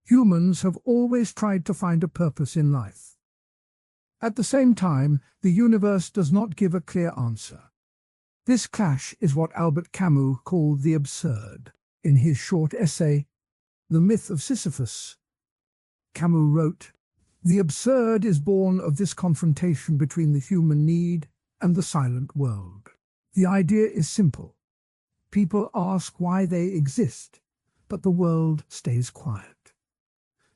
Humans have always tried to find a purpose in life. At the same time, the universe does not give a clear answer. This clash is what Albert Camus called the absurd. In his short essay, The Myth of Sisyphus, Camus wrote, "The absurd is born of this confrontation between the human need and the silent world. The idea is simple. People ask why they exist, but the world stays quiet.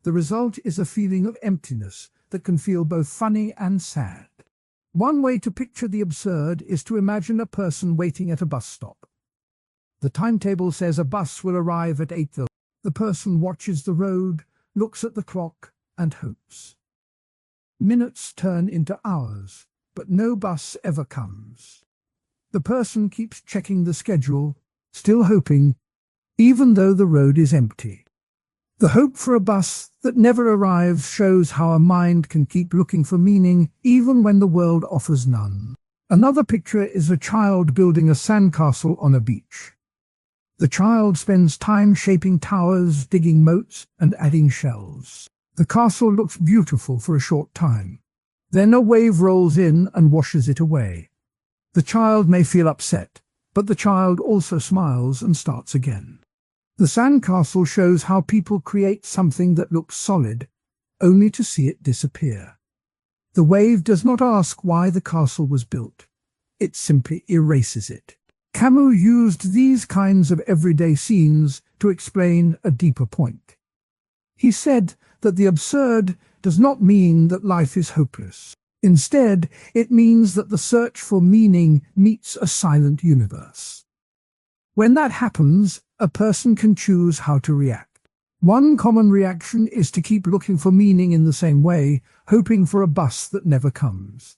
The result is a feeling of emptiness that can feel both funny and sad. One way to picture the absurd is to imagine a person waiting at a bus stop. The timetable says a bus will arrive at 8. The person watches the road, looks at the clock, and hopes. Minutes turn into hours, but no bus ever comes. The person keeps checking the schedule, still hoping, even though the road is empty. The hope for a bus that never arrives shows how a mind can keep looking for meaning even when the world offers none." Another picture is a child building a sandcastle on a beach. The child spends time shaping towers, digging moats, and adding shells. The castle looks beautiful for a short time. Then a wave rolls in and washes it away. The child may feel upset, but the child also smiles and starts again. The sandcastle shows how people create something that looks solid, only to see it disappear. The wave does not ask why the castle was built. It simply erases it. Camus used these kinds of everyday scenes to explain a deeper point. He said that the absurd does not mean that life is hopeless. Instead, it means that the search for meaning meets a silent universe. When that happens, a person can choose how to react. One common reaction is to keep looking for meaning in the same way, hoping for a bus that never comes.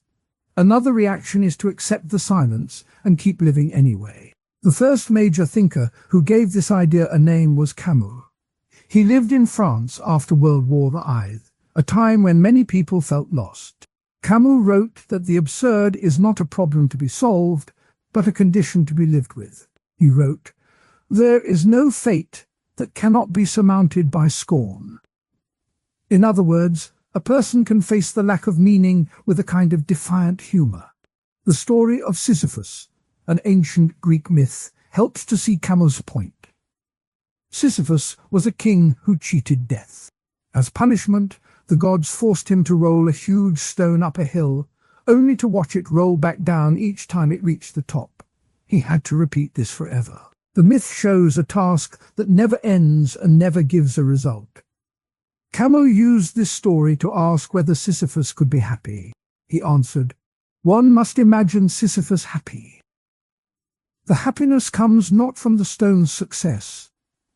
Another reaction is to accept the silence and keep living anyway. The first major thinker who gave this idea a name was Camus. He lived in France after World War I, a time when many people felt lost. Camus wrote that the absurd is not a problem to be solved, but a condition to be lived with. He wrote, "There is no fate that cannot be surmounted by scorn." In other words, a person can face the lack of meaning with a kind of defiant humor. The story of Sisyphus, an ancient Greek myth, helps to see Camus' point. Sisyphus was a king who cheated death. As punishment, the gods forced him to roll a huge stone up a hill, only to watch it roll back down each time it reached the top. He had to repeat this forever. The myth shows a task that never ends and never gives a result. Camus used this story to ask whether Sisyphus could be happy. He answered, "One must imagine Sisyphus happy." The happiness comes not from the stone's success,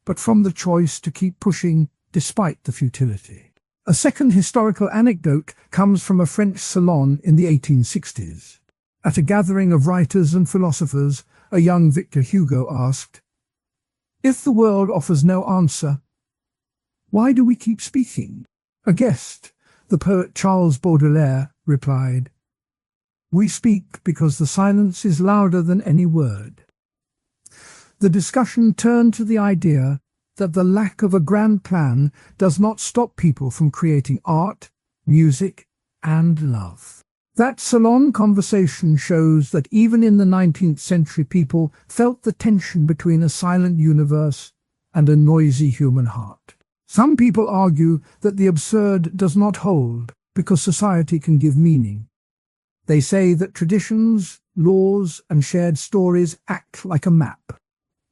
but from the choice to keep pushing despite the futility. A second historical anecdote comes from a French salon in the 1860s. At a gathering of writers and philosophers, a young Victor Hugo asked, "If the world offers no answer, why do we keep speaking?" A guest, the poet Charles Baudelaire, replied, "We speak because the silence is louder than any word." The discussion turned to the idea that the lack of a grand plan does not stop people from creating art, music, and love. That salon conversation shows that even in the 19th century people felt the tension between a silent universe and a noisy human heart. Some people argue that the absurd does not hold because society can give meaning. They say that traditions, laws, and shared stories act like a map.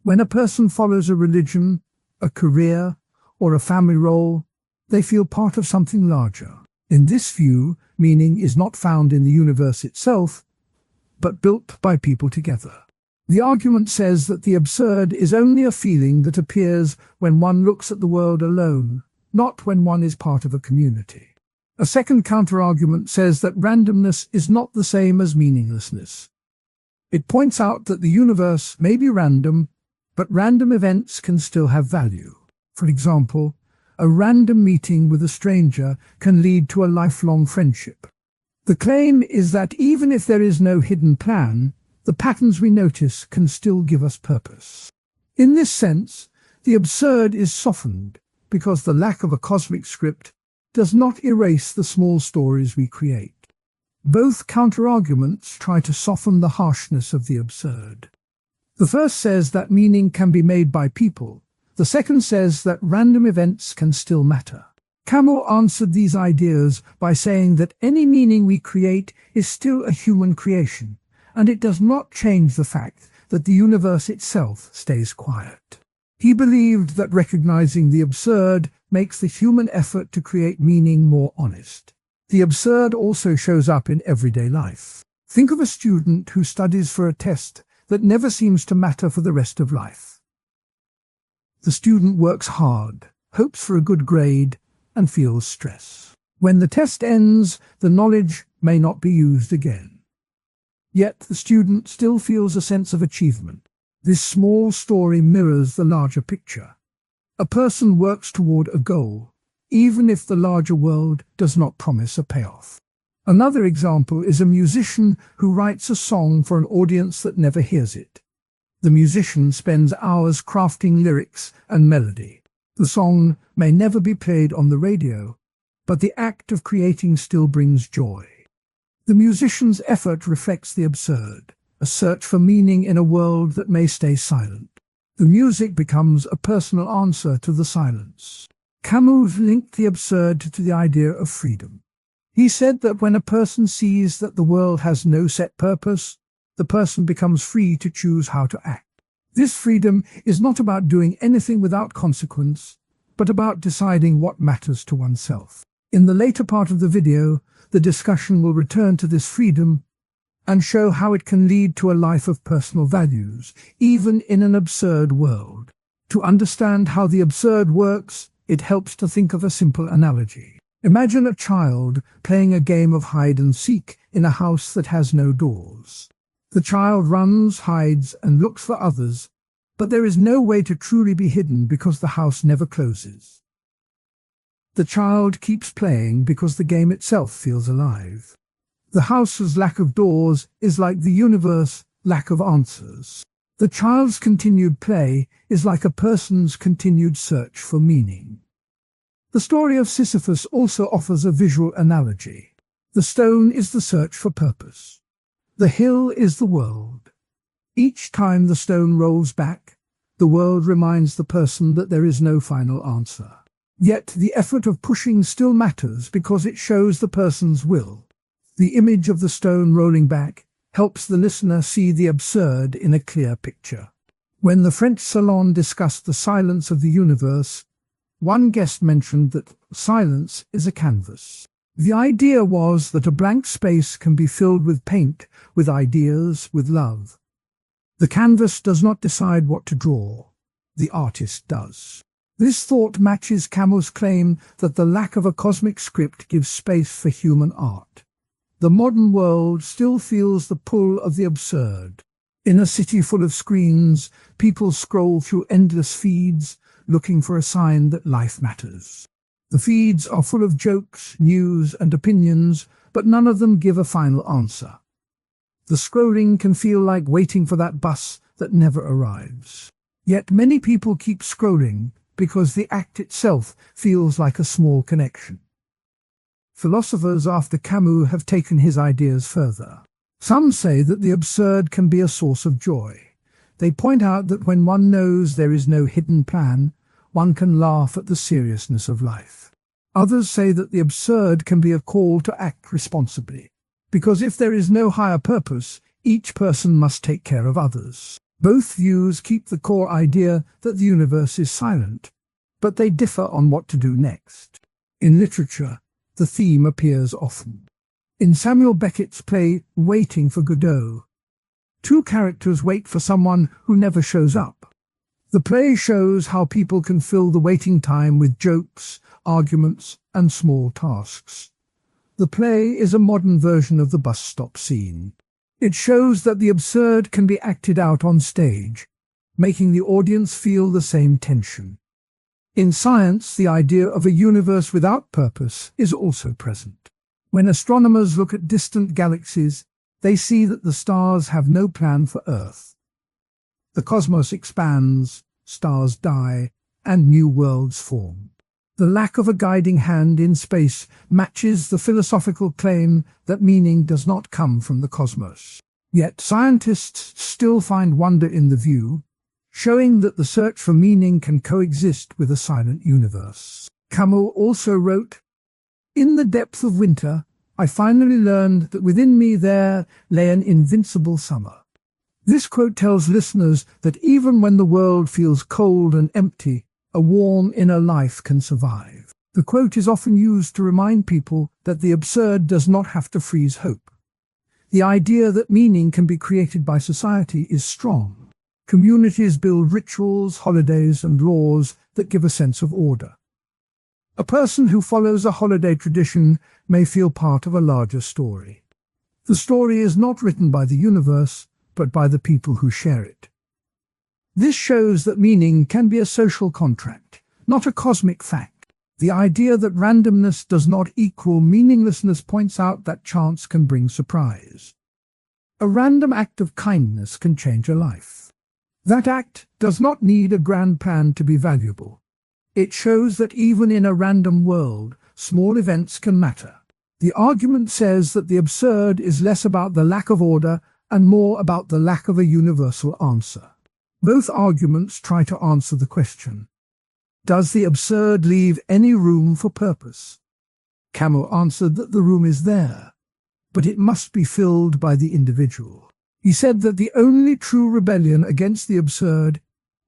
When a person follows a religion, a career, or a family role, they feel part of something larger. In this view, meaning is not found in the universe itself, but built by people together. The argument says that the absurd is only a feeling that appears when one looks at the world alone, not when one is part of a community. A second counter-argument says that randomness is not the same as meaninglessness. It points out that the universe may be random, but random events can still have value. For example, a random meeting with a stranger can lead to a lifelong friendship. The claim is that even if there is no hidden plan, the patterns we notice can still give us purpose. In this sense, the absurd is softened because the lack of a cosmic script does not erase the small stories we create. Both counterarguments try to soften the harshness of the absurd. The first says that meaning can be made by people. The second says that random events can still matter. Camus answered these ideas by saying that any meaning we create is still a human creation, and it does not change the fact that the universe itself stays quiet. He believed that recognizing the absurd makes the human effort to create meaning more honest. The absurd also shows up in everyday life. Think of a student who studies for a test that never seems to matter for the rest of life. The student works hard, hopes for a good grade, and feels stress. When the test ends, the knowledge may not be used again. Yet the student still feels a sense of achievement. This small story mirrors the larger picture. A person works toward a goal, even if the larger world does not promise a payoff. Another example is a musician who writes a song for an audience that never hears it. The musician spends hours crafting lyrics and melody. The song may never be played on the radio, but the act of creating still brings joy. The musician's effort reflects the absurd, a search for meaning in a world that may stay silent. The music becomes a personal answer to the silence. Camus linked the absurd to the idea of freedom. He said that when a person sees that the world has no set purpose, the person becomes free to choose how to act. This freedom is not about doing anything without consequence, but about deciding what matters to oneself. In the later part of the video, the discussion will return to this freedom and show how it can lead to a life of personal values, even in an absurd world. To understand how the absurd works, it helps to think of a simple analogy. Imagine a child playing a game of hide and seek in a house that has no doors. The child runs, hides, and looks for others, but there is no way to truly be hidden because the house never closes. The child keeps playing because the game itself feels alive. The house's lack of doors is like the universe's lack of answers. The child's continued play is like a person's continued search for meaning. The story of Sisyphus also offers a visual analogy. The stone is the search for purpose. The hill is the world. Each time the stone rolls back, the world reminds the person that there is no final answer. Yet the effort of pushing still matters because it shows the person's will. The image of the stone rolling back helps the listener see the absurd in a clear picture. When the French Salon discussed the silence of the universe, one guest mentioned that silence is a canvas. The idea was that a blank space can be filled with paint, with ideas, with love. The canvas does not decide what to draw. The artist does. This thought matches Camus' claim that the lack of a cosmic script gives space for human art. The modern world still feels the pull of the absurd. In a city full of screens, people scroll through endless feeds, looking for a sign that life matters. The feeds are full of jokes, news, and opinions, but none of them give a final answer. The scrolling can feel like waiting for that bus that never arrives. Yet many people keep scrolling because the act itself feels like a small connection. Philosophers after Camus have taken his ideas further. Some say that the absurd can be a source of joy. They point out that when one knows there is no hidden plan, one can laugh at the seriousness of life. Others say that the absurd can be a call to act responsibly, because if there is no higher purpose, each person must take care of others. Both views keep the core idea that the universe is silent, but they differ on what to do next. In literature, the theme appears often. In Samuel Beckett's play Waiting for Godot, two characters wait for someone who never shows up. The play shows how people can fill the waiting time with jokes, arguments, and small tasks. The play is a modern version of the bus stop scene. It shows that the absurd can be acted out on stage, making the audience feel the same tension. In science, the idea of a universe without purpose is also present. When astronomers look at distant galaxies, they see that the stars have no plan for Earth. The cosmos expands, stars die, and new worlds form. The lack of a guiding hand in space matches the philosophical claim that meaning does not come from the cosmos. Yet scientists still find wonder in the view, showing that the search for meaning can coexist with a silent universe. Camus also wrote, "In the depth of winter, I finally learned that within me there lay an invincible summer." This quote tells listeners that even when the world feels cold and empty, a warm inner life can survive. The quote is often used to remind people that the absurd does not have to freeze hope. The idea that meaning can be created by society is strong. Communities build rituals, holidays, and laws that give a sense of order. A person who follows a holiday tradition may feel part of a larger story. The story is not written by the universe, but by the people who share it. This shows that meaning can be a social contract, not a cosmic fact. The idea that randomness does not equal meaninglessness points out that chance can bring surprise. A random act of kindness can change a life. That act does not need a grand plan to be valuable. It shows that even in a random world, small events can matter. The argument says that the absurd is less about the lack of order and more about the lack of a universal answer. Both arguments try to answer the question, does the absurd leave any room for purpose? Camus answered that the room is there, but it must be filled by the individual. He said that the only true rebellion against the absurd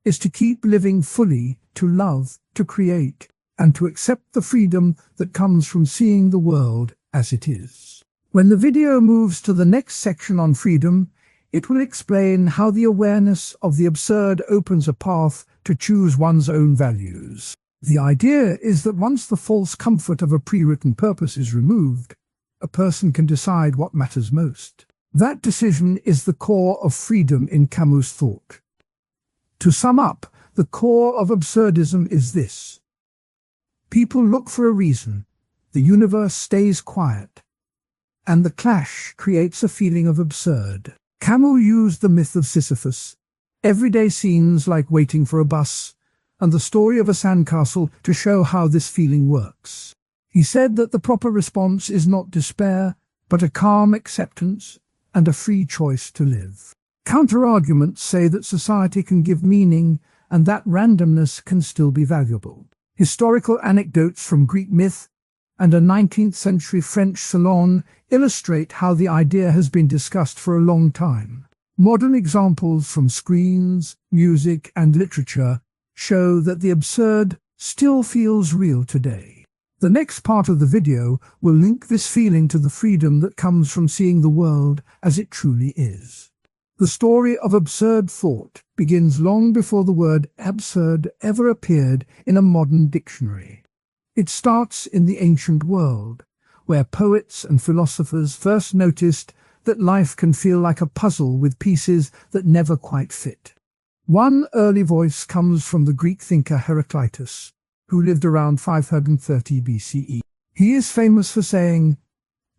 is to keep living fully, to love, to create, and to accept the freedom that comes from seeing the world as it is. When the video moves to the next section on freedom, it will explain how the awareness of the absurd opens a path to choose one's own values. The idea is that once the false comfort of a pre-written purpose is removed, a person can decide what matters most. That decision is the core of freedom in Camus' thought. To sum up, the core of absurdism is this: people look for a reason, the universe stays quiet, and the clash creates a feeling of absurd. Camus used the myth of Sisyphus, everyday scenes like waiting for a bus, and the story of a sandcastle to show how this feeling works. He said that the proper response is not despair, but a calm acceptance and a free choice to live. Counter-arguments say that society can give meaning and that randomness can still be valuable. Historical anecdotes from Greek myth and a 19th-century French salon illustrate how the idea has been discussed for a long time. Modern examples from screens, music, and literature show that the absurd still feels real today. The next part of the video will link this feeling to the freedom that comes from seeing the world as it truly is. The story of absurd thought begins long before the word absurd ever appeared in a modern dictionary. It starts in the ancient world, where poets and philosophers first noticed that life can feel like a puzzle with pieces that never quite fit. One early voice comes from the Greek thinker Heraclitus, who lived around 530 BCE. He is famous for saying,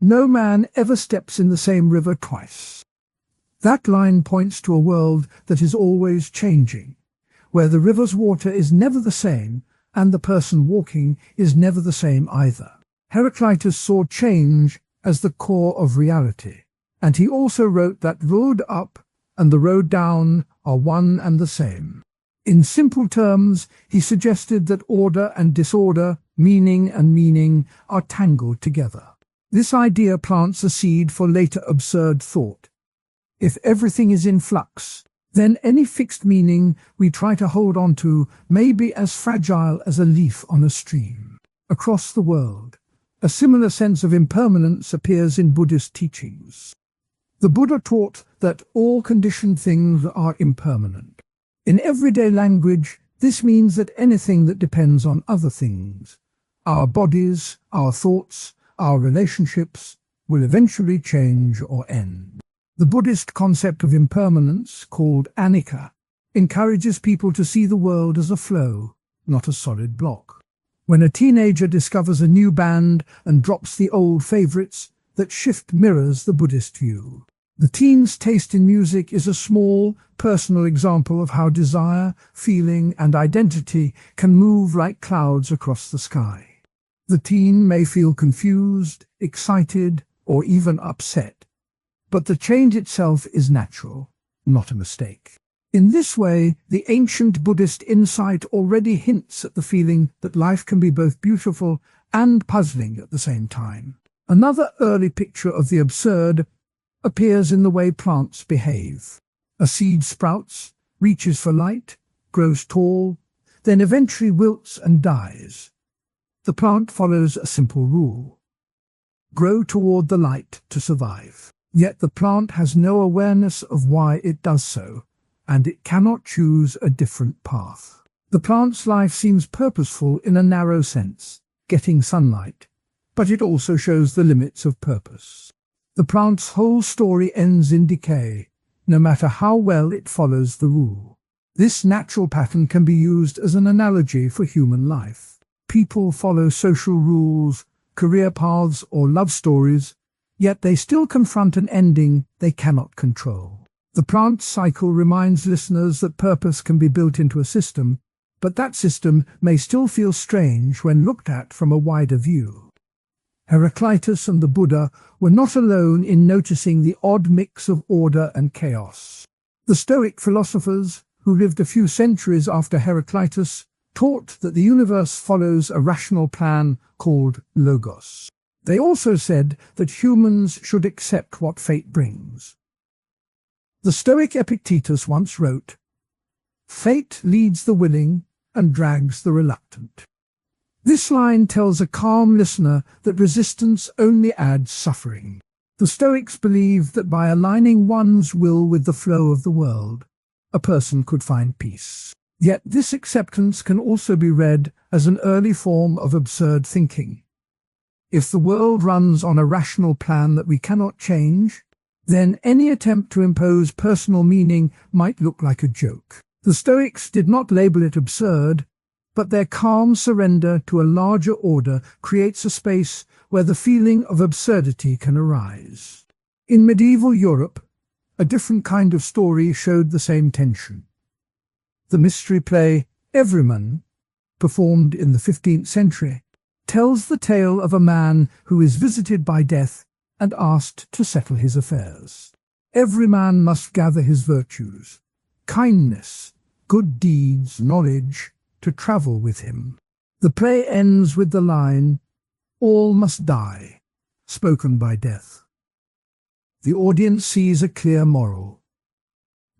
"No man ever steps in the same river twice." That line points to a world that is always changing, where the river's water is never the same, and the person walking is never the same either. Heraclitus saw change as the core of reality, and he also wrote that the road up and the road down are one and the same. In simple terms, he suggested that order and disorder, meaning and meaning, are tangled together. This idea plants a seed for later absurd thought. If everything is in flux, then any fixed meaning we try to hold on to may be as fragile as a leaf on a stream. Across the world, a similar sense of impermanence appears in Buddhist teachings. The Buddha taught that all conditioned things are impermanent. In everyday language, this means that anything that depends on other things, our bodies, our thoughts, our relationships, will eventually change or end. The Buddhist concept of impermanence, called anicca, encourages people to see the world as a flow, not a solid block. When a teenager discovers a new band and drops the old favorites, that shift mirrors the Buddhist view. The teen's taste in music is a small, personal example of how desire, feeling, and identity can move like clouds across the sky. The teen may feel confused, excited, or even upset, but the change itself is natural, not a mistake. In this way, the ancient Buddhist insight already hints at the feeling that life can be both beautiful and puzzling at the same time. Another early picture of the absurd appears in the way plants behave. A seed sprouts, reaches for light, grows tall, then eventually wilts and dies. The plant follows a simple rule: grow toward the light to survive. Yet the plant has no awareness of why it does so, and it cannot choose a different path. The plant's life seems purposeful in a narrow sense, getting sunlight, but it also shows the limits of purpose. The plant's whole story ends in decay, no matter how well it follows the rule. This natural pattern can be used as an analogy for human life. People follow social rules, career paths, or love stories, yet they still confront an ending they cannot control. The plant cycle reminds listeners that purpose can be built into a system, but that system may still feel strange when looked at from a wider view. Heraclitus and the Buddha were not alone in noticing the odd mix of order and chaos. The Stoic philosophers, who lived a few centuries after Heraclitus, taught that the universe follows a rational plan called logos. They also said that humans should accept what fate brings. The Stoic Epictetus once wrote, "Fate leads the willing and drags the reluctant." This line tells a calm listener that resistance only adds suffering. The Stoics believed that by aligning one's will with the flow of the world, a person could find peace. Yet this acceptance can also be read as an early form of absurd thinking. If the world runs on a rational plan that we cannot change, then any attempt to impose personal meaning might look like a joke. The Stoics did not label it absurd, but their calm surrender to a larger order creates a space where the feeling of absurdity can arise. In medieval Europe, a different kind of story showed the same tension. The mystery play Everyman, performed in the 15th century, tells the tale of a man who is visited by death and asked to settle his affairs. Every man must gather his virtues, kindness, good deeds, knowledge, to travel with him. The play ends with the line, "All must die," spoken by death. The audience sees a clear moral.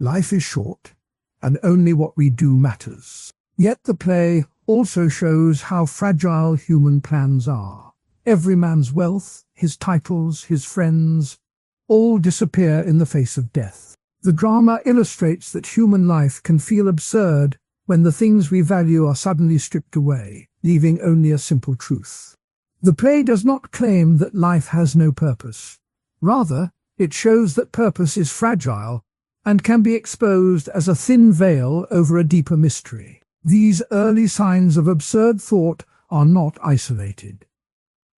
Life is short, and only what we do matters. Yet the play also shows how fragile human plans are. Every man's wealth, his titles, his friends, all disappear in the face of death. The drama illustrates that human life can feel absurd when the things we value are suddenly stripped away, leaving only a simple truth. The play does not claim that life has no purpose. Rather, it shows that purpose is fragile and can be exposed as a thin veil over a deeper mystery. These early signs of absurd thought are not isolated.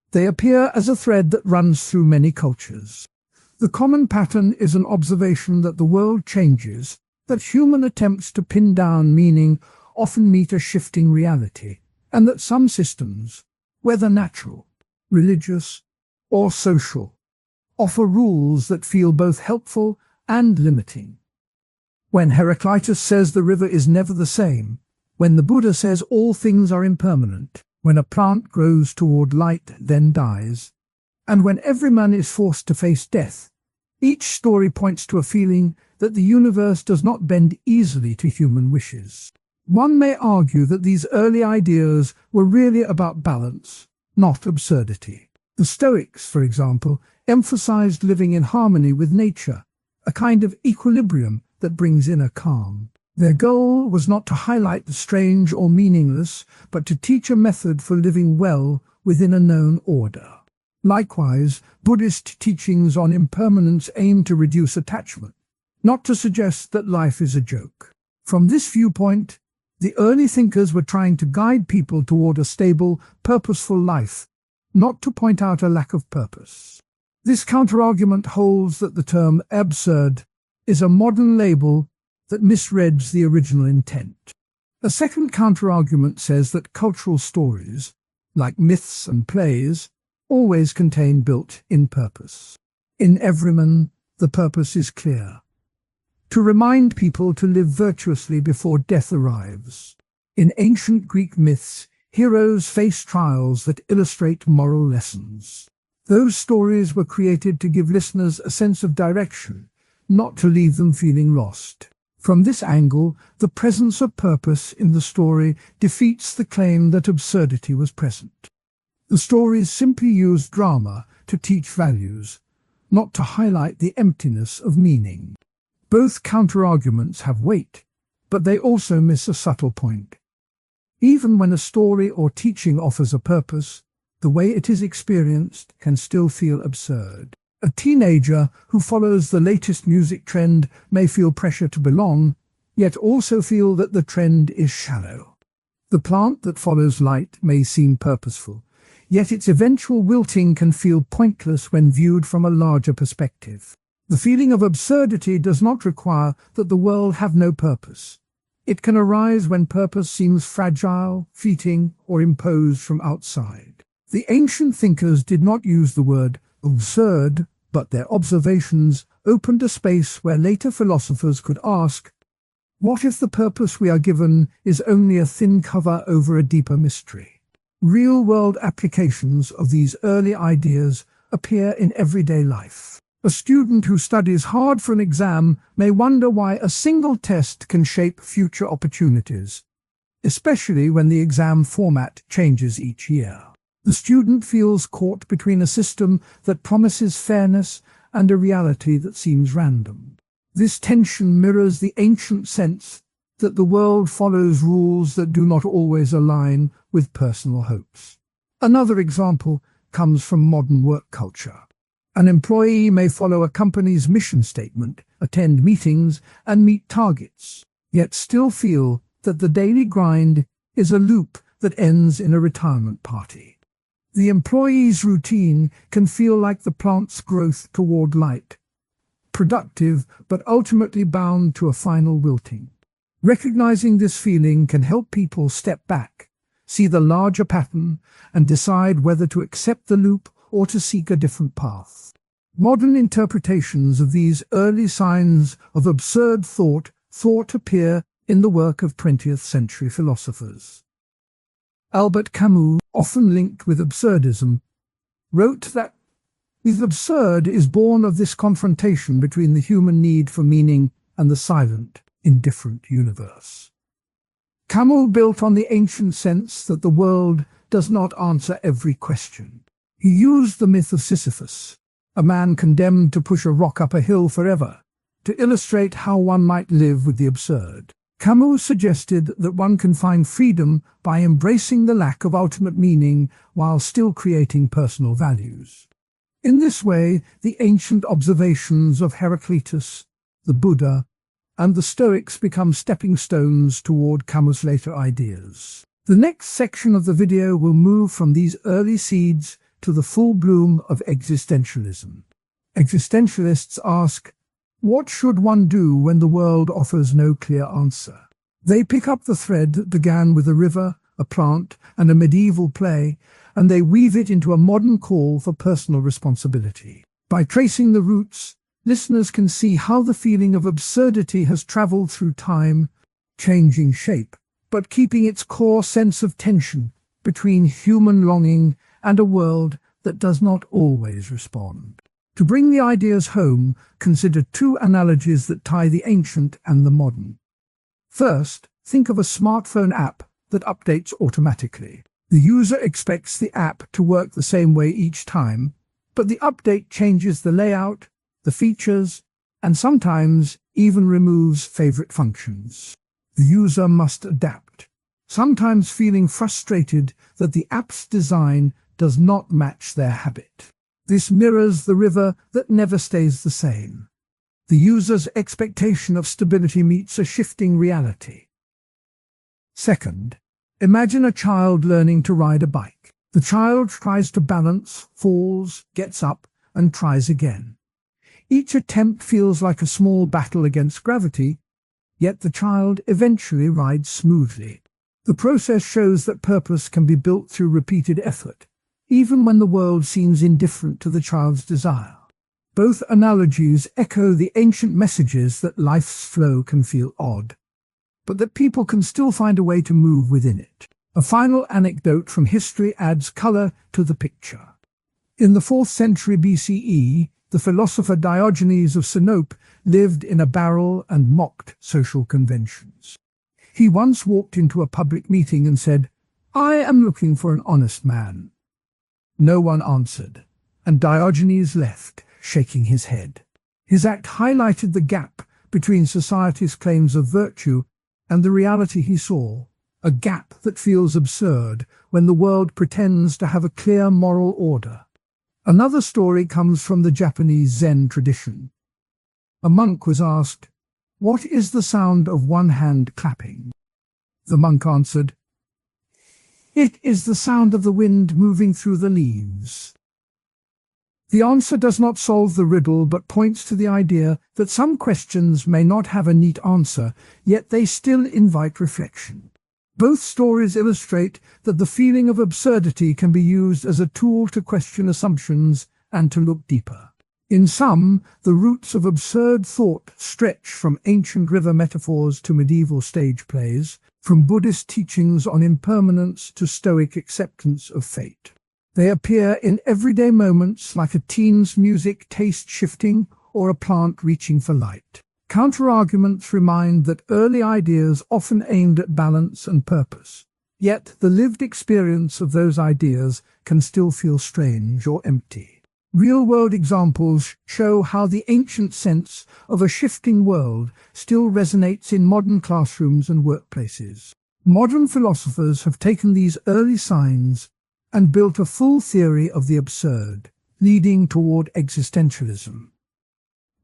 They appear as a thread that runs through many cultures. The common pattern is an observation that the world changes, that human attempts to pin down meaning often meet a shifting reality, and that some systems, whether natural, religious, or social, offer rules that feel both helpful and limiting. When Heraclitus says the river is never the same, when the Buddha says all things are impermanent, when a plant grows toward light then dies, and when every man is forced to face death, each story points to a feeling that the universe does not bend easily to human wishes. One may argue that these early ideas were really about balance, not absurdity. The Stoics, for example, emphasized living in harmony with nature, a kind of equilibrium that brings inner calm. Their goal was not to highlight the strange or meaningless, but to teach a method for living well within a known order. Likewise, Buddhist teachings on impermanence aim to reduce attachment, not to suggest that life is a joke. From this viewpoint, the early thinkers were trying to guide people toward a stable, purposeful life, not to point out a lack of purpose. This counterargument holds that the term absurd is a modern label that misreads the original intent. A second counterargument says that cultural stories, like myths and plays, always contain built-in purpose. In Everyman, the purpose is clear: to remind people to live virtuously before death arrives. In ancient Greek myths, heroes face trials that illustrate moral lessons. Those stories were created to give listeners a sense of direction, not to leave them feeling lost. From this angle, the presence of purpose in the story defeats the claim that absurdity was present. The stories simply used drama to teach values, not to highlight the emptiness of meaning. Both counterarguments have weight, but they also miss a subtle point. Even when a story or teaching offers a purpose, the way it is experienced can still feel absurd. A teenager who follows the latest music trend may feel pressure to belong, yet also feel that the trend is shallow. The plant that follows light may seem purposeful, yet its eventual wilting can feel pointless when viewed from a larger perspective. The feeling of absurdity does not require that the world have no purpose. It can arise when purpose seems fragile, fleeting, or imposed from outside. The ancient thinkers did not use the word absurd, but their observations opened a space where later philosophers could ask, what if the purpose we are given is only a thin cover over a deeper mystery? Real-world applications of these early ideas appear in everyday life. A student who studies hard for an exam may wonder why a single test can shape future opportunities, especially when the exam format changes each year. The student feels caught between a system that promises fairness and a reality that seems random. This tension mirrors the ancient sense that the world follows rules that do not always align with personal hopes. Another example comes from modern work culture. An employee may follow a company's mission statement, attend meetings, and meet targets, yet still feel that the daily grind is a loop that ends in a retirement party. The employee's routine can feel like the plant's growth toward light, productive but ultimately bound to a final wilting. Recognizing this feeling can help people step back, see the larger pattern, and decide whether to accept the loop or to seek a different path. Modern interpretations of these early signs of absurd thought appear in the work of 20th century philosophers. Albert Camus, often linked with absurdism, wrote that the absurd is born of this confrontation between the human need for meaning and the silent, indifferent universe. Camus built on the ancient sense that the world does not answer every question. He used the myth of Sisyphus, a man condemned to push a rock up a hill forever, to illustrate how one might live with the absurd. Camus suggested that one can find freedom by embracing the lack of ultimate meaning while still creating personal values. In this way, the ancient observations of Heraclitus, the Buddha, and the Stoics become stepping stones toward Camus' later ideas. The next section of the video will move from these early seeds to the full bloom of existentialism. Existentialists ask, what should one do when the world offers no clear answer? They pick up the thread that began with a river, a plant, and a medieval play, and they weave it into a modern call for personal responsibility. By tracing the roots, listeners can see how the feeling of absurdity has traveled through time, changing shape, but keeping its core sense of tension between human longing and a world that does not always respond. To bring the ideas home, consider two analogies that tie the ancient and the modern. First, think of a smartphone app that updates automatically. The user expects the app to work the same way each time, but the update changes the layout, the features, and sometimes even removes favorite functions. The user must adapt, sometimes feeling frustrated that the app's design does not match their habit. This mirrors the river that never stays the same. The user's expectation of stability meets a shifting reality. Second, imagine a child learning to ride a bike. The child tries to balance, falls, gets up, and tries again. Each attempt feels like a small battle against gravity, yet the child eventually rides smoothly. The process shows that purpose can be built through repeated effort, even when the world seems indifferent to the child's desire. Both analogies echo the ancient messages that life's flow can feel odd, but that people can still find a way to move within it. A final anecdote from history adds color to the picture. In the 4th century BCE, the philosopher Diogenes of Sinope lived in a barrel and mocked social conventions. He once walked into a public meeting and said, "I am looking for an honest man." No one answered, and Diogenes left, shaking his head. His act highlighted the gap between society's claims of virtue and the reality he saw, a gap that feels absurd when the world pretends to have a clear moral order. Another story comes from the Japanese Zen tradition. A monk was asked, "What is the sound of one hand clapping?" The monk answered, "It is the sound of the wind moving through the leaves." The answer does not solve the riddle, but points to the idea that some questions may not have a neat answer, yet they still invite reflection. Both stories illustrate that the feeling of absurdity can be used as a tool to question assumptions and to look deeper. In sum, the roots of absurd thought stretch from ancient river metaphors to medieval stage plays, from Buddhist teachings on impermanence to Stoic acceptance of fate. They appear in everyday moments like a teen's music taste shifting or a plant reaching for light. Counterarguments remind that early ideas often aimed at balance and purpose, yet the lived experience of those ideas can still feel strange or empty. Real-world examples show how the ancient sense of a shifting world still resonates in modern classrooms and workplaces. Modern philosophers have taken these early signs and built a full theory of the absurd, leading toward existentialism.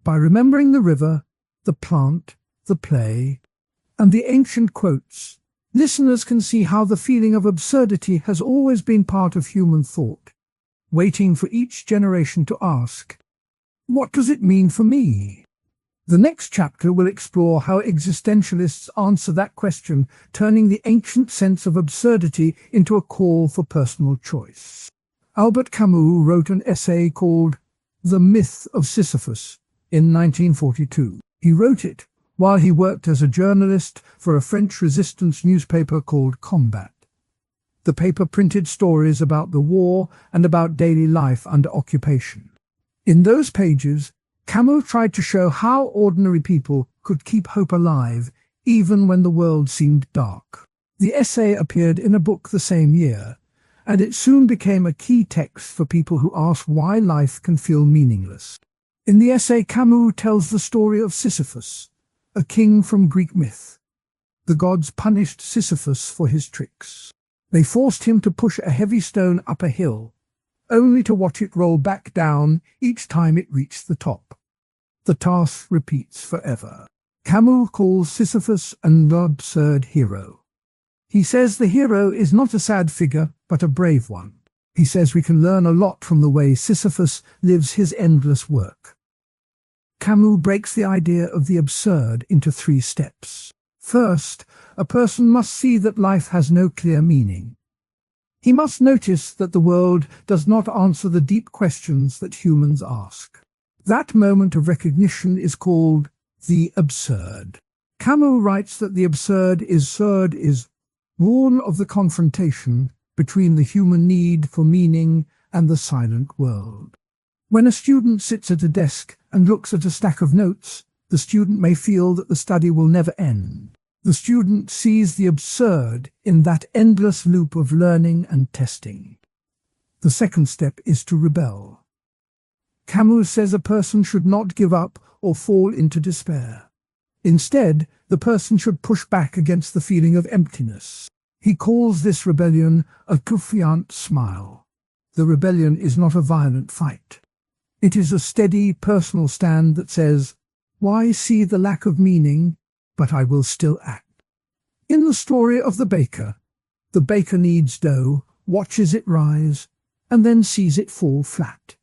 By remembering the river, the plant, the play, and the ancient quotes, listeners can see how the feeling of absurdity has always been part of human thought, waiting for each generation to ask, "What does it mean for me?" The next chapter will explore how existentialists answer that question, turning the ancient sense of absurdity into a call for personal choice. Albert Camus wrote an essay called The Myth of Sisyphus in 1942. He wrote it while he worked as a journalist for a French resistance newspaper called Combat. The paper printed stories about the war and about daily life under occupation. In those pages, Camus tried to show how ordinary people could keep hope alive even when the world seemed dark. The essay appeared in a book the same year, and it soon became a key text for people who ask why life can feel meaningless. In the essay, Camus tells the story of Sisyphus, a king from Greek myth. The gods punished Sisyphus for his tricks. They forced him to push a heavy stone up a hill, only to watch it roll back down each time it reached the top. The task repeats forever. Camus calls Sisyphus an absurd hero. He says the hero is not a sad figure, but a brave one. He says we can learn a lot from the way Sisyphus lives his endless work. Camus breaks the idea of the absurd into 3 steps. First, a person must see that life has no clear meaning. He must notice that the world does not answer the deep questions that humans ask. That moment of recognition is called the absurd. Camus writes that the absurd is born of the confrontation between the human need for meaning and the silent world. When a student sits at a desk and looks at a stack of notes, the student may feel that the study will never end. The student sees the absurd in that endless loop of learning and testing. The second step is to rebel. Camus says a person should not give up or fall into despair. Instead, the person should push back against the feeling of emptiness. He calls this rebellion a confiant smile. The rebellion is not a violent fight. It is a steady, personal stand that says, "Why see the lack of meaning, but I will still act." In the story of the baker needs dough, watches it rise, and then sees it fall flat.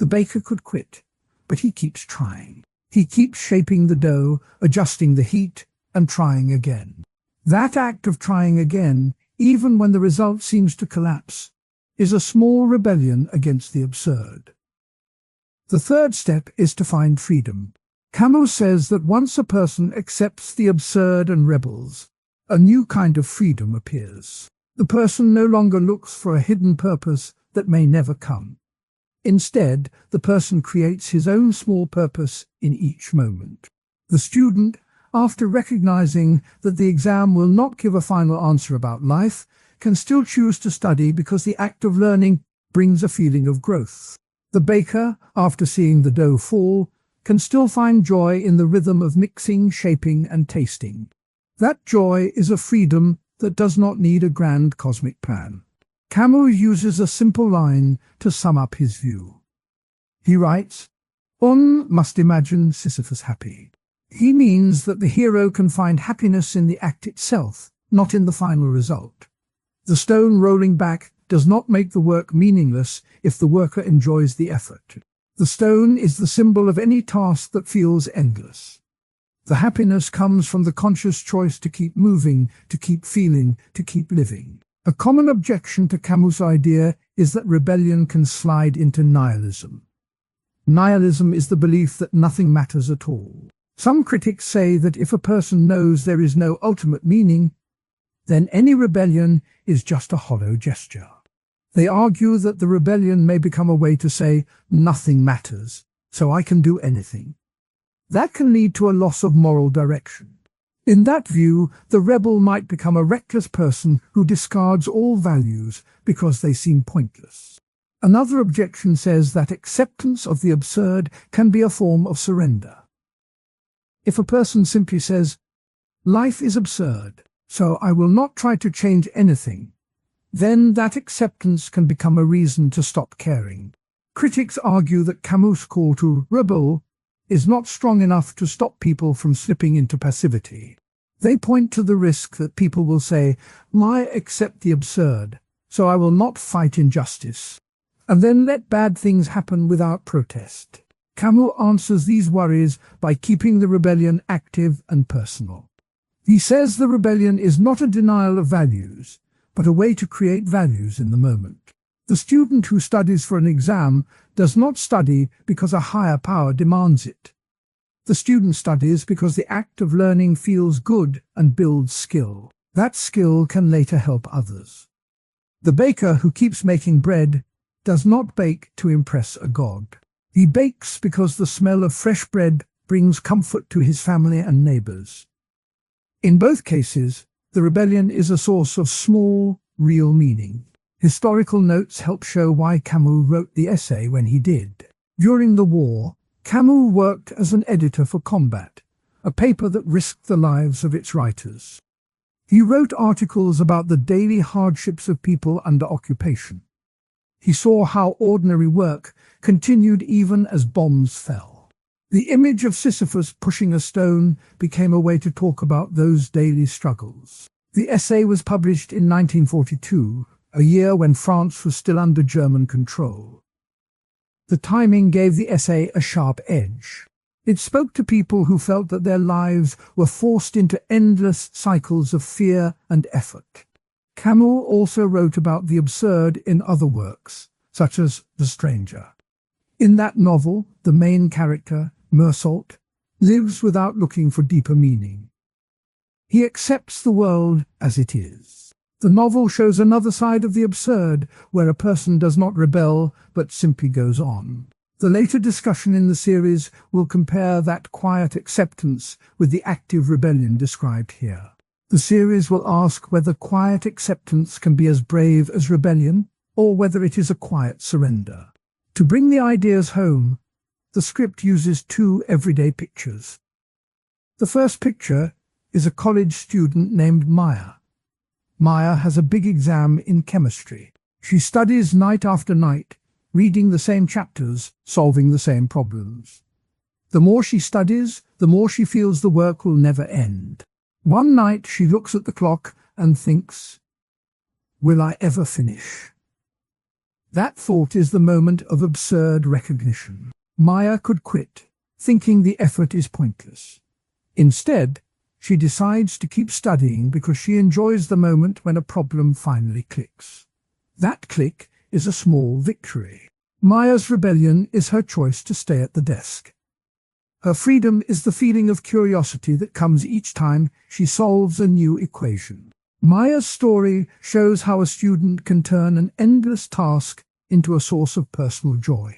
The baker could quit, but he keeps trying. He keeps shaping the dough, adjusting the heat, and trying again. That act of trying again, even when the result seems to collapse, is a small rebellion against the absurd. The third step is to find freedom. Camus says that once a person accepts the absurd and rebels, a new kind of freedom appears. The person no longer looks for a hidden purpose that may never come. Instead, the person creates his own small purpose in each moment. The student, after recognizing that the exam will not give a final answer about life, can still choose to study because the act of learning brings a feeling of growth. The baker, after seeing the dough fall, can still find joy in the rhythm of mixing, shaping, and tasting. That joy is a freedom that does not need a grand cosmic plan. Camus uses a simple line to sum up his view. He writes, "One must imagine Sisyphus happy." He means that the hero can find happiness in the act itself, not in the final result. The stone rolling back does not make the work meaningless if the worker enjoys the effort. The stone is the symbol of any task that feels endless. The happiness comes from the conscious choice to keep moving, to keep feeling, to keep living. A common objection to Camus' idea is that rebellion can slide into nihilism. Nihilism is the belief that nothing matters at all. Some critics say that if a person knows there is no ultimate meaning, then any rebellion is just a hollow gesture. They argue that the rebellion may become a way to say, nothing matters, so I can do anything. That can lead to a loss of moral direction. In that view, the rebel might become a reckless person who discards all values because they seem pointless. Another objection says that acceptance of the absurd can be a form of surrender. If a person simply says, "Life is absurd, so I will not try to change anything," then that acceptance can become a reason to stop caring. Critics argue that Camus' call to rebel is not strong enough to stop people from slipping into passivity. They point to the risk that people will say, "I accept the absurd, so I will not fight injustice," and then let bad things happen without protest. Camus answers these worries by keeping the rebellion active and personal. He says the rebellion is not a denial of values, but a way to create values in the moment. The student who studies for an exam does not study because a higher power demands it. The student studies because the act of learning feels good and builds skill. That skill can later help others. The baker who keeps making bread does not bake to impress a god. He bakes because the smell of fresh bread brings comfort to his family and neighbors. In both cases, the rebellion is a source of small, real meaning. Historical notes help show why Camus wrote the essay when he did. During the war, Camus worked as an editor for Combat, a paper that risked the lives of its writers. He wrote articles about the daily hardships of people under occupation. He saw how ordinary work continued even as bombs fell. The image of Sisyphus pushing a stone became a way to talk about those daily struggles. The essay was published in 1942, a year when France was still under German control. The timing gave the essay a sharp edge. It spoke to people who felt that their lives were forced into endless cycles of fear and effort. Camus also wrote about the absurd in other works, such as The Stranger. In that novel, the main character, Revolt, lives without looking for deeper meaning. He accepts the world as it is. The novel shows another side of the absurd, where a person does not rebel, but simply goes on. The later discussion in the series will compare that quiet acceptance with the active rebellion described here. The series will ask whether quiet acceptance can be as brave as rebellion, or whether it is a quiet surrender. To bring the ideas home, the script uses two everyday pictures. The first picture is a college student named Maya. Maya has a big exam in chemistry. She studies night after night, reading the same chapters, solving the same problems. The more she studies, the more she feels the work will never end. One night she looks at the clock and thinks, "Will I ever finish?" That thought is the moment of absurd recognition. Maya could quit, thinking the effort is pointless. Instead, she decides to keep studying because she enjoys the moment when a problem finally clicks. That click is a small victory. Maya's rebellion is her choice to stay at the desk. Her freedom is the feeling of curiosity that comes each time she solves a new equation. Maya's story shows how a student can turn an endless task into a source of personal joy.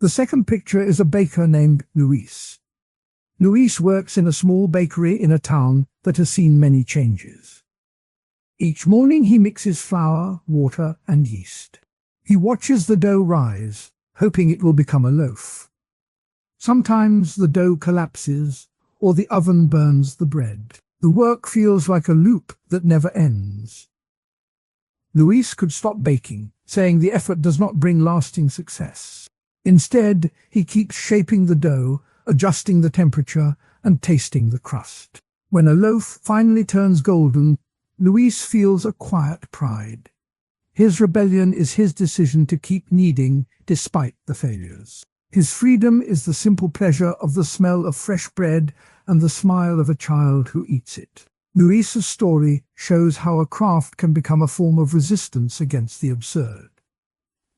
The second picture is a baker named Luis. Luis works in a small bakery in a town that has seen many changes. Each morning he mixes flour, water, and yeast. He watches the dough rise, hoping it will become a loaf. Sometimes the dough collapses, or the oven burns the bread. The work feels like a loop that never ends. Luis could stop baking, saying the effort does not bring lasting success. Instead, he keeps shaping the dough, adjusting the temperature, and tasting the crust. When a loaf finally turns golden, Luis feels a quiet pride. His rebellion is his decision to keep kneading despite the failures. His freedom is the simple pleasure of the smell of fresh bread and the smile of a child who eats it. Luis's story shows how a craft can become a form of resistance against the absurd.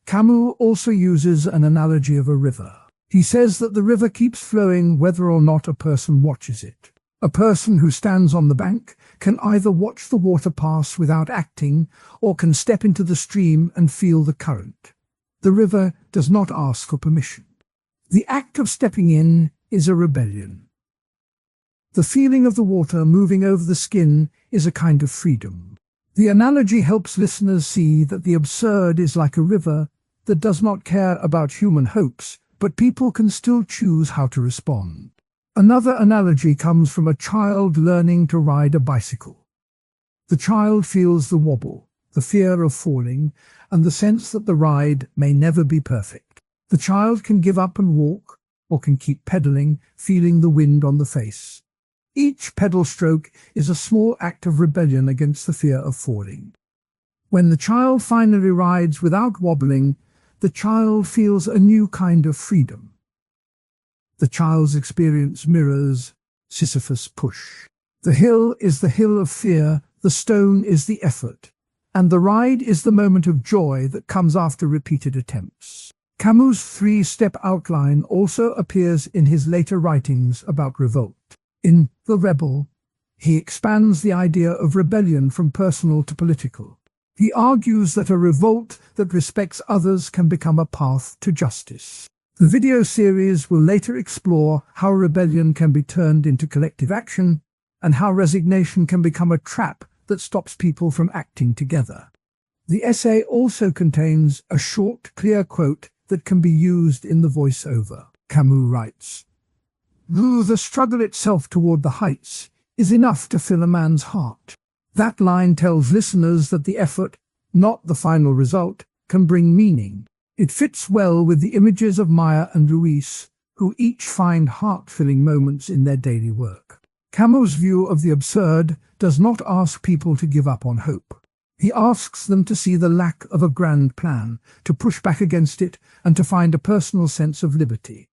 Camus also uses an analogy of a river. He says that the river keeps flowing whether or not a person watches it. A person who stands on the bank can either watch the water pass without acting or can step into the stream and feel the current. The river does not ask for permission. The act of stepping in is a rebellion. The feeling of the water moving over the skin is a kind of freedom. The analogy helps listeners see that the absurd is like a river that does not care about human hopes, but people can still choose how to respond. Another analogy comes from a child learning to ride a bicycle. The child feels the wobble, the fear of falling, and the sense that the ride may never be perfect. The child can give up and walk, or can keep pedaling, feeling the wind on the face. Each pedal stroke is a small act of rebellion against the fear of falling. When the child finally rides without wobbling, the child feels a new kind of freedom. The child's experience mirrors Sisyphus' push. The hill is the hill of fear, the stone is the effort, and the ride is the moment of joy that comes after repeated attempts. Camus' three-step outline also appears in his later writings about revolt. In The Rebel, he expands the idea of rebellion from personal to political. He argues that a revolt that respects others can become a path to justice. The video series will later explore how rebellion can be turned into collective action and how resignation can become a trap that stops people from acting together. The essay also contains a short, clear quote that can be used in the voiceover. Camus writes, "The struggle itself toward the heights is enough to fill a man's heart." That line tells listeners that the effort, not the final result, can bring meaning. It fits well with the images of Maya and Luis, who each find heart-filling moments in their daily work. Camus' view of the absurd does not ask people to give up on hope. He asks them to see the lack of a grand plan, to push back against it, and to find a personal sense of liberty.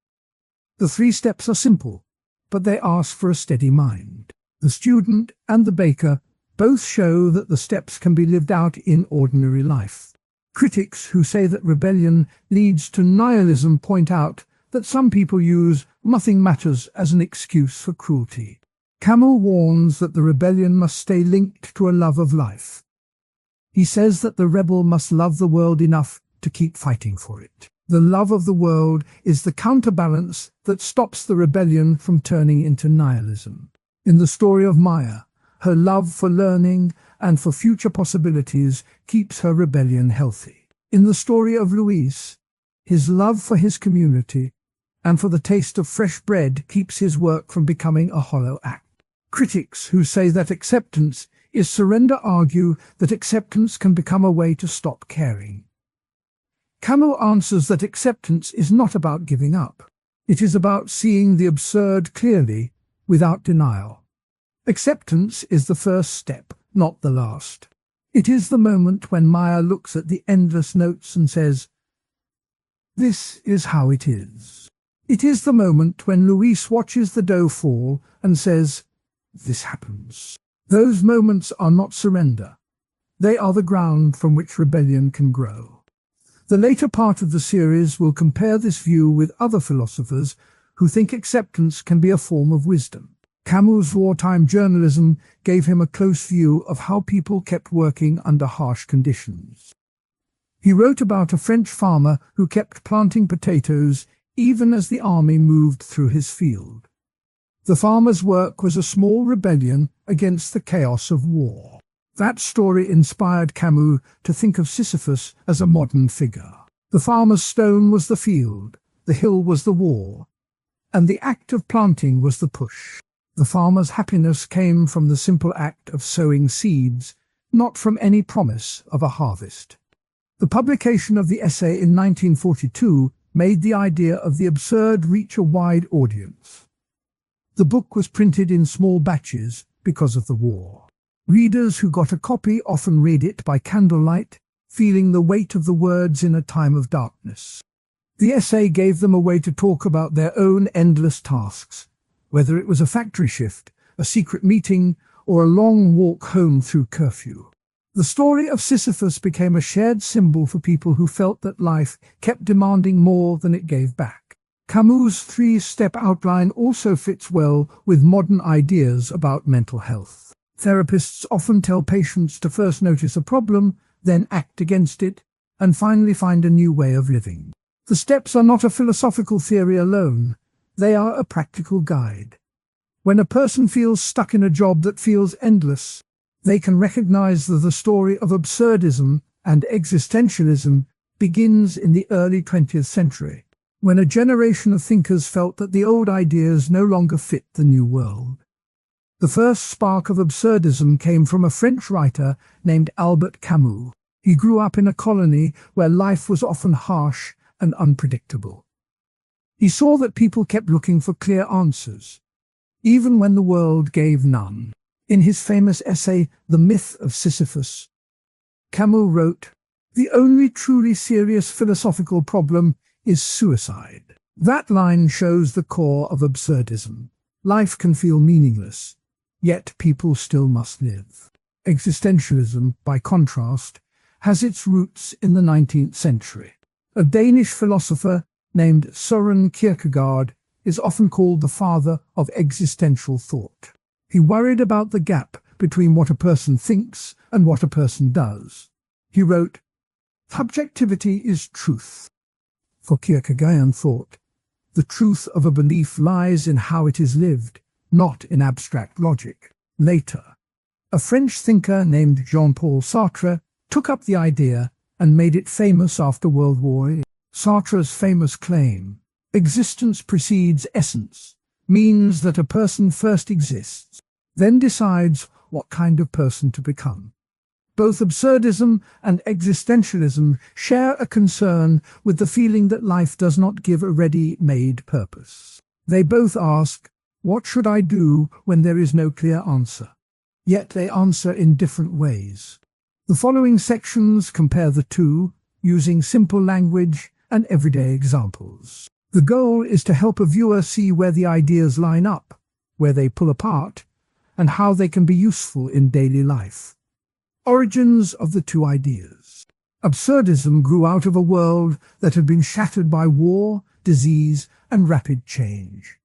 The three steps are simple, but they ask for a steady mind. The student and the baker both show that the steps can be lived out in ordinary life. Critics who say that rebellion leads to nihilism point out that some people use nothing matters as an excuse for cruelty. Camus warns that the rebellion must stay linked to a love of life. He says that the rebel must love the world enough to keep fighting for it. The love of the world is the counterbalance that stops the rebellion from turning into nihilism. In the story of Maya, her love for learning and for future possibilities keeps her rebellion healthy. In the story of Luis, his love for his community and for the taste of fresh bread keeps his work from becoming a hollow act. Critics who say that acceptance is surrender argue that acceptance can become a way to stop caring. Camus answers that acceptance is not about giving up. It is about seeing the absurd clearly, without denial. Acceptance is the first step, not the last. It is the moment when Maya looks at the endless notes and says, This is how it is. It is the moment when Luis watches the dough fall and says, "This happens." Those moments are not surrender. They are the ground from which rebellion can grow. The later part of the series will compare this view with other philosophers who think acceptance can be a form of wisdom. Camus' wartime journalism gave him a close view of how people kept working under harsh conditions. He wrote about a French farmer who kept planting potatoes even as the army moved through his field. The farmer's work was a small rebellion against the chaos of war. That story inspired Camus to think of Sisyphus as a modern figure. The farmer's stone was the field, the hill was the war, and the act of planting was the push. The farmer's happiness came from the simple act of sowing seeds, not from any promise of a harvest. The publication of the essay in 1942 made the idea of the absurd reach a wide audience. The book was printed in small batches because of the war. Readers who got a copy often read it by candlelight, feeling the weight of the words in a time of darkness. The essay gave them a way to talk about their own endless tasks, whether it was a factory shift, a secret meeting, or a long walk home through curfew. The story of Sisyphus became a shared symbol for people who felt that life kept demanding more than it gave back. Camus' three-step outline also fits well with modern ideas about mental health. Therapists often tell patients to first notice a problem, then act against it, and finally find a new way of living. The steps are not a philosophical theory alone, they are a practical guide. When a person feels stuck in a job that feels endless, they can recognize that the story of absurdism and existentialism begins in the early 20th century, when a generation of thinkers felt that the old ideas no longer fit the new world. The first spark of absurdism came from a French writer named Albert Camus. He grew up in a colony where life was often harsh and unpredictable. He saw that people kept looking for clear answers, even when the world gave none. In his famous essay, The Myth of Sisyphus, Camus wrote, "The only truly serious philosophical problem is suicide." That line shows the core of absurdism. Life can feel meaningless, yet people still must live. Existentialism, by contrast, has its roots in the 19th century. A Danish philosopher named Søren Kierkegaard is often called the father of existential thought. He worried about the gap between what a person thinks and what a person does. He wrote, "Subjectivity is truth." For Kierkegaardian thought, the truth of a belief lies in how it is lived, not in abstract logic. Later, a French thinker named Jean-Paul Sartre took up the idea and made it famous after World War I. Sartre's famous claim, "Existence precedes essence," means that a person first exists, then decides what kind of person to become. Both absurdism and existentialism share a concern with the feeling that life does not give a ready-made purpose. They both ask, "What should I do when there is no clear answer?" Yet they answer in different ways. The following sections compare the two, using simple language and everyday examples. The goal is to help a viewer see where the ideas line up, where they pull apart, and how they can be useful in daily life. Origins of the two ideas. Absurdism grew out of a world that had been shattered by war, disease, and rapid change.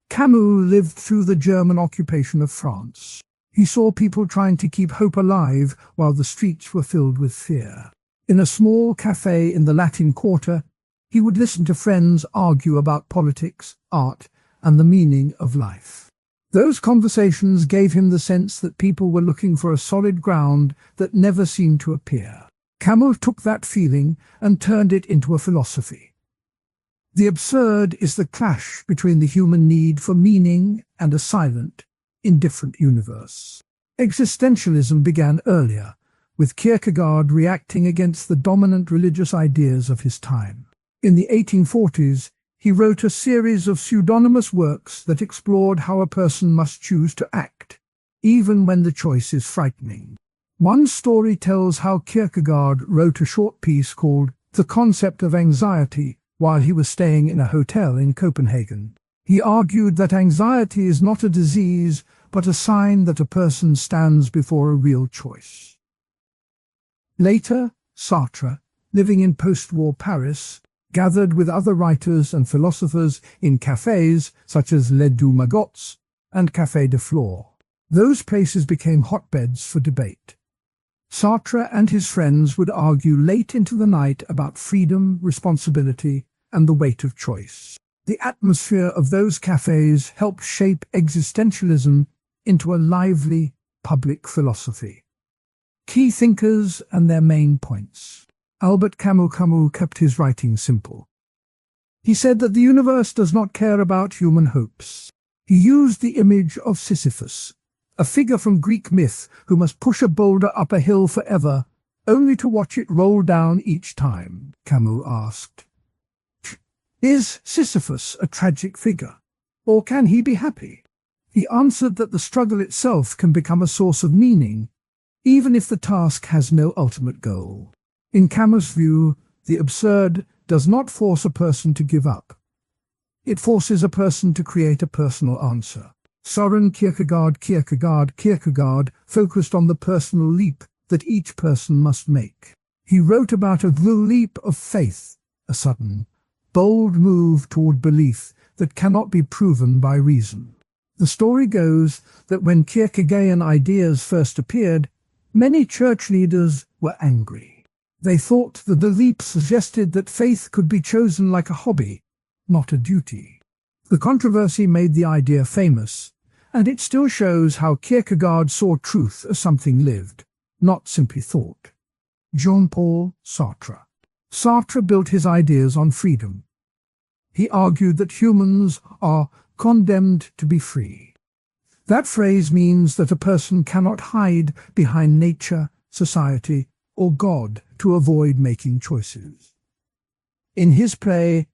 Camus lived through the German occupation of France. He saw people trying to keep hope alive while the streets were filled with fear. In a small cafe in the Latin Quarter, he would listen to friends argue about politics, art, and the meaning of life. Those conversations gave him the sense that people were looking for a solid ground that never seemed to appear. Camus took that feeling and turned it into a philosophy. The absurd is the clash between the human need for meaning and a silent, indifferent universe. Existentialism began earlier, with Kierkegaard reacting against the dominant religious ideas of his time. In the 1840s, he wrote a series of pseudonymous works that explored how a person must choose to act, even when the choice is frightening. One story tells how Kierkegaard wrote a short piece called the concept of anxiety while he was staying in a hotel in Copenhagen. He argued that anxiety is not a disease, but a sign that a person stands before a real choice. Later, Sartre, living in post-war Paris, gathered with other writers and philosophers in cafes such as Les Deux Magots and Café de Flore. Those places became hotbeds for debate. Sartre and his friends would argue late into the night about freedom, responsibility, and the weight of choice. The atmosphere of those cafes helped shape existentialism into a lively public philosophy. Key thinkers and their main points. Albert Camus kept his writing simple. He said that the universe does not care about human hopes. He used the image of Sisyphus, a figure from Greek myth who must push a boulder up a hill forever, only to watch it roll down each time. Camus asked, "Is Sisyphus a tragic figure, or can he be happy?" He answered that the struggle itself can become a source of meaning, even if the task has no ultimate goal. In Camus' view, the absurd does not force a person to give up. It forces a person to create a personal answer. Søren Kierkegaard focused on the personal leap that each person must make. He wrote about the leap of faith, a sudden, bold move toward belief that cannot be proven by reason. The story goes that when Kierkegaardian ideas first appeared, many church leaders were angry. They thought that the leap suggested that faith could be chosen like a hobby, not a duty. The controversy made the idea famous, and it still shows how Kierkegaard saw truth as something lived, not simply thought. Jean-Paul Sartre. Sartre built his ideas on freedom. He argued that humans are condemned to be free. That phrase means that a person cannot hide behind nature, society, or God to avoid making choices. In his play,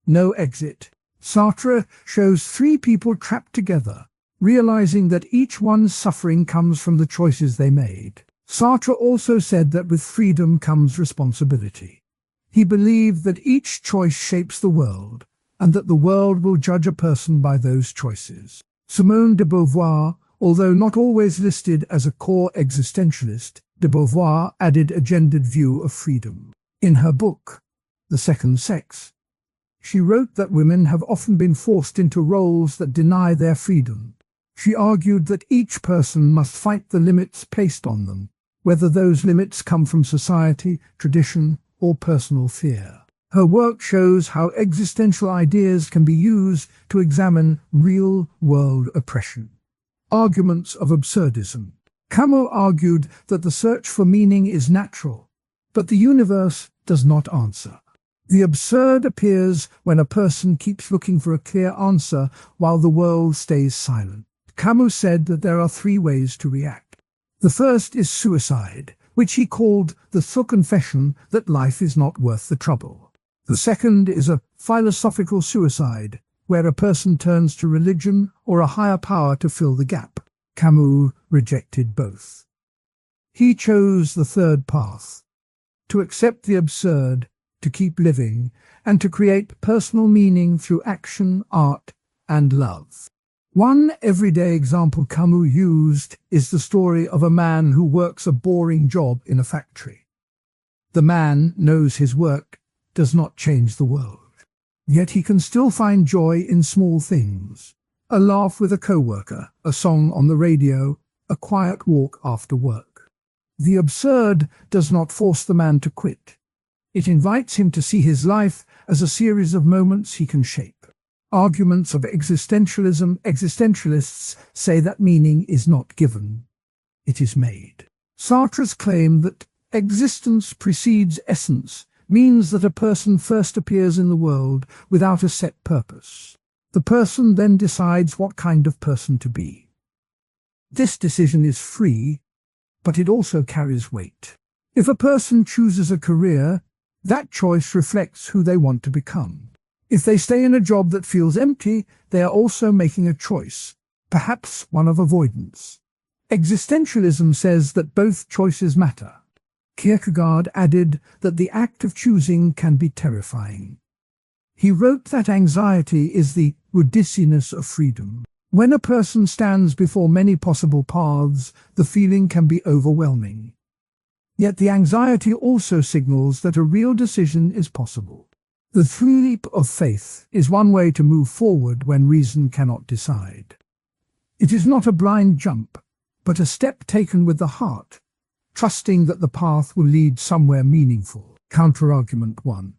No Exit, Sartre shows three people trapped together, realizing that each one's suffering comes from the choices they made. Sartre also said that with freedom comes responsibility. He believed that each choice shapes the world, and that the world will judge a person by those choices. Simone de Beauvoir, although not always listed as a core existentialist, de Beauvoir added a gendered view of freedom. In her book, The Second Sex, she wrote that women have often been forced into roles that deny their freedom. She argued that each person must fight the limits placed on them, whether those limits come from society, tradition, or personal fear. Her work shows how existential ideas can be used to examine real-world oppression. Arguments of absurdism. Camus argued that the search for meaning is natural, but the universe does not answer. The absurd appears when a person keeps looking for a clear answer while the world stays silent. Camus said that there are three ways to react. The first is suicide, which he called the confession that life is not worth the trouble. The second is a philosophical suicide, where a person turns to religion or a higher power to fill the gap. Camus rejected both. He chose the third path, to accept the absurd, to keep living, and to create personal meaning through action, art, and love. One everyday example Camus used is the story of a man who works a boring job in a factory. The man knows his work does not change the world, yet he can still find joy in small things: a laugh with a coworker, a song on the radio, a quiet walk after work. The absurd does not force the man to quit. It invites him to see his life as a series of moments he can shape. Arguments of existentialism. Existentialists say that meaning is not given, it is made. Sartre's claim that existence precedes essence means that a person first appears in the world without a set purpose. The person then decides what kind of person to be. This decision is free, but it also carries weight. If a person chooses a career, that choice reflects who they want to become. If they stay in a job that feels empty, they are also making a choice, perhaps one of avoidance. Existentialism says that both choices matter. Kierkegaard added that the act of choosing can be terrifying. He wrote that anxiety is the rudiciness of freedom. When a person stands before many possible paths, the feeling can be overwhelming. Yet the anxiety also signals that a real decision is possible. The leap of faith is one way to move forward when reason cannot decide. It is not a blind jump, but a step taken with the heart, trusting that the path will lead somewhere meaningful. Counterargument 1.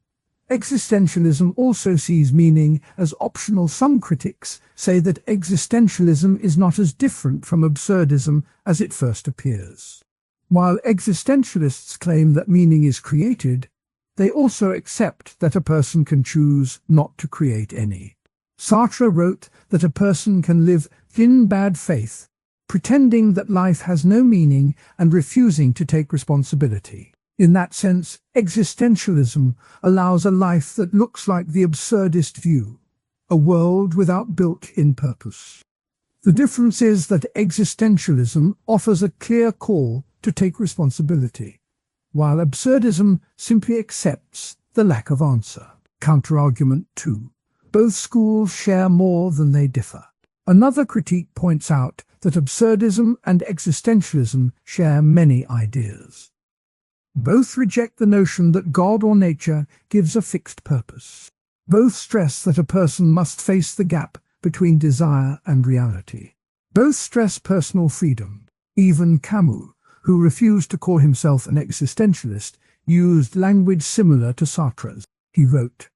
Existentialism also sees meaning as optional. Some critics say that existentialism is not as different from absurdism as it first appears. While existentialists claim that meaning is created, they also accept that a person can choose not to create any. Sartre wrote that a person can live in bad faith, pretending that life has no meaning and refusing to take responsibility. In that sense, existentialism allows a life that looks like the absurdist view, a world without built-in purpose. The difference is that existentialism offers a clear call to take responsibility, while absurdism simply accepts the lack of answer. Counterargument 2. Both schools share more than they differ. Another critique points out that absurdism and existentialism share many ideas. Both reject the notion that God or nature gives a fixed purpose. Both stress that a person must face the gap between desire and reality. Both stress personal freedom. Even Camus, who refused to call himself an existentialist, used language similar to Sartre's. He wrote,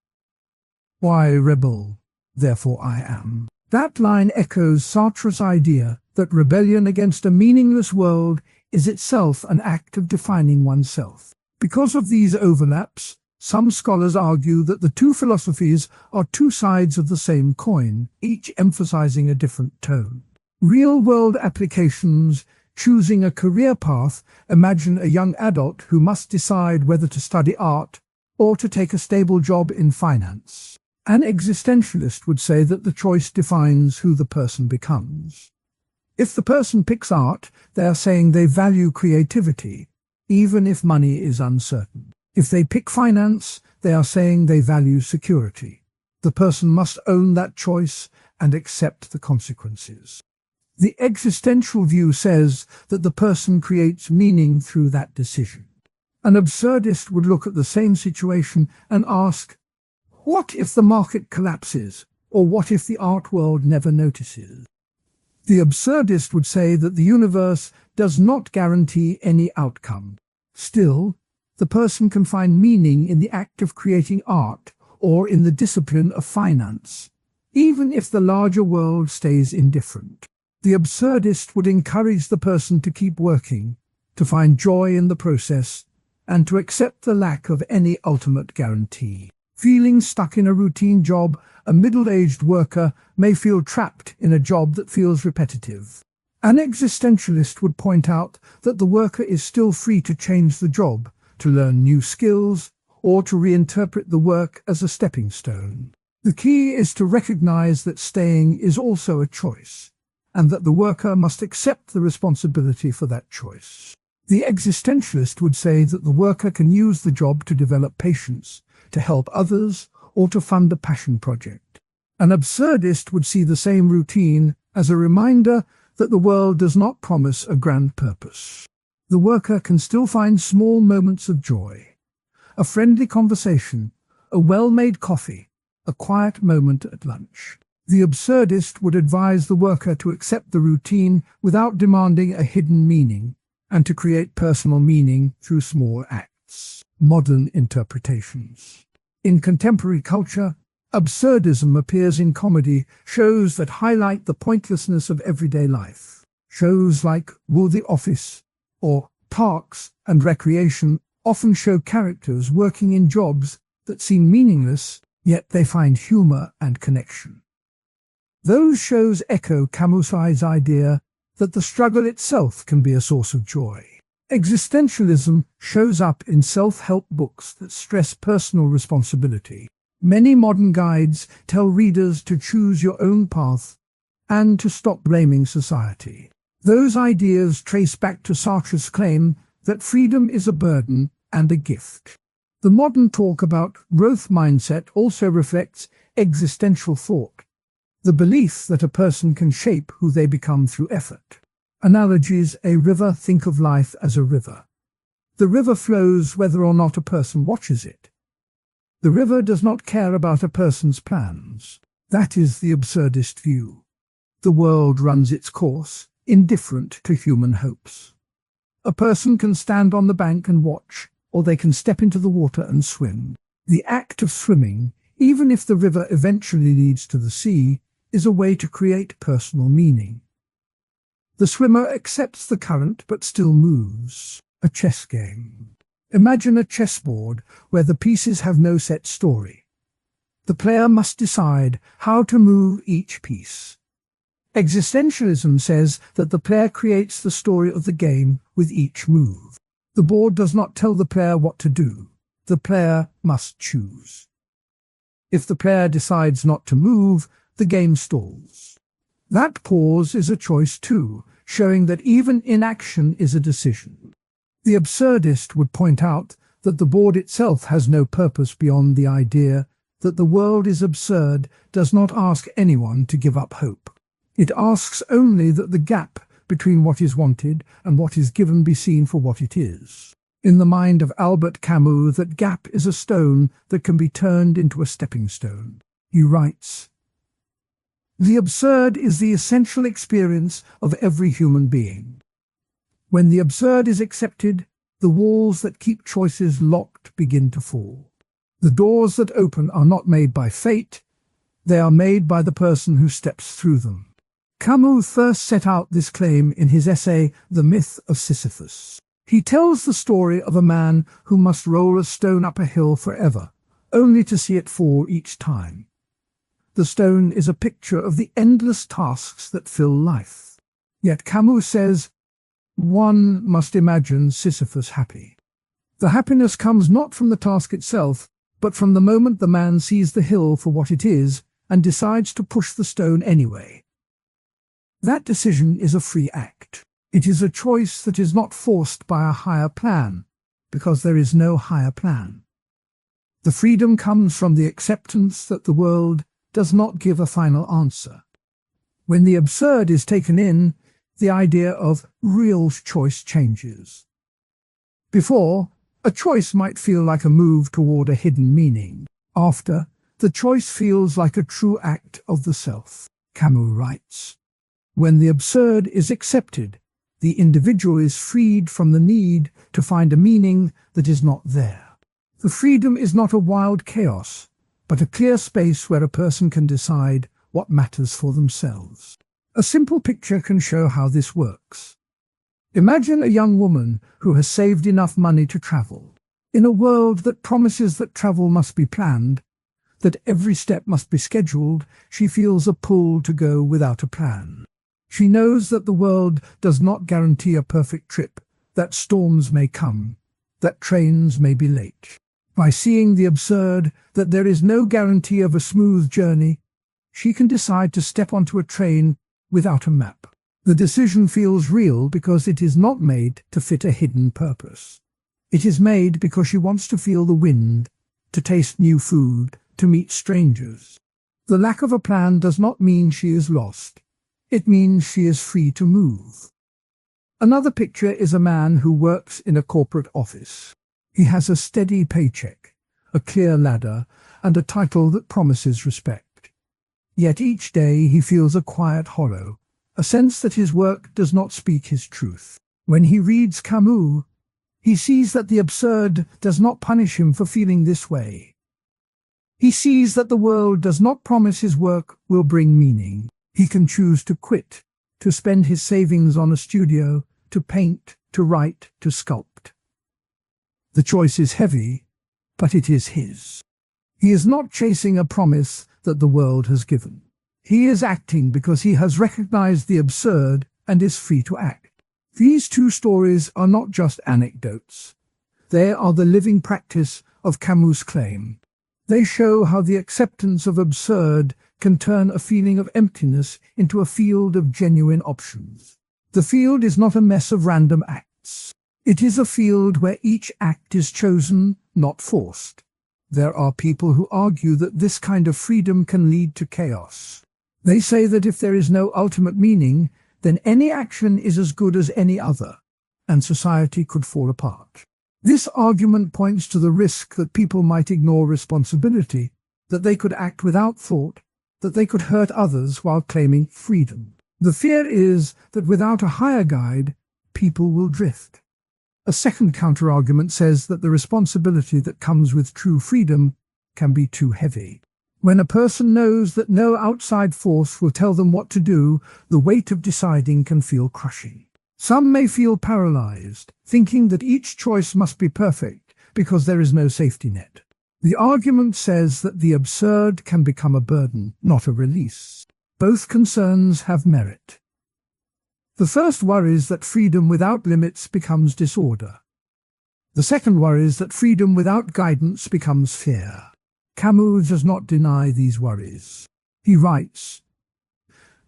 "Why rebel? Therefore I am." That line echoes Sartre's idea that rebellion against a meaningless world is itself an act of defining oneself. Because of these overlaps, some scholars argue that the two philosophies are two sides of the same coin, each emphasizing a different tone. Real-world applications. Choosing a career path. Imagine a young adult who must decide whether to study art or to take a stable job in finance. An existentialist would say that the choice defines who the person becomes. If the person picks art, they are saying they value creativity, even if money is uncertain. If they pick finance, they are saying they value security. The person must own that choice and accept the consequences. The existential view says that the person creates meaning through that decision. An absurdist would look at the same situation and ask, what if the market collapses? Or what if the art world never notices? The absurdist would say that the universe does not guarantee any outcome. Still, the person can find meaning in the act of creating art or in the discipline of finance, even if the larger world stays indifferent. The absurdist would encourage the person to keep working, to find joy in the process, and to accept the lack of any ultimate guarantee. Feeling stuck in a routine job, a middle-aged worker may feel trapped in a job that feels repetitive. An existentialist would point out that the worker is still free to change the job, to learn new skills, or to reinterpret the work as a stepping stone. The key is to recognize that staying is also a choice, and that the worker must accept the responsibility for that choice. The existentialist would say that the worker can use the job to develop patience, to help others, or to fund a passion project. An absurdist would see the same routine as a reminder that the world does not promise a grand purpose. The worker can still find small moments of joy. A friendly conversation, a well-made coffee, a quiet moment at lunch. The absurdist would advise the worker to accept the routine without demanding a hidden meaning, and to create personal meaning through small acts. Modern interpretations. In contemporary culture, absurdism appears in comedy, shows that highlight the pointlessness of everyday life. Shows like The Office or Parks and Recreation often show characters working in jobs that seem meaningless, yet they find humor and connection. Those shows echo Camus' idea that the struggle itself can be a source of joy. Existentialism shows up in self-help books that stress personal responsibility. Many modern guides tell readers to choose your own path and to stop blaming society. Those ideas trace back to Sartre's claim that freedom is a burden and a gift. The modern talk about growth mindset also reflects existential thought, the belief that a person can shape who they become through effort. Analogies: a river. Think of life as a river. The river flows whether or not a person watches it. The river does not care about a person's plans. That is the absurdist view. The world runs its course, indifferent to human hopes. A person can stand on the bank and watch, or they can step into the water and swim. The act of swimming, even if the river eventually leads to the sea, is a way to create personal meaning. The swimmer accepts the current but still moves. A chess game. Imagine a chessboard where the pieces have no set story. The player must decide how to move each piece. Existentialism says that the player creates the story of the game with each move. The board does not tell the player what to do. The player must choose. If the player decides not to move, the game stalls. That pause is a choice too, showing that even inaction is a decision. The absurdist would point out that the board itself has no purpose beyond the idea that the world is absurd does not ask anyone to give up hope. It asks only that the gap between what is wanted and what is given be seen for what it is. In the mind of Albert Camus, that gap is a stone that can be turned into a stepping stone. He writes, "The absurd is the essential experience of every human being. When the absurd is accepted, the walls that keep choices locked begin to fall. The doors that open are not made by fate, they are made by the person who steps through them." Camus first set out this claim in his essay, The Myth of Sisyphus. He tells the story of a man who must roll a stone up a hill forever, only to see it fall each time. The stone is a picture of the endless tasks that fill life. Yet Camus says, one must imagine Sisyphus happy. The happiness comes not from the task itself, but from the moment the man sees the hill for what it is and decides to push the stone anyway. That decision is a free act. It is a choice that is not forced by a higher plan, because there is no higher plan. The freedom comes from the acceptance that the world does not give a final answer. When the absurd is taken in, the idea of real choice changes. Before, a choice might feel like a move toward a hidden meaning. After, the choice feels like a true act of the self. Camus writes, "When the absurd is accepted, the individual is freed from the need to find a meaning that is not there. The freedom is not a wild chaos, but a clear space where a person can decide what matters for themselves." A simple picture can show how this works. Imagine a young woman who has saved enough money to travel. In a world that promises that travel must be planned, that every step must be scheduled, she feels a pull to go without a plan. She knows that the world does not guarantee a perfect trip, that storms may come, that trains may be late. By seeing the absurd, that there is no guarantee of a smooth journey, she can decide to step onto a train without a map. The decision feels real because it is not made to fit a hidden purpose. It is made because she wants to feel the wind, to taste new food, to meet strangers. The lack of a plan does not mean she is lost. It means she is free to move. Another picture is a man who works in a corporate office. He has a steady paycheck, a clear ladder, and a title that promises respect. Yet each day he feels a quiet hollow, a sense that his work does not speak his truth. When he reads Camus, he sees that the absurd does not punish him for feeling this way. He sees that the world does not promise his work will bring meaning. He can choose to quit, to spend his savings on a studio, to paint, to write, to sculpt. The choice is heavy, but it is his. He is not chasing a promise that the world has given. He is acting because he has recognized the absurd and is free to act. These two stories are not just anecdotes. They are the living practice of Camus' claim. They show how the acceptance of absurd can turn a feeling of emptiness into a field of genuine options. The field is not a mess of random acts. It is a field where each act is chosen, not forced. There are people who argue that this kind of freedom can lead to chaos. They say that if there is no ultimate meaning, then any action is as good as any other, and society could fall apart. This argument points to the risk that people might ignore responsibility, that they could act without thought, that they could hurt others while claiming freedom. The fear is that without a higher guide, people will drift. A second counterargument says that the responsibility that comes with true freedom can be too heavy. When a person knows that no outside force will tell them what to do, the weight of deciding can feel crushing. Some may feel paralyzed, thinking that each choice must be perfect because there is no safety net. The argument says that the absurd can become a burden, not a release. Both concerns have merit. The first worries that freedom without limits becomes disorder. The second worries that freedom without guidance becomes fear. Camus does not deny these worries. He writes,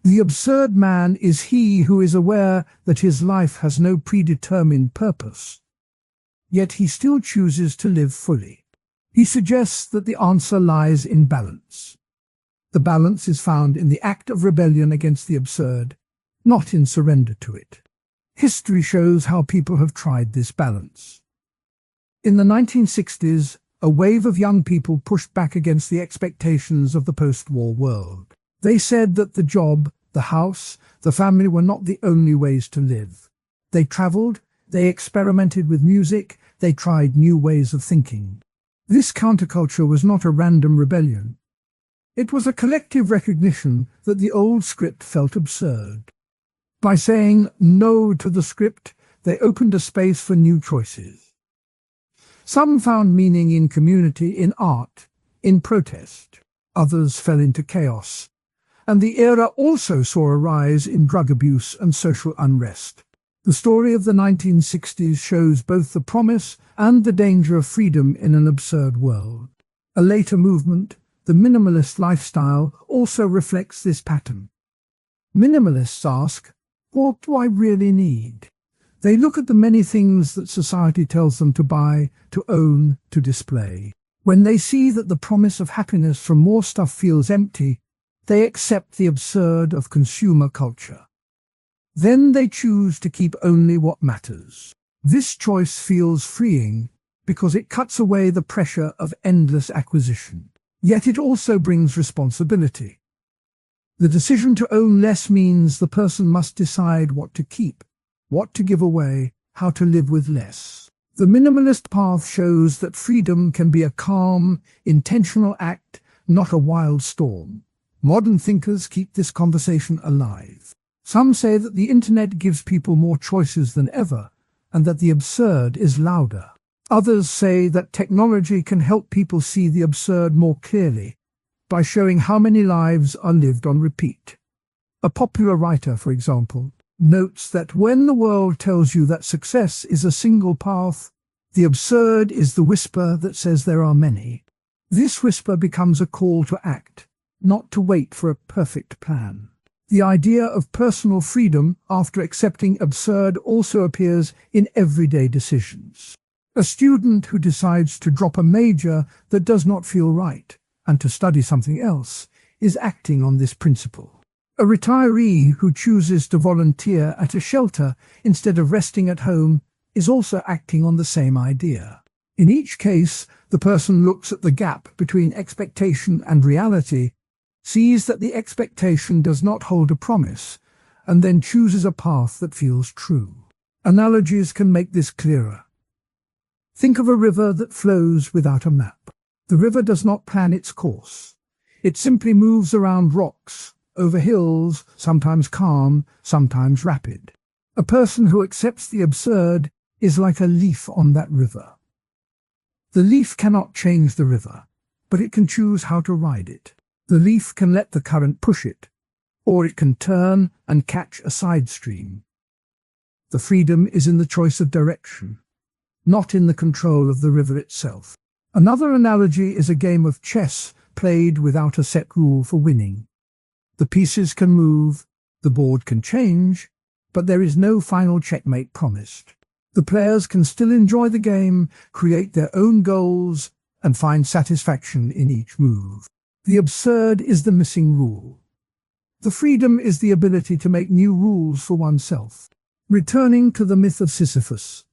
"The absurd man is he who is aware that his life has no predetermined purpose, yet he still chooses to live fully." He suggests that the answer lies in balance. The balance is found in the act of rebellion against the absurd, not in surrender to it. History shows how people have tried this balance. In the 1960s, a wave of young people pushed back against the expectations of the post-war world. They said that the job, the house, the family were not the only ways to live. They traveled, they experimented with music, they tried new ways of thinking. This counterculture was not a random rebellion. It was a collective recognition that the old script felt absurd. By saying no to the script, they opened a space for new choices. Some found meaning in community, in art, in protest. Others fell into chaos. And the era also saw a rise in drug abuse and social unrest. The story of the 1960s shows both the promise and the danger of freedom in an absurd world. A later movement, the minimalist lifestyle, also reflects this pattern. Minimalists ask, "What do I really need?" They look at the many things that society tells them to buy, to own, to display. When they see that the promise of happiness from more stuff feels empty, they accept the absurd of consumer culture. Then they choose to keep only what matters. This choice feels freeing because it cuts away the pressure of endless acquisition. Yet it also brings responsibility. The decision to own less means the person must decide what to keep, what to give away, how to live with less. The minimalist path shows that freedom can be a calm, intentional act, not a wild storm. Modern thinkers keep this conversation alive. Some say that the internet gives people more choices than ever, and that the absurd is louder. Others say that technology can help people see the absurd more clearly, by showing how many lives are lived on repeat. A popular writer, for example, notes that when the world tells you that success is a single path, the absurd is the whisper that says there are many. This whisper becomes a call to act, not to wait for a perfect plan. The idea of personal freedom after accepting absurd also appears in everyday decisions. A student who decides to drop a major that does not feel right and to study something else is acting on this principle. A retiree who chooses to volunteer at a shelter instead of resting at home is also acting on the same idea. In each case, the person looks at the gap between expectation and reality, sees that the expectation does not hold a promise, and then chooses a path that feels true. Analogies can make this clearer. Think of a river that flows without a map. The river does not plan its course. It simply moves around rocks, over hills, sometimes calm, sometimes rapid. A person who accepts the absurd is like a leaf on that river. The leaf cannot change the river, but it can choose how to ride it. The leaf can let the current push it, or it can turn and catch a side stream. The freedom is in the choice of direction, not in the control of the river itself. Another analogy is a game of chess played without a set rule for winning. The pieces can move, the board can change, but there is no final checkmate promised. The players can still enjoy the game, create their own goals, and find satisfaction in each move. The absurd is the missing rule. The freedom is the ability to make new rules for oneself. Returning to the myth of Sisyphus,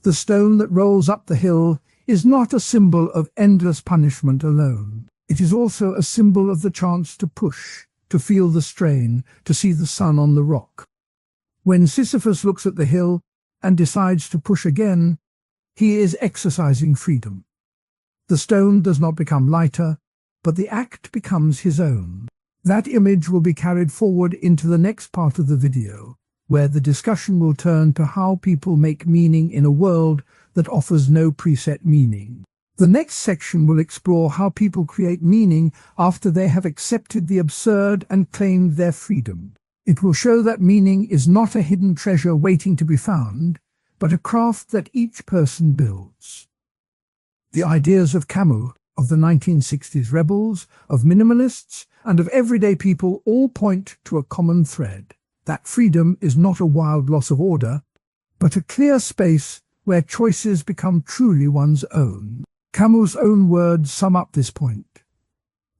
the stone that rolls up the hill is not a symbol of endless punishment alone. It is also a symbol of the chance to push, to feel the strain, to see the sun on the rock. When Sisyphus looks at the hill and decides to push again, he is exercising freedom. The stone does not become lighter, but the act becomes his own. That image will be carried forward into the next part of the video, where the discussion will turn to how people make meaning in a world that offers no preset meaning. The next section will explore how people create meaning after they have accepted the absurd and claimed their freedom. It will show that meaning is not a hidden treasure waiting to be found, but a craft that each person builds. The ideas of Camus, of the 1960s rebels, of minimalists, and of everyday people all point to a common thread. That freedom is not a wild loss of order, but a clear space where choices become truly one's own. Camus' own words sum up this point.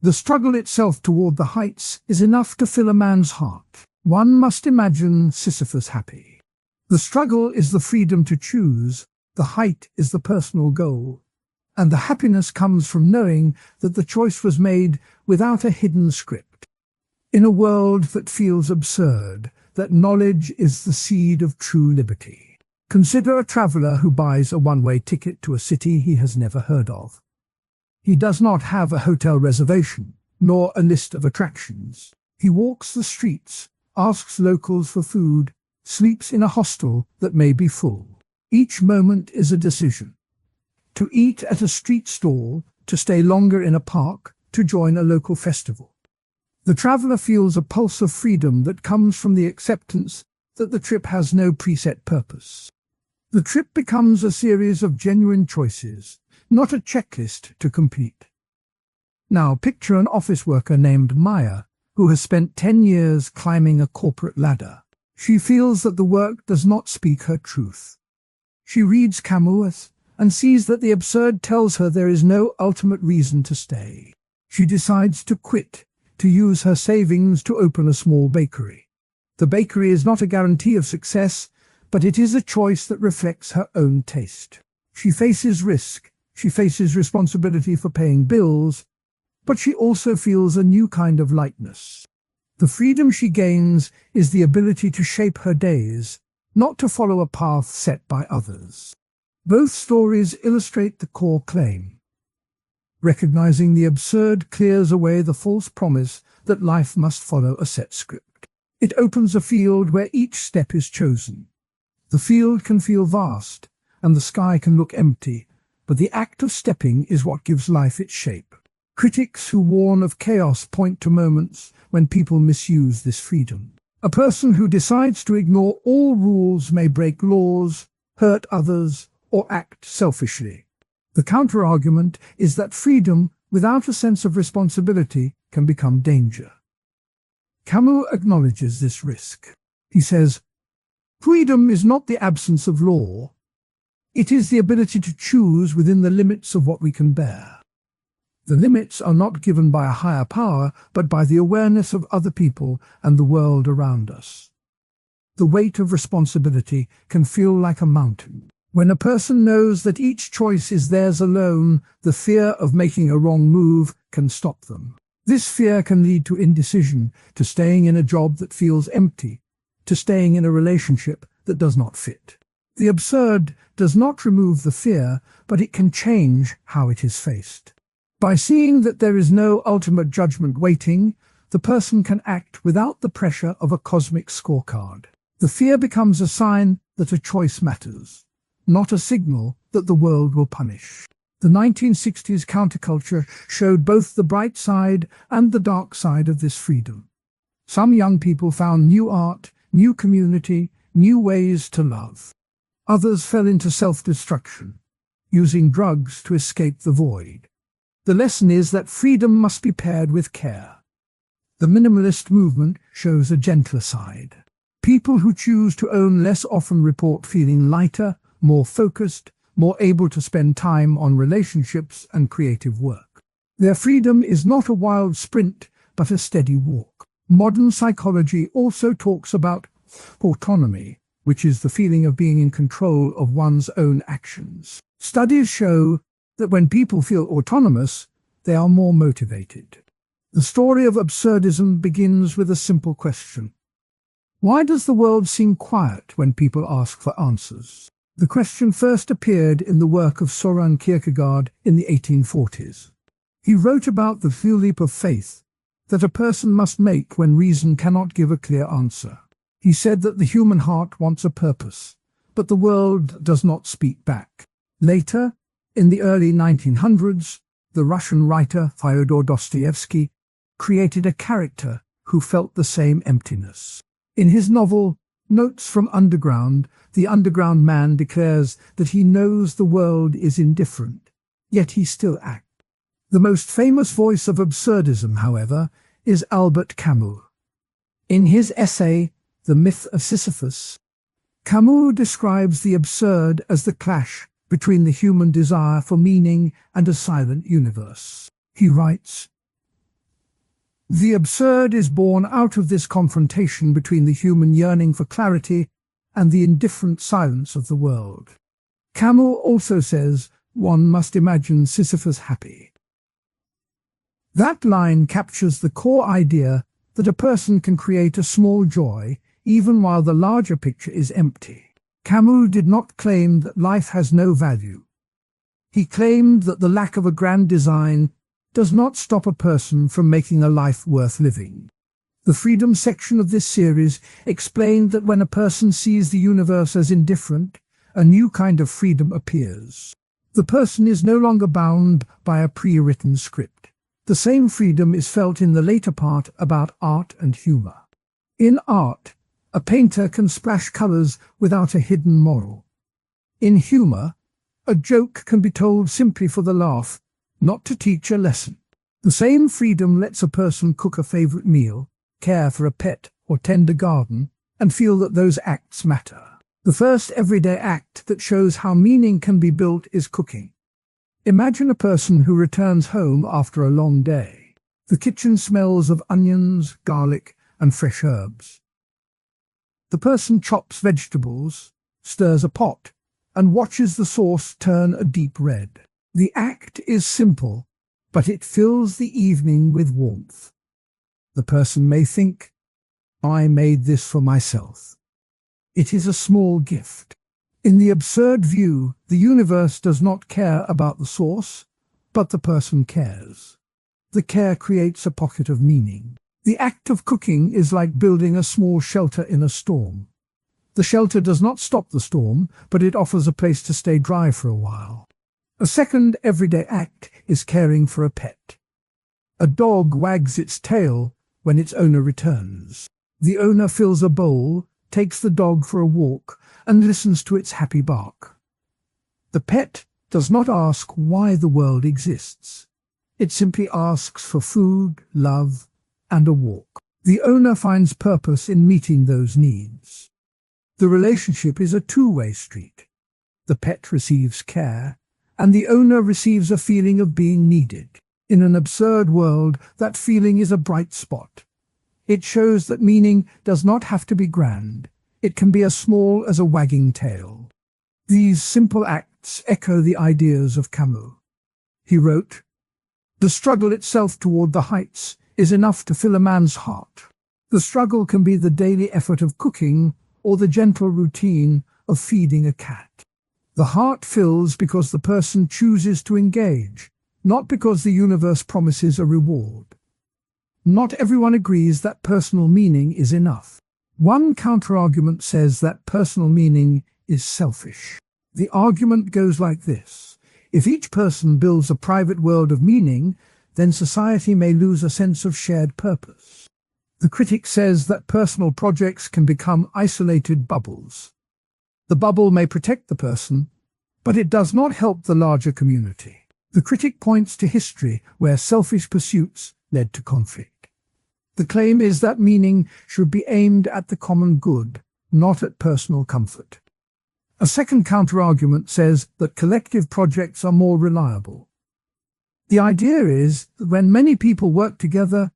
The struggle itself toward the heights is enough to fill a man's heart. One must imagine Sisyphus happy. The struggle is the freedom to choose, the height is the personal goal, and the happiness comes from knowing that the choice was made without a hidden script. In a world that feels absurd, that knowledge is the seed of true liberty. Consider a traveler who buys a one-way ticket to a city he has never heard of. He does not have a hotel reservation, nor a list of attractions. He walks the streets, asks locals for food, sleeps in a hostel that may be full. Each moment is a decision. To eat at a street stall, to stay longer in a park, to join a local festival. The traveler feels a pulse of freedom that comes from the acceptance that the trip has no preset purpose. The trip becomes a series of genuine choices, not a checklist to complete. Now picture an office worker named Maya, who has spent 10 years climbing a corporate ladder. She feels that the work does not speak her truth. She reads Camus and sees that the absurd tells her there is no ultimate reason to stay. She decides to quit, to use her savings to open a small bakery. The bakery is not a guarantee of success, but it is a choice that reflects her own taste. She faces risk, she faces responsibility for paying bills, but she also feels a new kind of lightness. The freedom she gains is the ability to shape her days, not to follow a path set by others. Both stories illustrate the core claim. Recognizing the absurd clears away the false promise that life must follow a set script. It opens a field where each step is chosen. The field can feel vast, and the sky can look empty, but the act of stepping is what gives life its shape. Critics who warn of chaos point to moments when people misuse this freedom. A person who decides to ignore all rules may break laws, hurt others, or act selfishly. The counter-argument is that freedom, without a sense of responsibility, can become danger. Camus acknowledges this risk. He says, "Freedom is not the absence of law. It is the ability to choose within the limits of what we can bear. The limits are not given by a higher power, but by the awareness of other people and the world around us. The weight of responsibility can feel like a mountain. When a person knows that each choice is theirs alone, the fear of making a wrong move can stop them. This fear can lead to indecision, to staying in a job that feels empty, to staying in a relationship that does not fit. The absurd does not remove the fear, but it can change how it is faced. By seeing that there is no ultimate judgment waiting, the person can act without the pressure of a cosmic scorecard. The fear becomes a sign that a choice matters, not a signal that the world will punish. The 1960s counterculture showed both the bright side and the dark side of this freedom. Some young people found new art, new community, new ways to love. Others fell into self-destruction, using drugs to escape the void. The lesson is that freedom must be paired with care. The minimalist movement shows a gentler side. People who choose to own less often report feeling lighter, more focused, more able to spend time on relationships and creative work. Their freedom is not a wild sprint, but a steady walk. Modern psychology also talks about autonomy, which is the feeling of being in control of one's own actions. Studies show that when people feel autonomous, they are more motivated. The story of absurdism begins with a simple question. Why does the world seem quiet when people ask for answers? The question first appeared in the work of Søren Kierkegaard in the 1840s. He wrote about the leap of faith that a person must make when reason cannot give a clear answer. He said that the human heart wants a purpose, but the world does not speak back. Later, in the early 1900s, the Russian writer Fyodor Dostoevsky created a character who felt the same emptiness. In his novel, Notes from Underground, the underground man declares that he knows the world is indifferent, yet he still acts. The most famous voice of absurdism, however, is Albert Camus. In his essay, The Myth of Sisyphus, Camus describes the absurd as the clash between the human desire for meaning and a silent universe. He writes, "The absurd is born out of this confrontation between the human yearning for clarity and the indifferent silence of the world." Camus also says one must imagine Sisyphus happy. That line captures the core idea that a person can create a small joy even while the larger picture is empty. Camus did not claim that life has no value. He claimed that the lack of a grand design does not stop a person from making a life worth living. The freedom section of this series explained that when a person sees the universe as indifferent, a new kind of freedom appears. The person is no longer bound by a pre-written script. The same freedom is felt in the later part about art and humor. In art, a painter can splash colors without a hidden moral. In humor, a joke can be told simply for the laugh, not to teach a lesson. The same freedom lets a person cook a favorite meal, care for a pet, or tend a garden, and feel that those acts matter. The first everyday act that shows how meaning can be built is cooking. Imagine a person who returns home after a long day. The kitchen smells of onions, garlic, and fresh herbs. The person chops vegetables, stirs a pot, and watches the sauce turn a deep red. The act is simple, but it fills the evening with warmth. The person may think, "I made this for myself." It is a small gift. In the absurd view, the universe does not care about the source, but the person cares. The care creates a pocket of meaning. The act of cooking is like building a small shelter in a storm. The shelter does not stop the storm, but it offers a place to stay dry for a while. A second everyday act is caring for a pet. A dog wags its tail when its owner returns. The owner fills a bowl, takes the dog for a walk, and listens to its happy bark. The pet does not ask why the world exists. It simply asks for food, love, and a walk. The owner finds purpose in meeting those needs. The relationship is a two-way street. The pet receives care, and the owner receives a feeling of being needed. In an absurd world, that feeling is a bright spot. It shows that meaning does not have to be grand. It can be as small as a wagging tail. These simple acts echo the ideas of Camus. He wrote, "The struggle itself toward the heights is enough to fill a man's heart. The struggle can be the daily effort of cooking or the gentle routine of feeding a cat. The heart fills because the person chooses to engage, not because the universe promises a reward." Not everyone agrees that personal meaning is enough. One counterargument says that personal meaning is selfish. The argument goes like this: if each person builds a private world of meaning, then society may lose a sense of shared purpose. The critic says that personal projects can become isolated bubbles. The bubble may protect the person, but it does not help the larger community. The critic points to history where selfish pursuits led to conflict. The claim is that meaning should be aimed at the common good, not at personal comfort. A second counterargument says that collective projects are more reliable. The idea is that when many people work together,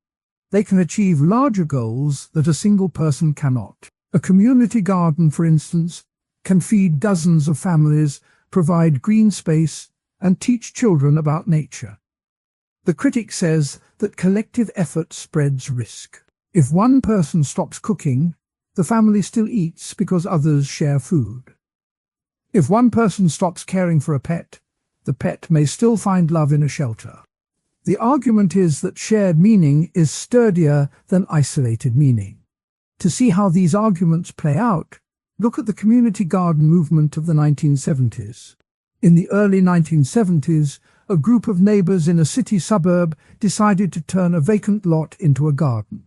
they can achieve larger goals that a single person cannot. A community garden, for instance, can feed dozens of families, provide green space, and teach children about nature. The critic says that collective effort spreads risk. If one person stops cooking, the family still eats because others share food. If one person stops caring for a pet, the pet may still find love in a shelter. The argument is that shared meaning is sturdier than isolated meaning. To see how these arguments play out, look at the community garden movement of the 1970s. In the early 1970s, a group of neighbors in a city suburb decided to turn a vacant lot into a garden.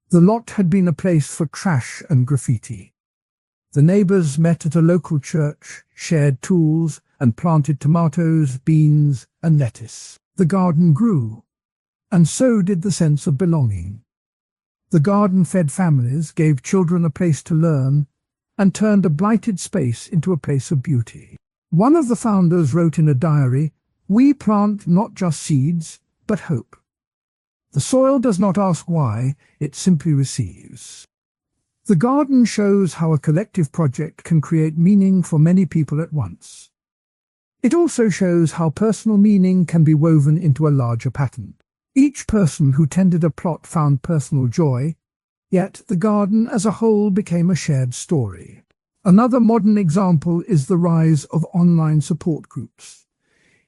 The lot had been a place for trash and graffiti. The neighbors met at a local church, shared tools, and planted tomatoes, beans, and lettuce. The garden grew, and so did the sense of belonging. The garden fed families, gave children a place to learn, and turned a blighted space into a place of beauty. One of the founders wrote in a diary, "We plant not just seeds, but hope. The soil does not ask why, it simply receives." The garden shows how a collective project can create meaning for many people at once. It also shows how personal meaning can be woven into a larger pattern. Each person who tended a plot found personal joy, yet the garden as a whole became a shared story. Another modern example is the rise of online support groups.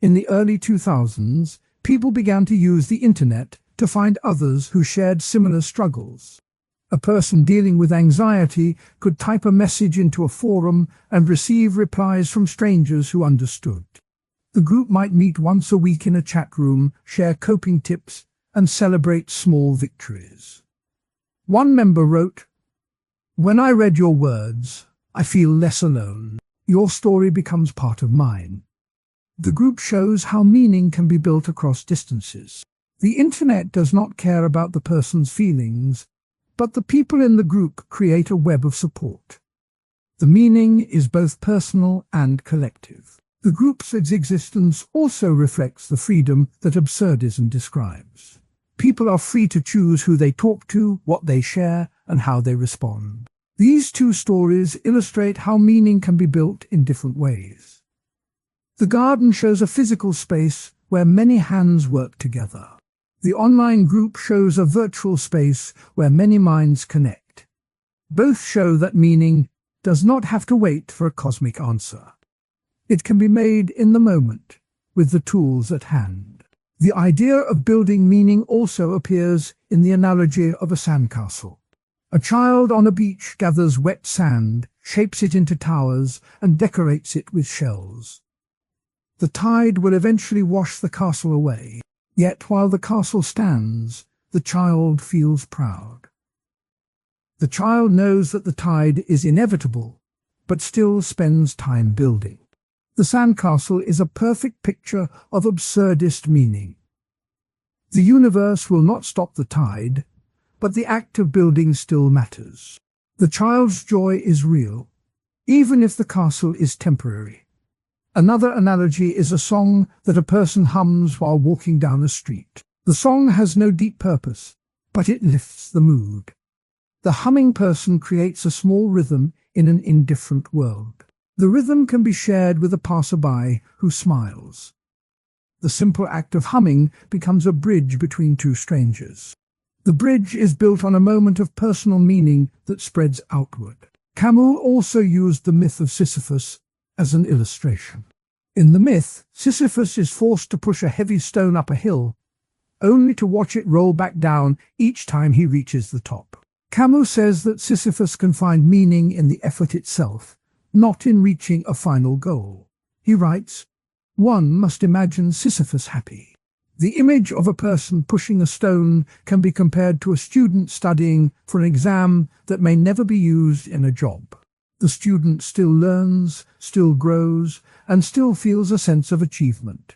In the early 2000s, people began to use the internet to find others who shared similar struggles. A person dealing with anxiety could type a message into a forum and receive replies from strangers who understood. The group might meet once a week in a chat room, share coping tips, and celebrate small victories. One member wrote, "When I read your words, I feel less alone. Your story becomes part of mine." The group shows how meaning can be built across distances. The internet does not care about the person's feelings, but the people in the group create a web of support. The meaning is both personal and collective. The group's existence also reflects the freedom that absurdism describes. People are free to choose who they talk to, what they share, and how they respond. These two stories illustrate how meaning can be built in different ways. The garden shows a physical space where many hands work together. The online group shows a virtual space where many minds connect. Both show that meaning does not have to wait for a cosmic answer. It can be made in the moment, with the tools at hand. The idea of building meaning also appears in the analogy of a sandcastle. A child on a beach gathers wet sand, shapes it into towers, and decorates it with shells. The tide will eventually wash the castle away. Yet while the castle stands, the child feels proud. The child knows that the tide is inevitable, but still spends time building. The sandcastle is a perfect picture of absurdist meaning. The universe will not stop the tide, but the act of building still matters. The child's joy is real, even if the castle is temporary. Another analogy is a song that a person hums while walking down the street. The song has no deep purpose, but it lifts the mood. The humming person creates a small rhythm in an indifferent world. The rhythm can be shared with a passerby who smiles. The simple act of humming becomes a bridge between two strangers. The bridge is built on a moment of personal meaning that spreads outward. Camus also used the myth of Sisyphus as an illustration. In the myth, Sisyphus is forced to push a heavy stone up a hill, only to watch it roll back down each time he reaches the top. Camus says that Sisyphus can find meaning in the effort itself, not in reaching a final goal. He writes, "One must imagine Sisyphus happy." The image of a person pushing a stone can be compared to a student studying for an exam that may never be used in a job. The student still learns, still grows, and still feels a sense of achievement.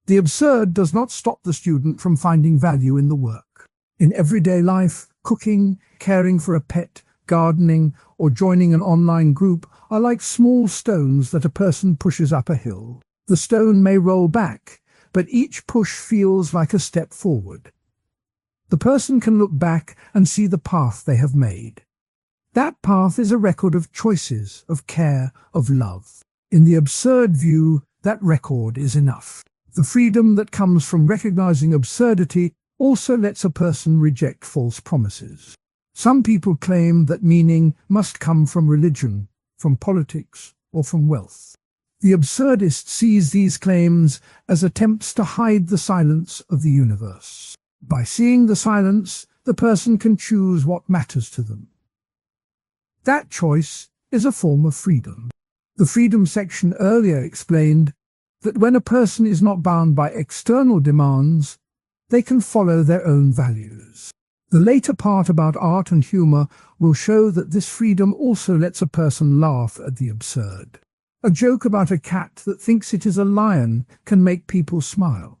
The absurd does not stop the student from finding value in the work. In everyday life, cooking, caring for a pet, gardening, or joining an online group are like small stones that a person pushes up a hill. The stone may roll back, but each push feels like a step forward. The person can look back and see the path they have made. That path is a record of choices, of care, of love. In the absurd view, that record is enough. The freedom that comes from recognizing absurdity also lets a person reject false promises. Some people claim that meaning must come from religion, from politics, or from wealth. The absurdist sees these claims as attempts to hide the silence of the universe. By seeing the silence, the person can choose what matters to them. That choice is a form of freedom. The freedom section earlier explained that when a person is not bound by external demands, they can follow their own values. The later part about art and humor will show that this freedom also lets a person laugh at the absurd. A joke about a cat that thinks it is a lion can make people smile,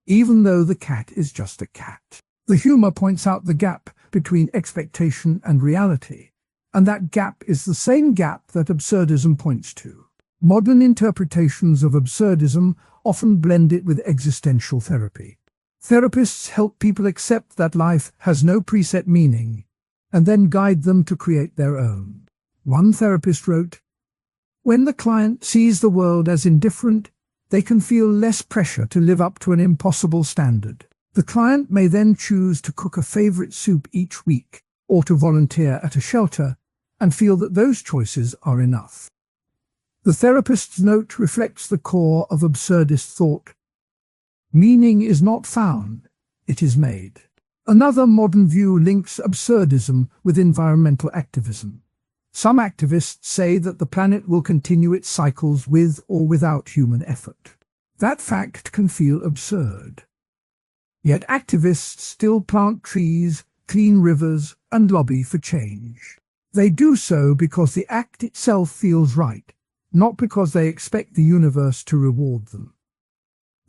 even though the cat is just a cat. The humor points out the gap between expectation and reality, and that gap is the same gap that absurdism points to. Modern interpretations of absurdism often blend it with existential therapy. Therapists help people accept that life has no preset meaning, and then guide them to create their own. One therapist wrote, "When the client sees the world as indifferent, they can feel less pressure to live up to an impossible standard. The client may then choose to cook a favorite soup each week, or to volunteer at a shelter, and feel that those choices are enough." The therapist's note reflects the core of absurdist thought. Meaning is not found, it is made. Another modern view links absurdism with environmental activism. Some activists say that the planet will continue its cycles with or without human effort. That fact can feel absurd. Yet activists still plant trees, clean rivers, and lobby for change. They do so because the act itself feels right, not because they expect the universe to reward them.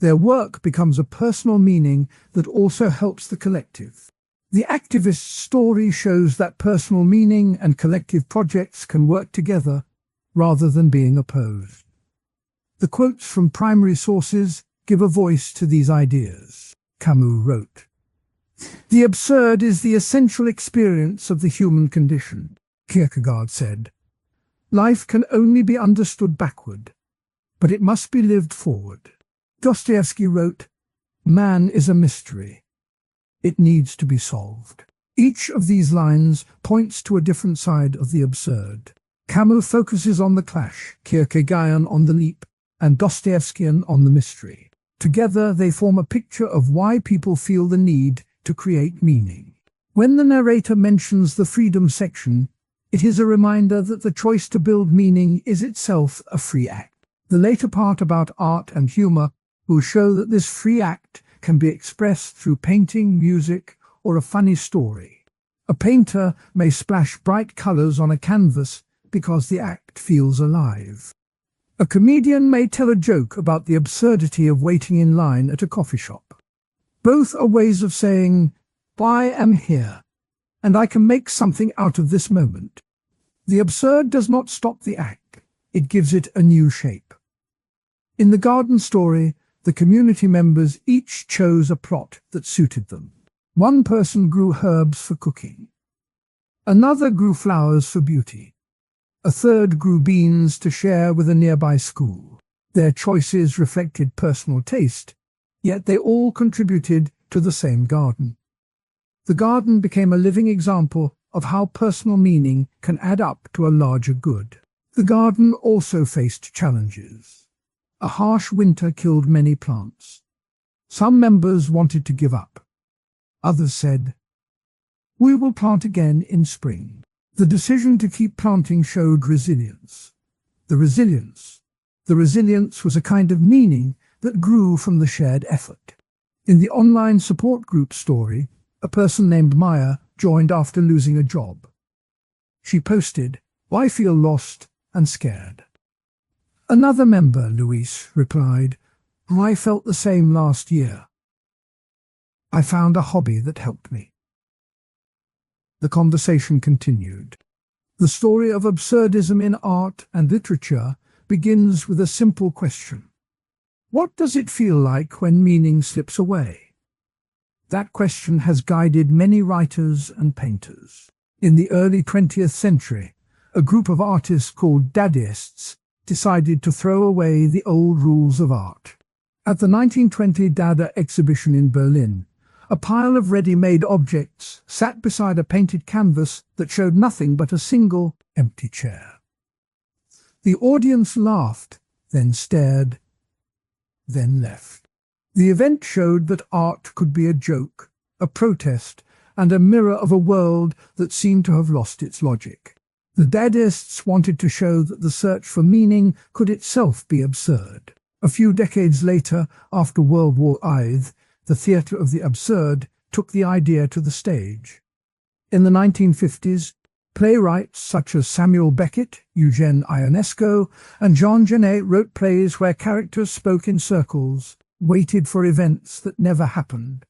Their work becomes a personal meaning that also helps the collective. The activist's story shows that personal meaning and collective projects can work together rather than being opposed. The quotes from primary sources give a voice to these ideas. Camus wrote, "The absurd is the essential experience of the human condition." Kierkegaard said, "Life can only be understood backward, but it must be lived forward." Dostoevsky wrote, "Man is a mystery. It needs to be solved." Each of these lines points to a different side of the absurd. Camus focuses on the clash, Kierkegaardian on the leap, and Dostoevskian on the mystery. Together they form a picture of why people feel the need to create meaning. When the narrator mentions the freedom section, it is a reminder that the choice to build meaning is itself a free act. The later part about art and humor will show that this free act can be expressed through painting, music, or a funny story. A painter may splash bright colors on a canvas because the act feels alive. A comedian may tell a joke about the absurdity of waiting in line at a coffee shop. Both are ways of saying, "I am here, and I can make something out of this moment." The absurd does not stop the act, it gives it a new shape. In the garden story, the community members each chose a plot that suited them. One person grew herbs for cooking. Another grew flowers for beauty. A third grew beans to share with a nearby school. Their choices reflected personal taste, yet they all contributed to the same garden. The garden became a living example of how personal meaning can add up to a larger good. The garden also faced challenges. A harsh winter killed many plants. Some members wanted to give up. Others said, "We will plant again in spring." The decision to keep planting showed resilience. The resilience was a kind of meaning that grew from the shared effort. In the online support group story, a person named Maya joined after losing a job. She posted, "I feel lost and scared." Another member, Luis, replied, "I felt the same last year. I found a hobby that helped me." The conversation continued. The story of absurdism in art and literature begins with a simple question. What does it feel like when meaning slips away? That question has guided many writers and painters. In the early 20th century, a group of artists called Dadaists decided to throw away the old rules of art. At the 1920 Dada exhibition in Berlin, a pile of ready-made objects sat beside a painted canvas that showed nothing but a single empty chair. The audience laughed, then stared, then left. The event showed that art could be a joke, a protest, and a mirror of a world that seemed to have lost its logic. The Dadaists wanted to show that the search for meaning could itself be absurd. A few decades later, after World War I, the theatre of the absurd took the idea to the stage. In the 1950s, playwrights such as Samuel Beckett, Eugene Ionesco, and Jean Genet wrote plays where characters spoke in circles, waited for events that never happened,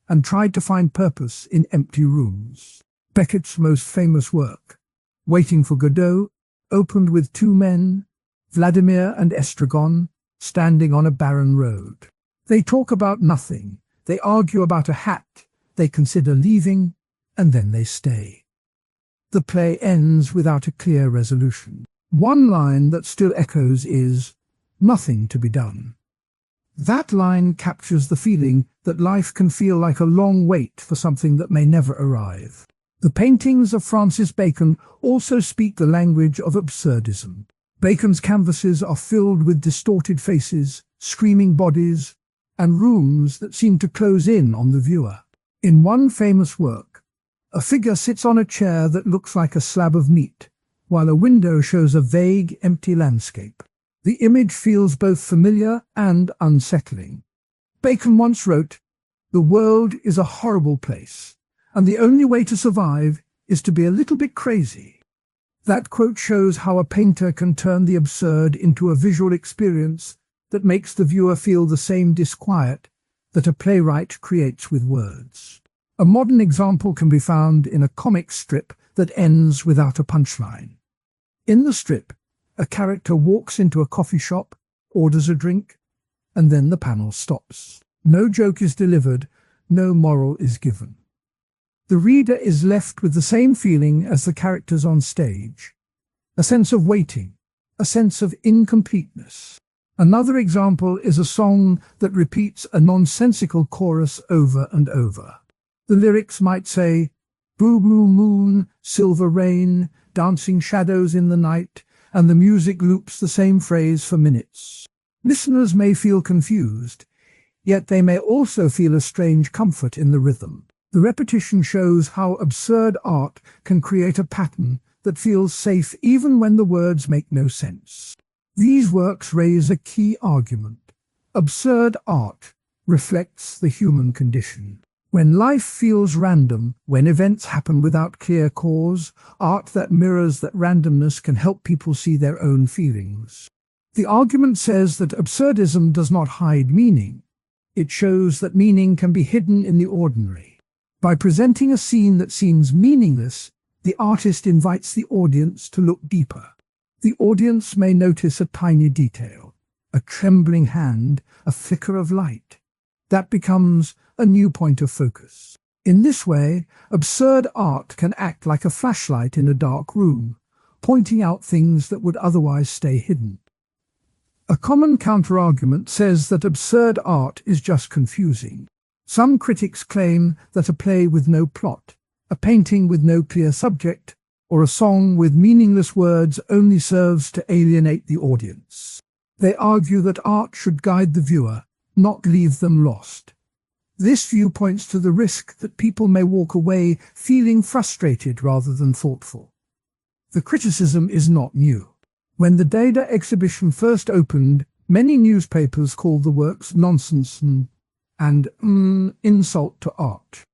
and tried to find purpose in empty rooms. Beckett's most famous work, Waiting for Godot, opened with two men, Vladimir and Estragon, standing on a barren road. They talk about nothing, they argue about a hat, they consider leaving, and then they stay. The play ends without a clear resolution. One line that still echoes is, "Nothing to be done." That line captures the feeling that life can feel like a long wait for something that may never arrive. The paintings of Francis Bacon also speak the language of absurdism. Bacon's canvases are filled with distorted faces, screaming bodies, and rooms that seem to close in on the viewer. In one famous work, a figure sits on a chair that looks like a slab of meat, while a window shows a vague, empty landscape. The image feels both familiar and unsettling. Bacon once wrote, "The world is a horrible place, and the only way to survive is to be a little bit crazy." That quote shows how a painter can turn the absurd into a visual experience that makes the viewer feel the same disquiet that a playwright creates with words. A modern example can be found in a comic strip that ends without a punchline. In the strip, a character walks into a coffee shop, orders a drink, and then the panel stops. No joke is delivered, no moral is given. The reader is left with the same feeling as the characters on stage, a sense of waiting, a sense of incompleteness. Another example is a song that repeats a nonsensical chorus over and over. The lyrics might say, "Blue, blue moon, silver rain, dancing shadows in the night," and the music loops the same phrase for minutes. Listeners may feel confused, yet they may also feel a strange comfort in the rhythm. The repetition shows how absurd art can create a pattern that feels safe even when the words make no sense. These works raise a key argument. Absurd art reflects the human condition. When life feels random, when events happen without clear cause, art that mirrors that randomness can help people see their own feelings. The argument says that absurdism does not hide meaning. It shows that meaning can be hidden in the ordinary. By presenting a scene that seems meaningless, the artist invites the audience to look deeper. The audience may notice a tiny detail, a trembling hand, a flicker of light. That becomes a new point of focus. In this way, absurd art can act like a flashlight in a dark room, pointing out things that would otherwise stay hidden. A common counterargument says that absurd art is just confusing. Some critics claim that a play with no plot, a painting with no clear subject, or a song with meaningless words only serves to alienate the audience. They argue that art should guide the viewer, not leave them lost. This view points to the risk that people may walk away feeling frustrated rather than thoughtful. The criticism is not new. When the Dada exhibition first opened, many newspapers called the works nonsense and insult to art.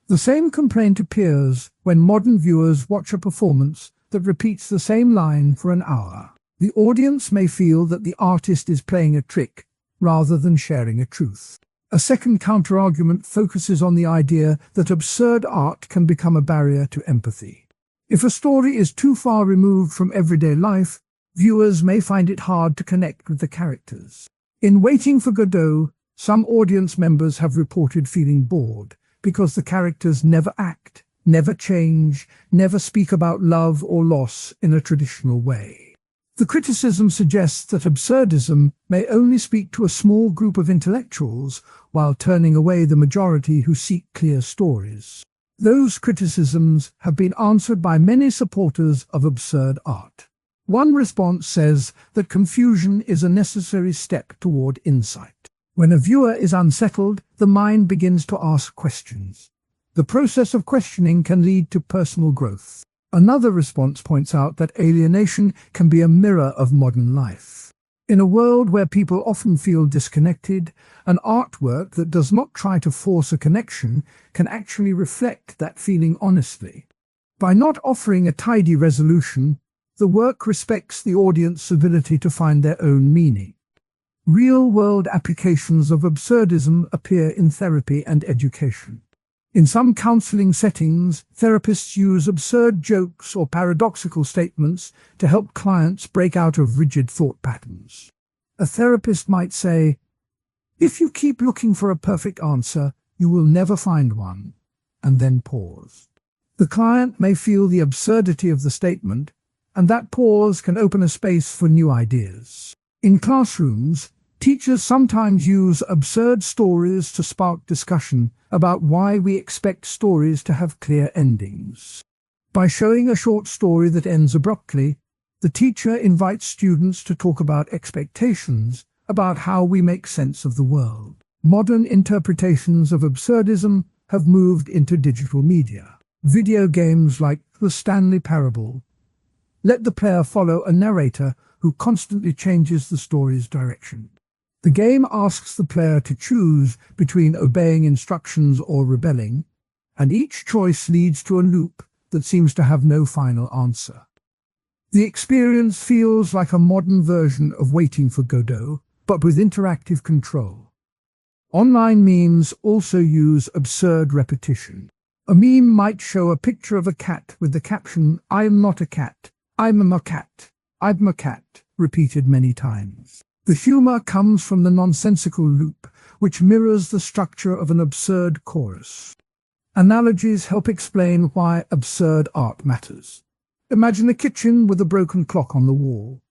The same complaint appears when modern viewers watch a performance that repeats the same line for an hour. The audience may feel that the artist is playing a trick rather than sharing a truth. A second counterargument focuses on the idea that absurd art can become a barrier to empathy. If a story is too far removed from everyday life, viewers may find it hard to connect with the characters. In Waiting for Godot, some audience members have reported feeling bored because the characters never act, never change, never speak about love or loss in a traditional way. The criticism suggests that absurdism may only speak to a small group of intellectuals while turning away the majority who seek clear stories. Those criticisms have been answered by many supporters of absurd art. One response says that confusion is a necessary step toward insight. When a viewer is unsettled, the mind begins to ask questions. The process of questioning can lead to personal growth. Another response points out that alienation can be a mirror of modern life. In a world where people often feel disconnected, an artwork that does not try to force a connection can actually reflect that feeling honestly. By not offering a tidy resolution, the work respects the audience's ability to find their own meaning. Real-world applications of absurdism appear in therapy and education. In some counseling settings, therapists use absurd jokes or paradoxical statements to help clients break out of rigid thought patterns. A therapist might say, "If you keep looking for a perfect answer, you will never find one," and then pause. The client may feel the absurdity of the statement, and that pause can open a space for new ideas. In classrooms, teachers sometimes use absurd stories to spark discussion about why we expect stories to have clear endings. By showing a short story that ends abruptly, the teacher invites students to talk about expectations, about how we make sense of the world. Modern interpretations of absurdism have moved into digital media. Video games like The Stanley Parable let the player follow a narrator who constantly changes the story's direction. The game asks the player to choose between obeying instructions or rebelling, and each choice leads to a loop that seems to have no final answer. The experience feels like a modern version of Waiting for Godot, but with interactive control. Online memes also use absurd repetition. A meme might show a picture of a cat with the caption, "I'm not a cat, I'm a cat, I'm a cat," repeated many times. The humor comes from the nonsensical loop, which mirrors the structure of an absurd chorus. Analogies help explain why absurd art matters. Imagine a kitchen with a broken clock on the wall.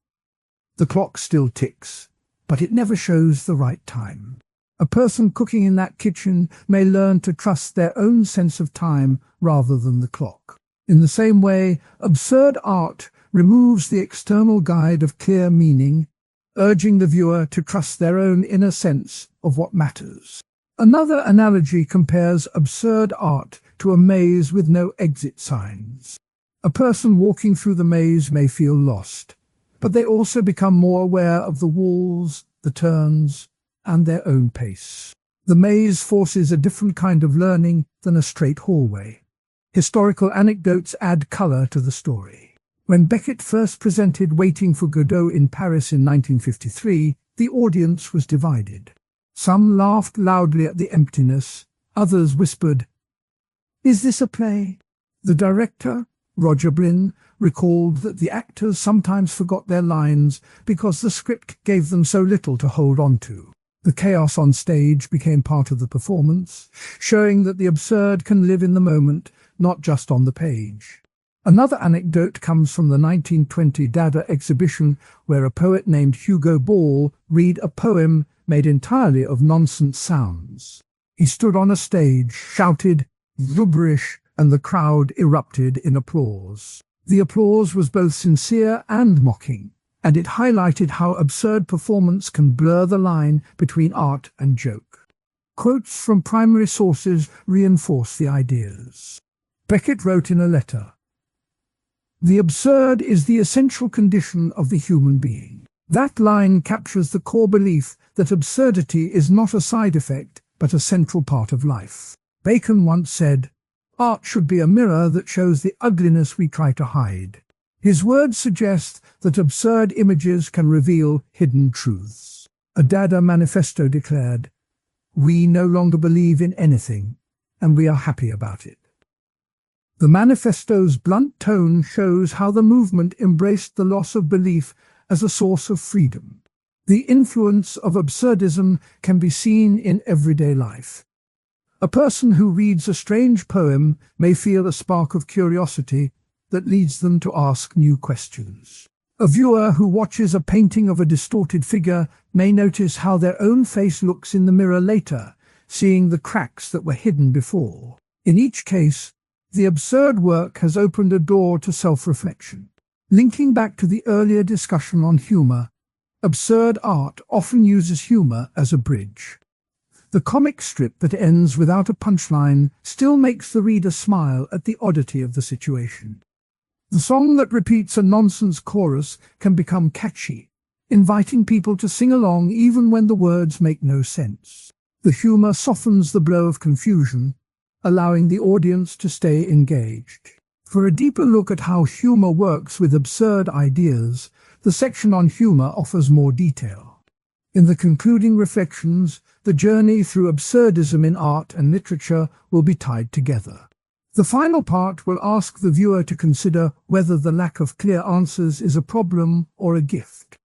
The clock still ticks, but it never shows the right time. A person cooking in that kitchen may learn to trust their own sense of time rather than the clock. In the same way, absurd art removes the external guide of clear meaning, urging the viewer to trust their own inner sense of what matters. Another analogy compares absurd art to a maze with no exit signs. A person walking through the maze may feel lost, but they also become more aware of the walls, the turns, and their own pace. The maze forces a different kind of learning than a straight hallway. Historical anecdotes add color to the story. When Beckett first presented Waiting for Godot in Paris in 1953, the audience was divided. Some laughed loudly at the emptiness, others whispered, "Is this a play?" The director, Roger Blin, recalled that the actors sometimes forgot their lines because the script gave them so little to hold on to. The chaos on stage became part of the performance, showing that the absurd can live in the moment, not just on the page. Another anecdote comes from the 1920 Dada exhibition, where a poet named Hugo Ball read a poem made entirely of nonsense sounds. He stood on a stage, shouted, "Gibberish," and the crowd erupted in applause. The applause was both sincere and mocking, and it highlighted how absurd performance can blur the line between art and joke. Quotes from primary sources reinforce the ideas. Beckett wrote in a letter, "The absurd is the essential condition of the human being." That line captures the core belief that absurdity is not a side effect, but a central part of life. Bacon once said, "Art should be a mirror that shows the ugliness we try to hide." His words suggest that absurd images can reveal hidden truths. A Dada manifesto declared, "We no longer believe in anything, and we are happy about it." The manifesto's blunt tone shows how the movement embraced the loss of belief as a source of freedom. The influence of absurdism can be seen in everyday life. A person who reads a strange poem may feel a spark of curiosity that leads them to ask new questions. A viewer who watches a painting of a distorted figure may notice how their own face looks in the mirror later, seeing the cracks that were hidden before. In each case, the absurd work has opened a door to self-reflection. Linking back to the earlier discussion on humor, absurd art often uses humor as a bridge. The comic strip that ends without a punchline still makes the reader smile at the oddity of the situation. The song that repeats a nonsense chorus can become catchy, inviting people to sing along even when the words make no sense. The humor softens the blow of confusion, allowing the audience to stay engaged. For a deeper look at how humor works with absurd ideas, the section on humor offers more detail. In the concluding reflections, the journey through absurdism in art and literature will be tied together. The final part will ask the viewer to consider whether the lack of clear answers is a problem or a gift.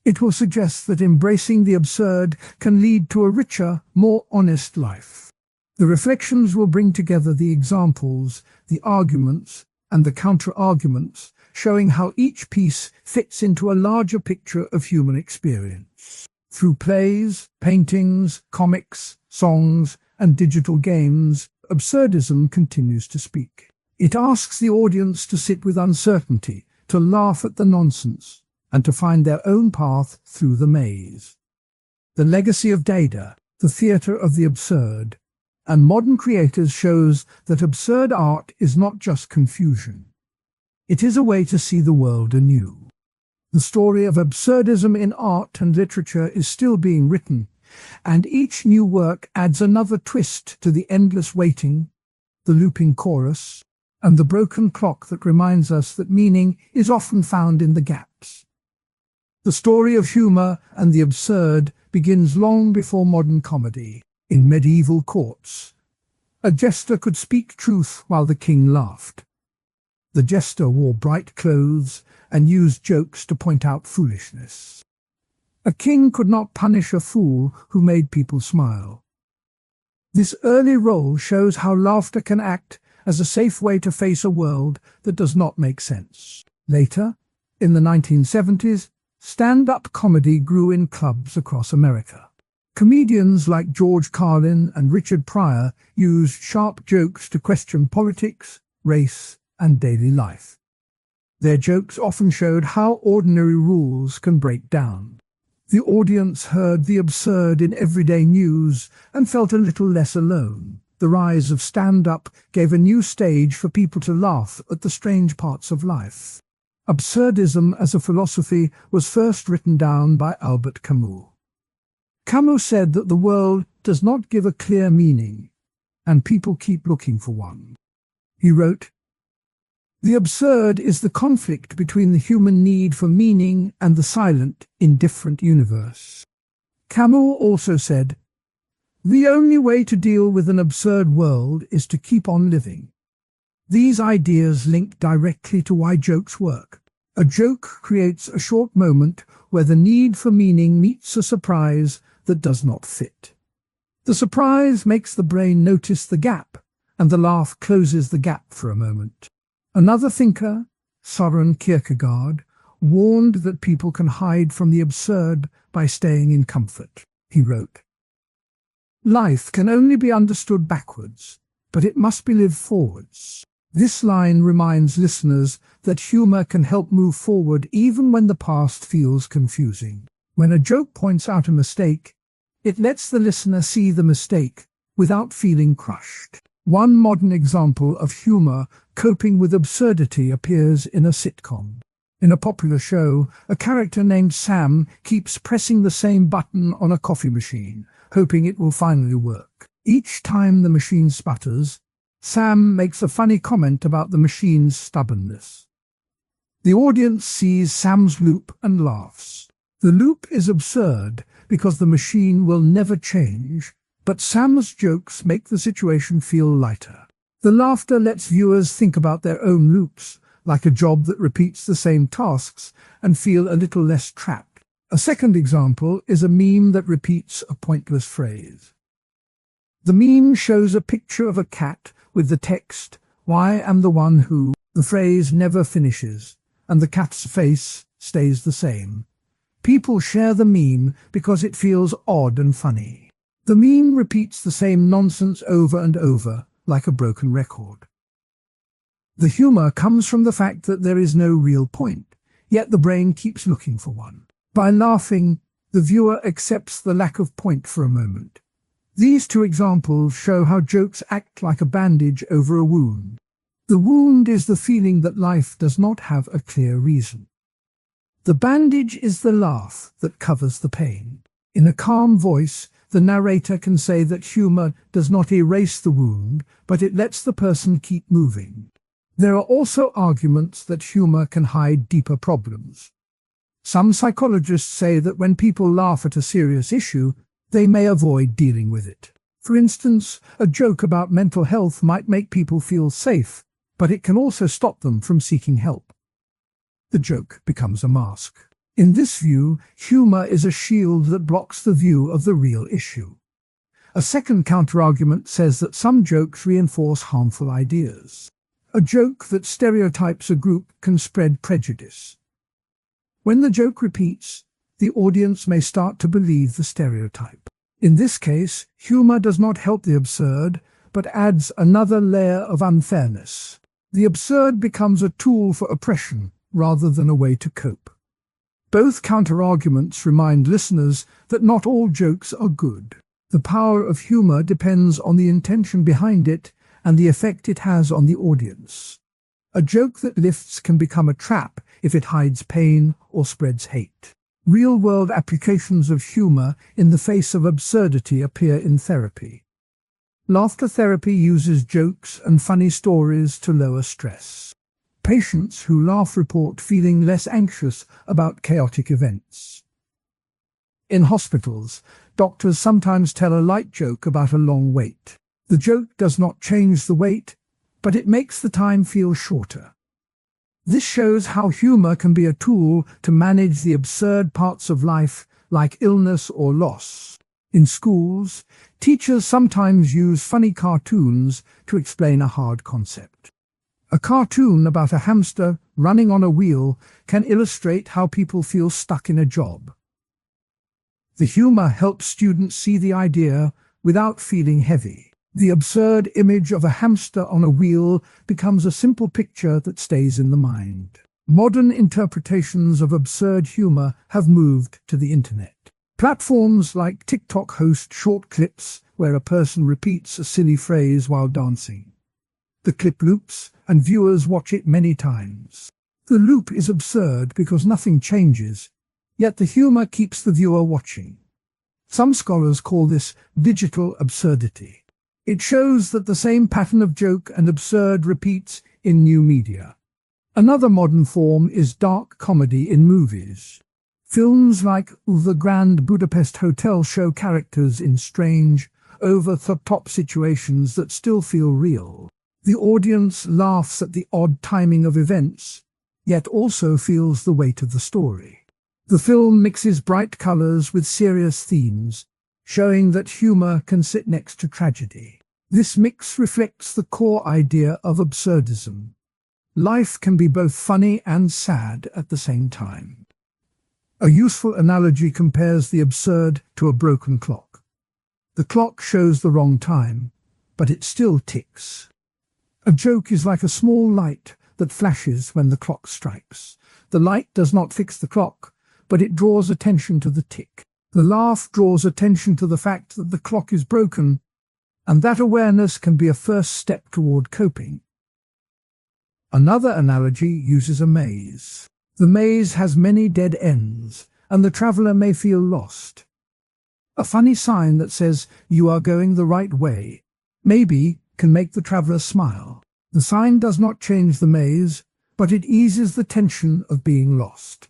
It will suggest that embracing the absurd can lead to a richer, more honest life. The reflections will bring together the examples, the arguments, and the counter-arguments, showing how each piece fits into a larger picture of human experience. Through plays, paintings, comics, songs, and digital games, absurdism continues to speak. It asks the audience to sit with uncertainty, to laugh at the nonsense, and to find their own path through the maze. The legacy of Dada, the theatre of the absurd, and modern creators shows that absurd art is not just confusion. It is a way to see the world anew. The story of absurdism in art and literature is still being written, and each new work adds another twist to the endless waiting, the looping chorus, and the broken clock that reminds us that meaning is often found in the gaps. The story of humor and the absurd begins long before modern comedy. In medieval courts, a jester could speak truth while the king laughed. The jester wore bright clothes and used jokes to point out foolishness. A king could not punish a fool who made people smile. This early role shows how laughter can act as a safe way to face a world that does not make sense. Later, in the 1970s, stand-up comedy grew in clubs across America. Comedians like George Carlin and Richard Pryor used sharp jokes to question politics, race, and daily life. Their jokes often showed how ordinary rules can break down. The audience heard the absurd in everyday news and felt a little less alone. The rise of stand-up gave a new stage for people to laugh at the strange parts of life. Absurdism as a philosophy was first written down by Albert Camus. Camus said that the world does not give a clear meaning, and people keep looking for one. He wrote, "The absurd is the conflict between the human need for meaning and the silent, indifferent universe." Camus also said, "The only way to deal with an absurd world is to keep on living." These ideas link directly to why jokes work. A joke creates a short moment where the need for meaning meets a surprise that does not fit. The surprise makes the brain notice the gap, and the laugh closes the gap for a moment. Another thinker, Søren Kierkegaard, warned that people can hide from the absurd by staying in comfort. He wrote, "Life can only be understood backwards, but it must be lived forwards." This line reminds listeners that humor can help move forward even when the past feels confusing. When a joke points out a mistake, it lets the listener see the mistake without feeling crushed. One modern example of humor coping with absurdity appears in a sitcom. In a popular show, a character named Sam keeps pressing the same button on a coffee machine, hoping it will finally work. Each time the machine sputters, Sam makes a funny comment about the machine's stubbornness. The audience sees Sam's loop and laughs. The loop is absurd because the machine will never change, but Sam's jokes make the situation feel lighter. The laughter lets viewers think about their own loops, like a job that repeats the same tasks, and feel a little less trapped. A second example is a meme that repeats a pointless phrase. The meme shows a picture of a cat with the text, "I am the one who." The phrase never finishes, and the cat's face stays the same. People share the meme because it feels odd and funny. The meme repeats the same nonsense over and over, like a broken record. The humor comes from the fact that there is no real point, yet the brain keeps looking for one. By laughing, the viewer accepts the lack of point for a moment. These two examples show how jokes act like a bandage over a wound. The wound is the feeling that life does not have a clear reason. The bandage is the laugh that covers the pain. In a calm voice, the narrator can say that humor does not erase the wound, but it lets the person keep moving. There are also arguments that humor can hide deeper problems. Some psychologists say that when people laugh at a serious issue, they may avoid dealing with it. For instance, a joke about mental health might make people feel safe, but it can also stop them from seeking help. The joke becomes a mask. In this view, humor is a shield that blocks the view of the real issue. A second counterargument says that some jokes reinforce harmful ideas. A joke that stereotypes a group can spread prejudice. When the joke repeats, the audience may start to believe the stereotype. In this case, humor does not help the absurd, but adds another layer of unfairness. The absurd becomes a tool for oppression rather than a way to cope. Both counterarguments remind listeners that not all jokes are good. The power of humor depends on the intention behind it and the effect it has on the audience. A joke that lifts can become a trap if it hides pain or spreads hate. Real-world applications of humor in the face of absurdity appear in therapy. Laughter therapy uses jokes and funny stories to lower stress. Patients who laugh report feeling less anxious about chaotic events. In hospitals, doctors sometimes tell a light joke about a long wait. The joke does not change the wait, but it makes the time feel shorter. This shows how humor can be a tool to manage the absurd parts of life, like illness or loss. In schools, teachers sometimes use funny cartoons to explain a hard concept. A cartoon about a hamster running on a wheel can illustrate how people feel stuck in a job. The humor helps students see the idea without feeling heavy. The absurd image of a hamster on a wheel becomes a simple picture that stays in the mind. Modern interpretations of absurd humor have moved to the internet. Platforms like TikTok host short clips where a person repeats a silly phrase while dancing. The clip loops, and viewers watch it many times. The loop is absurd because nothing changes, yet the humor keeps the viewer watching. Some scholars call this digital absurdity. It shows that the same pattern of joke and absurd repeats in new media. Another modern form is dark comedy in movies. Films like The Grand Budapest Hotel show characters in strange, over-the-top situations that still feel real. The audience laughs at the odd timing of events, yet also feels the weight of the story. The film mixes bright colors with serious themes, showing that humor can sit next to tragedy. This mix reflects the core idea of absurdism. Life can be both funny and sad at the same time. A useful analogy compares the absurd to a broken clock. The clock shows the wrong time, but it still ticks. A joke is like a small light that flashes when the clock strikes. The light does not fix the clock, but it draws attention to the tick. The laugh draws attention to the fact that the clock is broken, and that awareness can be a first step toward coping. Another analogy uses a maze. The maze has many dead ends, and the traveler may feel lost. A funny sign that says, "You are going the right way," maybe can make the traveler smile. The sign does not change the maze, but it eases the tension of being lost.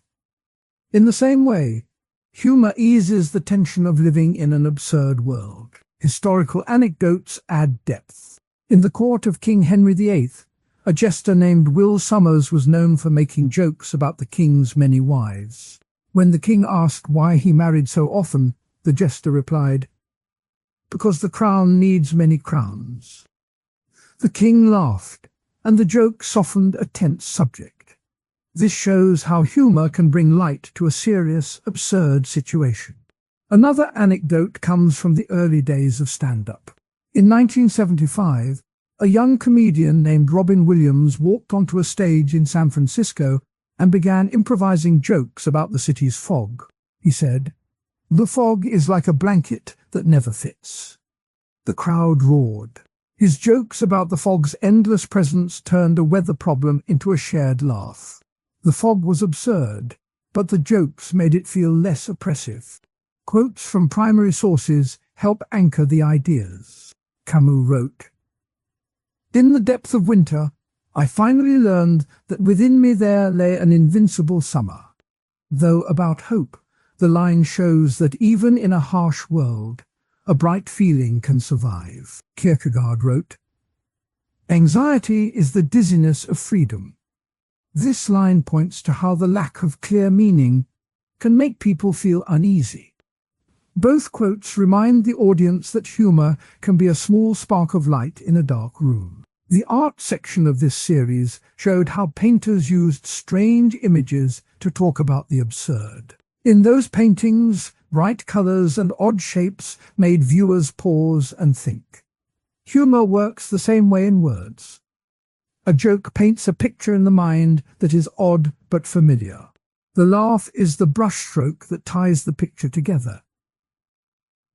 In the same way, humor eases the tension of living in an absurd world. Historical anecdotes add depth. In the court of King Henry VIII, a jester named Will Somers was known for making jokes about the king's many wives. When the king asked why he married so often, the jester replied, "Because the crown needs many crowns." The king laughed, and the joke softened a tense subject. This shows how humor can bring light to a serious, absurd situation. Another anecdote comes from the early days of stand-up. In 1975, a young comedian named Robin Williams walked onto a stage in San Francisco and began improvising jokes about the city's fog. He said, "The fog is like a blanket that never fits." The crowd roared. His jokes about the fog's endless presence turned a weather problem into a shared laugh. The fog was absurd, but the jokes made it feel less oppressive. Quotes from primary sources help anchor the ideas. Camus wrote, "In the depth of winter, I finally learned that within me there lay an invincible summer." Though about hope, the line shows that even in a harsh world, a bright feeling can survive. Kierkegaard wrote, "Anxiety is the dizziness of freedom." This line points to how the lack of clear meaning can make people feel uneasy. Both quotes remind the audience that humor can be a small spark of light in a dark room. The art section of this series showed how painters used strange images to talk about the absurd. In those paintings, bright colors and odd shapes made viewers pause and think. Humor works the same way in words. A joke paints a picture in the mind that is odd but familiar. The laugh is the brushstroke that ties the picture together.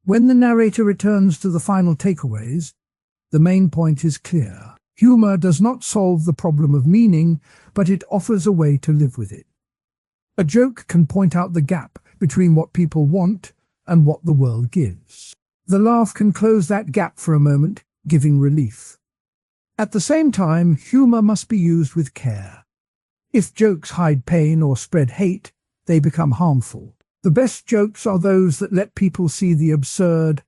When the narrator returns to the final takeaways, the main point is clear. Humor does not solve the problem of meaning, but it offers a way to live with it. A joke can point out the gap between what people want and what the world gives. The laugh can close that gap for a moment, giving relief. At the same time, humor must be used with care. If jokes hide pain or spread hate, they become harmful. The best jokes are those that let people see the absurd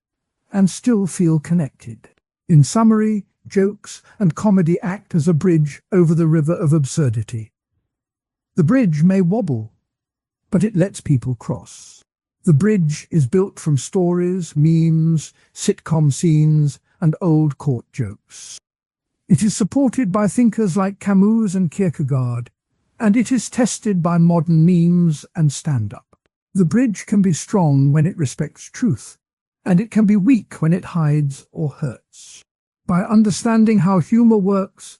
and still feel connected. In summary, jokes and comedy act as a bridge over the river of absurdity. The bridge may wobble, but it lets people cross. The bridge is built from stories, memes, sitcom scenes, and old court jokes. It is supported by thinkers like Camus and Kierkegaard, and it is tested by modern memes and stand-up. The bridge can be strong when it respects truth, and it can be weak when it hides or hurts. By understanding how humor works,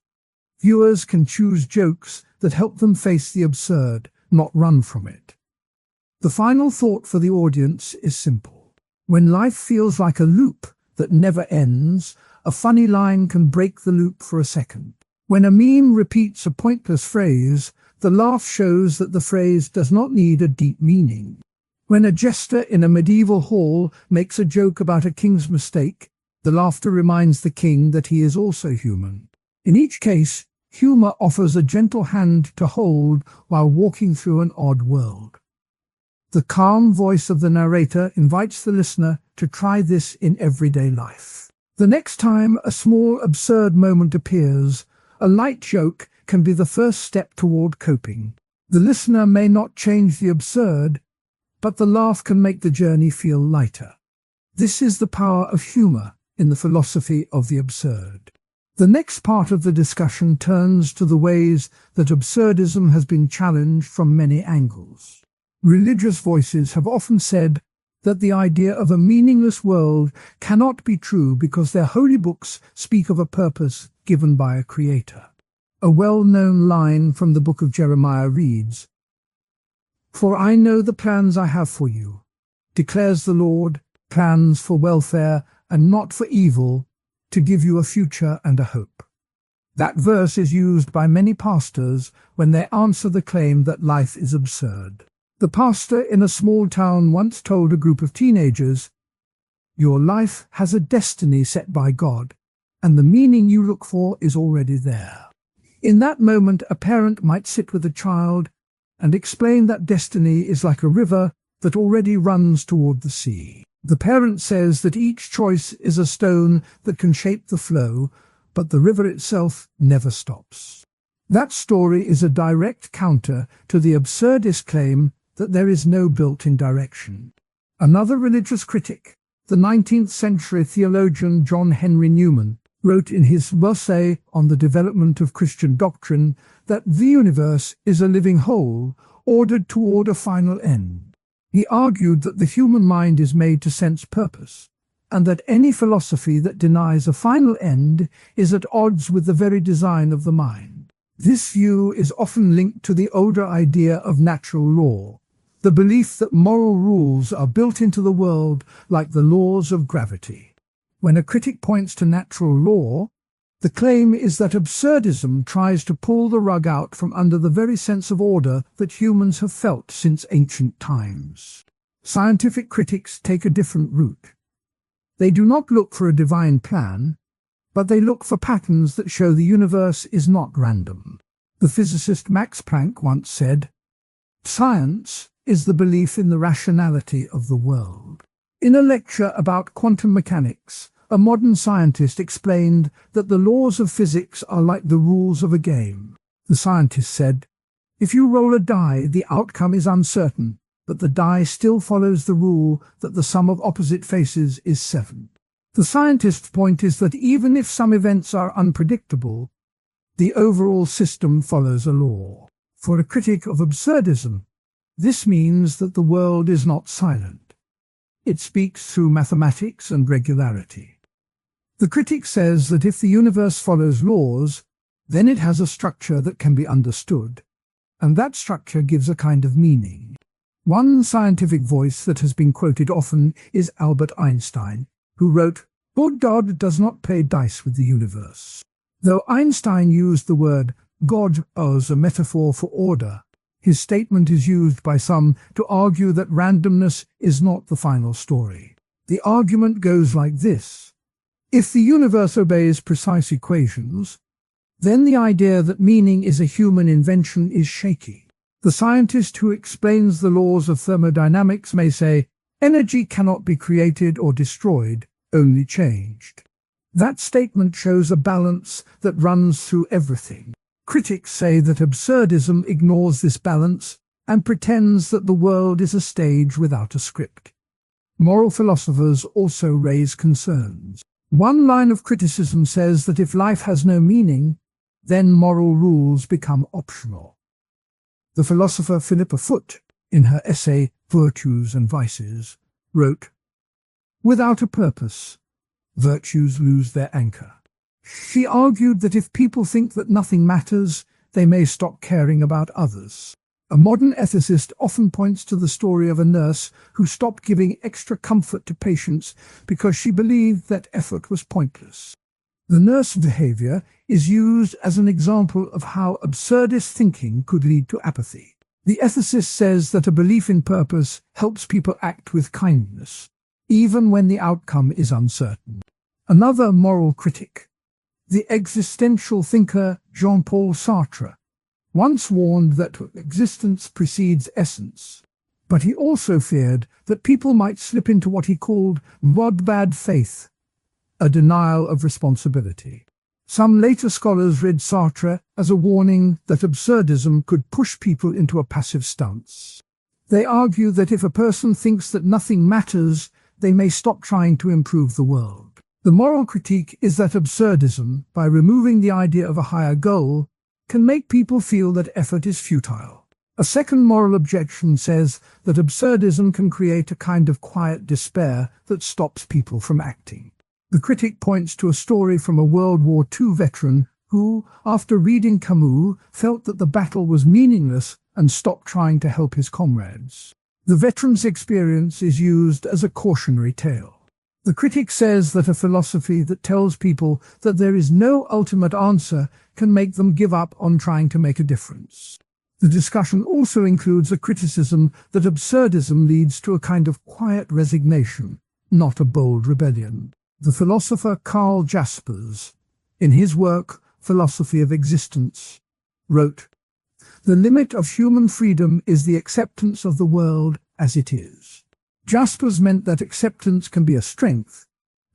viewers can choose jokes that help them face the absurd, not run from it. The final thought for the audience is simple. When life feels like a loop that never ends, a funny line can break the loop for a second. When a meme repeats a pointless phrase, the laugh shows that the phrase does not need a deep meaning. When a jester in a medieval hall makes a joke about a king's mistake, the laughter reminds the king that he is also human. In each case, humor offers a gentle hand to hold while walking through an odd world. The calm voice of the narrator invites the listener to try this in everyday life. The next time a small absurd moment appears, a light joke can be the first step toward coping. The listener may not change the absurd, but the laugh can make the journey feel lighter. This is the power of humor in the philosophy of the absurd. The next part of the discussion turns to the ways that absurdism has been challenged from many angles. Religious voices have often said that the idea of a meaningless world cannot be true because their holy books speak of a purpose given by a creator. A well-known line from the book of Jeremiah reads, "For I know the plans I have for you, declares the Lord, plans for welfare and not for evil, to give you a future and a hope." That verse is used by many pastors when they answer the claim that life is absurd. The pastor in a small town once told a group of teenagers, "Your life has a destiny set by God, and the meaning you look for is already there." In that moment, a parent might sit with a child and explain that destiny is like a river that already runs toward the sea. The parent says that each choice is a stone that can shape the flow, but the river itself never stops. That story is a direct counter to the absurdist claim that there is no built-in direction. Another religious critic, the 19th century theologian John Henry Newman, wrote in his essay on the development of Christian doctrine that the universe is a living whole, ordered toward a final end. He argued that the human mind is made to sense purpose, and that any philosophy that denies a final end is at odds with the very design of the mind. This view is often linked to the older idea of natural law, the belief that moral rules are built into the world like the laws of gravity. When a critic points to natural law, the claim is that absurdism tries to pull the rug out from under the very sense of order that humans have felt since ancient times. Scientific critics take a different route. They do not look for a divine plan, but they look for patterns that show the universe is not random. The physicist Max Planck once said, "Science is the belief in the rationality of the world." In a lecture about quantum mechanics, a modern scientist explained that the laws of physics are like the rules of a game. The scientist said, "If you roll a die, the outcome is uncertain, but the die still follows the rule that the sum of opposite faces is 7. The scientist's point is that even if some events are unpredictable, the overall system follows a law. For a critic of absurdism, this means that the world is not silent. It speaks through mathematics and regularity. The critic says that if the universe follows laws, then it has a structure that can be understood, and that structure gives a kind of meaning. One scientific voice that has been quoted often is Albert Einstein, who wrote, "God does not play dice with the universe." Though Einstein used the word God as a metaphor for order, his statement is used by some to argue that randomness is not the final story. The argument goes like this: if the universe obeys precise equations, then the idea that meaning is a human invention is shaky. The scientist who explains the laws of thermodynamics may say, energy cannot be created or destroyed, only changed. That statement shows a balance that runs through everything. Critics say that absurdism ignores this balance and pretends that the world is a stage without a script. Moral philosophers also raise concerns. One line of criticism says that if life has no meaning, then moral rules become optional. The philosopher Philippa Foot, in her essay Virtues and Vices, wrote, "Without a purpose, virtues lose their anchor." She argued that if people think that nothing matters, they may stop caring about others. A modern ethicist often points to the story of a nurse who stopped giving extra comfort to patients because she believed that effort was pointless. The nurse behavior is used as an example of how absurdist thinking could lead to apathy. The ethicist says that a belief in purpose helps people act with kindness, even when the outcome is uncertain. Another moral critic, the existential thinker Jean-Paul Sartre, once warned that existence precedes essence, but he also feared that people might slip into what he called bad faith, a denial of responsibility. Some later scholars read Sartre as a warning that absurdism could push people into a passive stance. They argue that if a person thinks that nothing matters, they may stop trying to improve the world. The moral critique is that absurdism, by removing the idea of a higher goal, can make people feel that effort is futile. A second moral objection says that absurdism can create a kind of quiet despair that stops people from acting. The critic points to a story from a World War II veteran who, after reading Camus, felt that the battle was meaningless and stopped trying to help his comrades. The veteran's experience is used as a cautionary tale. The critic says that a philosophy that tells people that there is no ultimate answer can make them give up on trying to make a difference. The discussion also includes a criticism that absurdism leads to a kind of quiet resignation, not a bold rebellion. The philosopher Karl Jaspers, in his work Philosophy of Existence, wrote, "The limit of human freedom is the acceptance of the world as it is." Jaspers meant that acceptance can be a strength,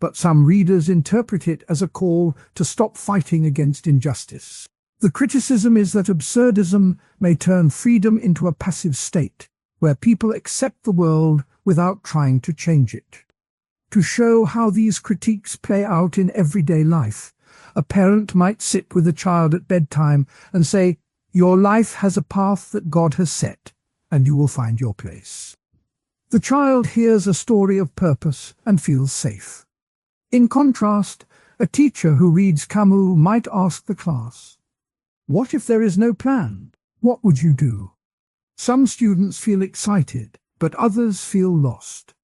but some readers interpret it as a call to stop fighting against injustice. The criticism is that absurdism may turn freedom into a passive state, where people accept the world without trying to change it. To show how these critiques play out in everyday life, a parent might sit with a child at bedtime and say, "Your life has a path that God has set, and you will find your place." The child hears a story of purpose and feels safe. In contrast, a teacher who reads Camus might ask the class, "What if there is no plan? What would you do?" Some students feel excited, but others feel lost.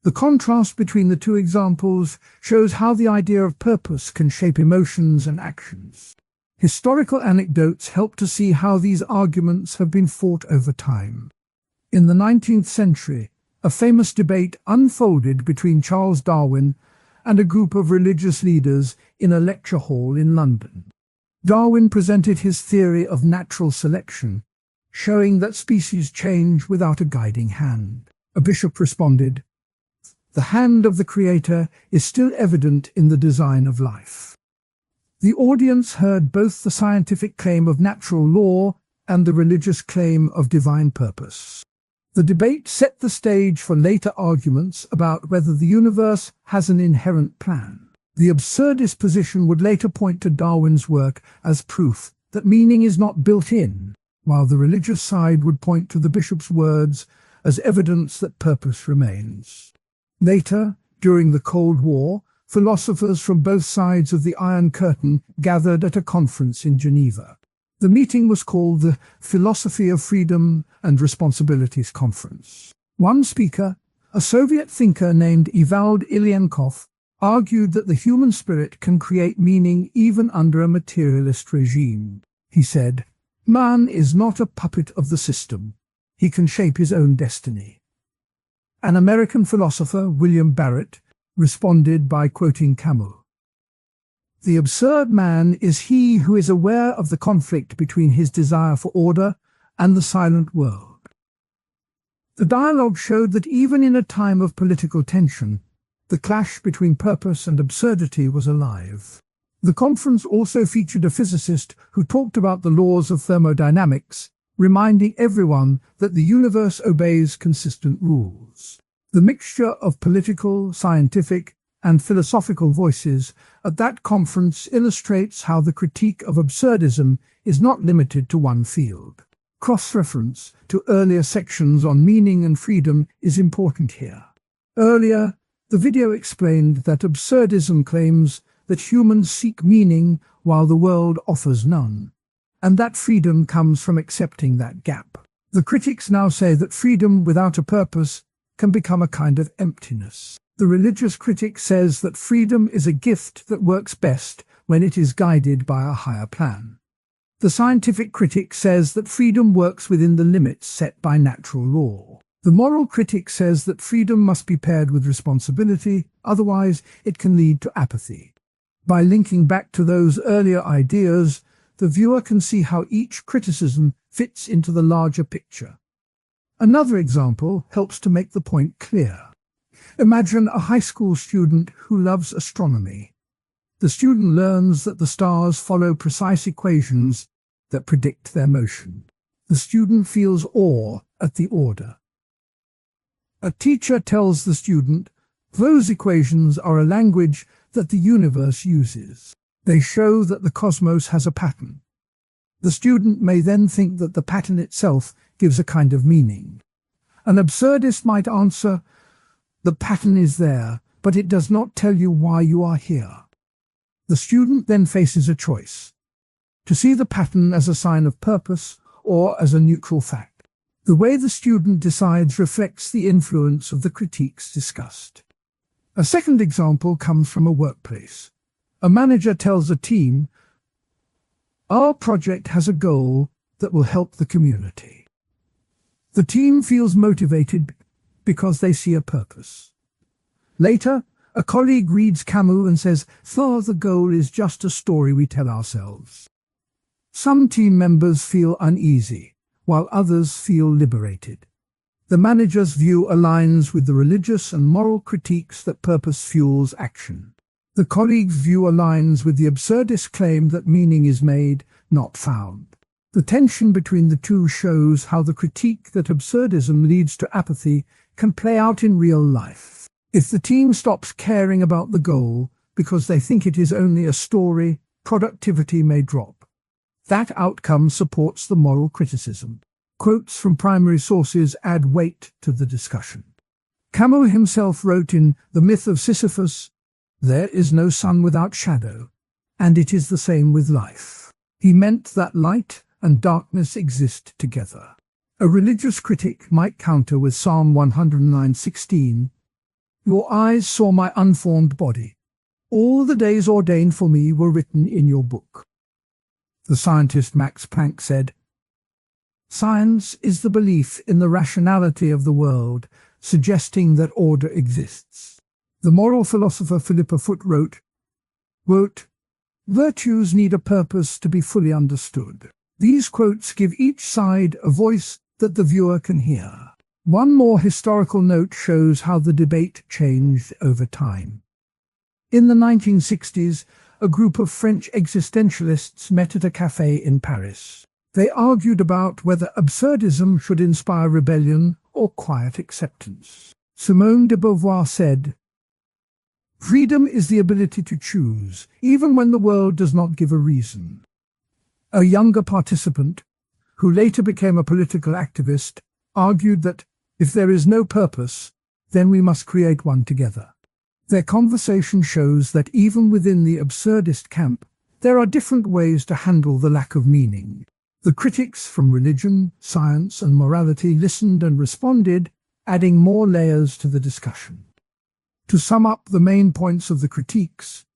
The contrast between the two examples shows how the idea of purpose can shape emotions and actions. Historical anecdotes help to see how these arguments have been fought over time. In the 19th century, a famous debate unfolded between Charles Darwin and a group of religious leaders in a lecture hall in London. Darwin presented his theory of natural selection, showing that species change without a guiding hand. A bishop responded, "The hand of the Creator is still evident in the design of life." The audience heard both the scientific claim of natural law and the religious claim of divine purpose. The debate set the stage for later arguments about whether the universe has an inherent plan. The absurdist position would later point to Darwin's work as proof that meaning is not built in, while the religious side would point to the bishop's words as evidence that purpose remains. Later, during the Cold War, philosophers from both sides of the Iron Curtain gathered at a conference in Geneva. The meeting was called the Philosophy of Freedom and Responsibilities Conference. One speaker, a Soviet thinker named Evald Ilyenkov, argued that the human spirit can create meaning even under a materialist regime. He said, "Man is not a puppet of the system. He can shape his own destiny." An American philosopher, William Barrett, responded by quoting Camus, "The absurd man is he who is aware of the conflict between his desire for order and the silent world." The dialogue showed that even in a time of political tension, the clash between purpose and absurdity was alive. The conference also featured a physicist who talked about the laws of thermodynamics, reminding everyone that the universe obeys consistent rules. The mixture of political, scientific, and philosophical voices at that conference illustrates how the critique of absurdism is not limited to one field. Cross-reference to earlier sections on meaning and freedom is important here. Earlier, the video explained that absurdism claims that humans seek meaning while the world offers none, and that freedom comes from accepting that gap. The critics now say that freedom without a purpose can become a kind of emptiness. The religious critic says that freedom is a gift that works best when it is guided by a higher plan. The scientific critic says that freedom works within the limits set by natural law. The moral critic says that freedom must be paired with responsibility, otherwise it can lead to apathy. By linking back to those earlier ideas, the viewer can see how each criticism fits into the larger picture. Another example helps to make the point clear. Imagine a high school student who loves astronomy. The student learns that the stars follow precise equations that predict their motion. The student feels awe at the order. A teacher tells the student, "Those equations are a language that the universe uses. They show that the cosmos has a pattern." The student may then think that the pattern itself gives a kind of meaning. An absurdist might answer, "The pattern is there, but it does not tell you why you are here." The student then faces a choice: to see the pattern as a sign of purpose or as a neutral fact. The way the student decides reflects the influence of the critiques discussed. A second example comes from a workplace. A manager tells a team, "Our project has a goal that will help the community." The team feels motivated because they see a purpose. Later, a colleague reads Camus and says, The goal is just a story we tell ourselves." Some team members feel uneasy, while others feel liberated. The manager's view aligns with the religious and moral critiques that purpose fuels action. The colleague's view aligns with the absurdist claim that meaning is made, not found. The tension between the two shows how the critique that absurdism leads to apathy can play out in real life. If the team stops caring about the goal because they think it is only a story, productivity may drop. That outcome supports the moral criticism. Quotes from primary sources add weight to the discussion. Camus himself wrote in The Myth of Sisyphus, "There is no sun without shadow, and it is the same with life." He meant that light and darkness exist together. A religious critic might counter with Psalm 109:16, "Your eyes saw my unformed body. All the days ordained for me were written in your book." The scientist Max Planck said, "Science is the belief in the rationality of the world, suggesting that order exists." The moral philosopher Philippa Foot wrote, quote, "Virtues need a purpose to be fully understood." These quotes give each side a voice that the viewer can hear. One more historical note shows how the debate changed over time. In the 1960s, a group of French existentialists met at a café in Paris. They argued about whether absurdism should inspire rebellion or quiet acceptance. Simone de Beauvoir said, "Freedom is the ability to choose, even when the world does not give a reason." A younger participant, who later became a political activist, argued that if there is no purpose, then we must create one together. Their conversation shows that even within the absurdist camp, there are different ways to handle the lack of meaning. The critics from religion, science, and morality listened and responded, adding more layers to the discussion. To sum up the main points of the critiques,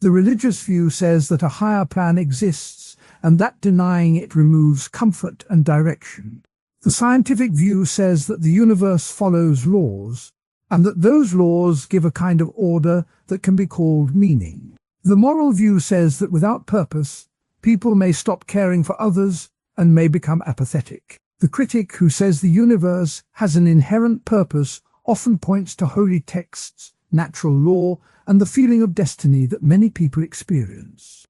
the religious view says that a higher plan exists and that denying it removes comfort and direction. The scientific view says that the universe follows laws, and that those laws give a kind of order that can be called meaning. The moral view says that without purpose, people may stop caring for others and may become apathetic. The critic who says the universe has an inherent purpose often points to holy texts, natural law, and the feeling of destiny that many people experience.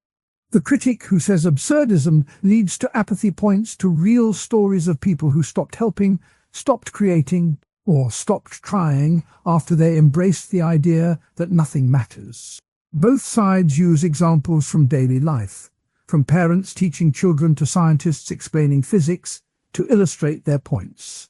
The critic who says absurdism leads to apathy points to real stories of people who stopped helping, stopped creating, or stopped trying after they embraced the idea that nothing matters. Both sides use examples from daily life, from parents teaching children to scientists explaining physics, to illustrate their points.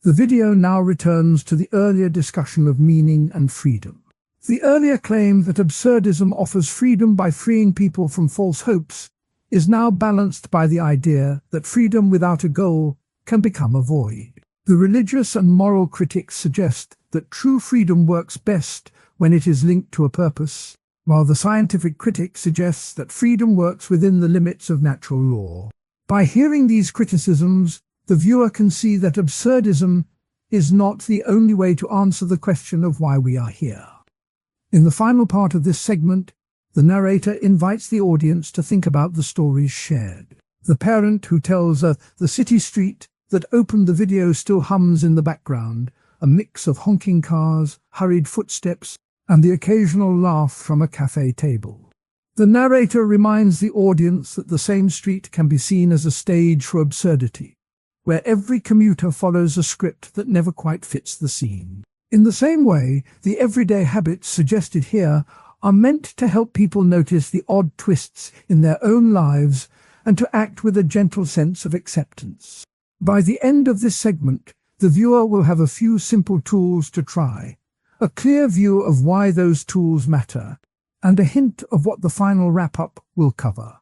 The video now returns to the earlier discussion of meaning and freedom. The earlier claim that absurdism offers freedom by freeing people from false hopes is now balanced by the idea that freedom without a goal can become a void. The religious and moral critics suggest that true freedom works best when it is linked to a purpose, while the scientific critic suggests that freedom works within the limits of natural law. By hearing these criticisms, the viewer can see that absurdism is not the only way to answer the question of why we are here. In the final part of this segment, the narrator invites the audience to think about the stories shared. The parent who tells the city street that opened the video still hums in the background, a mix of honking cars, hurried footsteps, and the occasional laugh from a cafe table. The narrator reminds the audience that the same street can be seen as a stage for absurdity, where every commuter follows a script that never quite fits the scene. In the same way, the everyday habits suggested here are meant to help people notice the odd twists in their own lives and to act with a gentle sense of acceptance. By the end of this segment, the viewer will have a few simple tools to try, a clear view of why those tools matter, and a hint of what the final wrap-up will cover.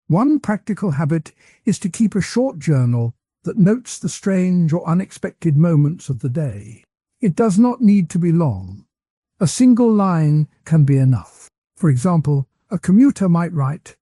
One practical habit is to keep a short journal that notes the strange or unexpected moments of the day. It does not need to be long. A single line can be enough. For example, a commuter might write,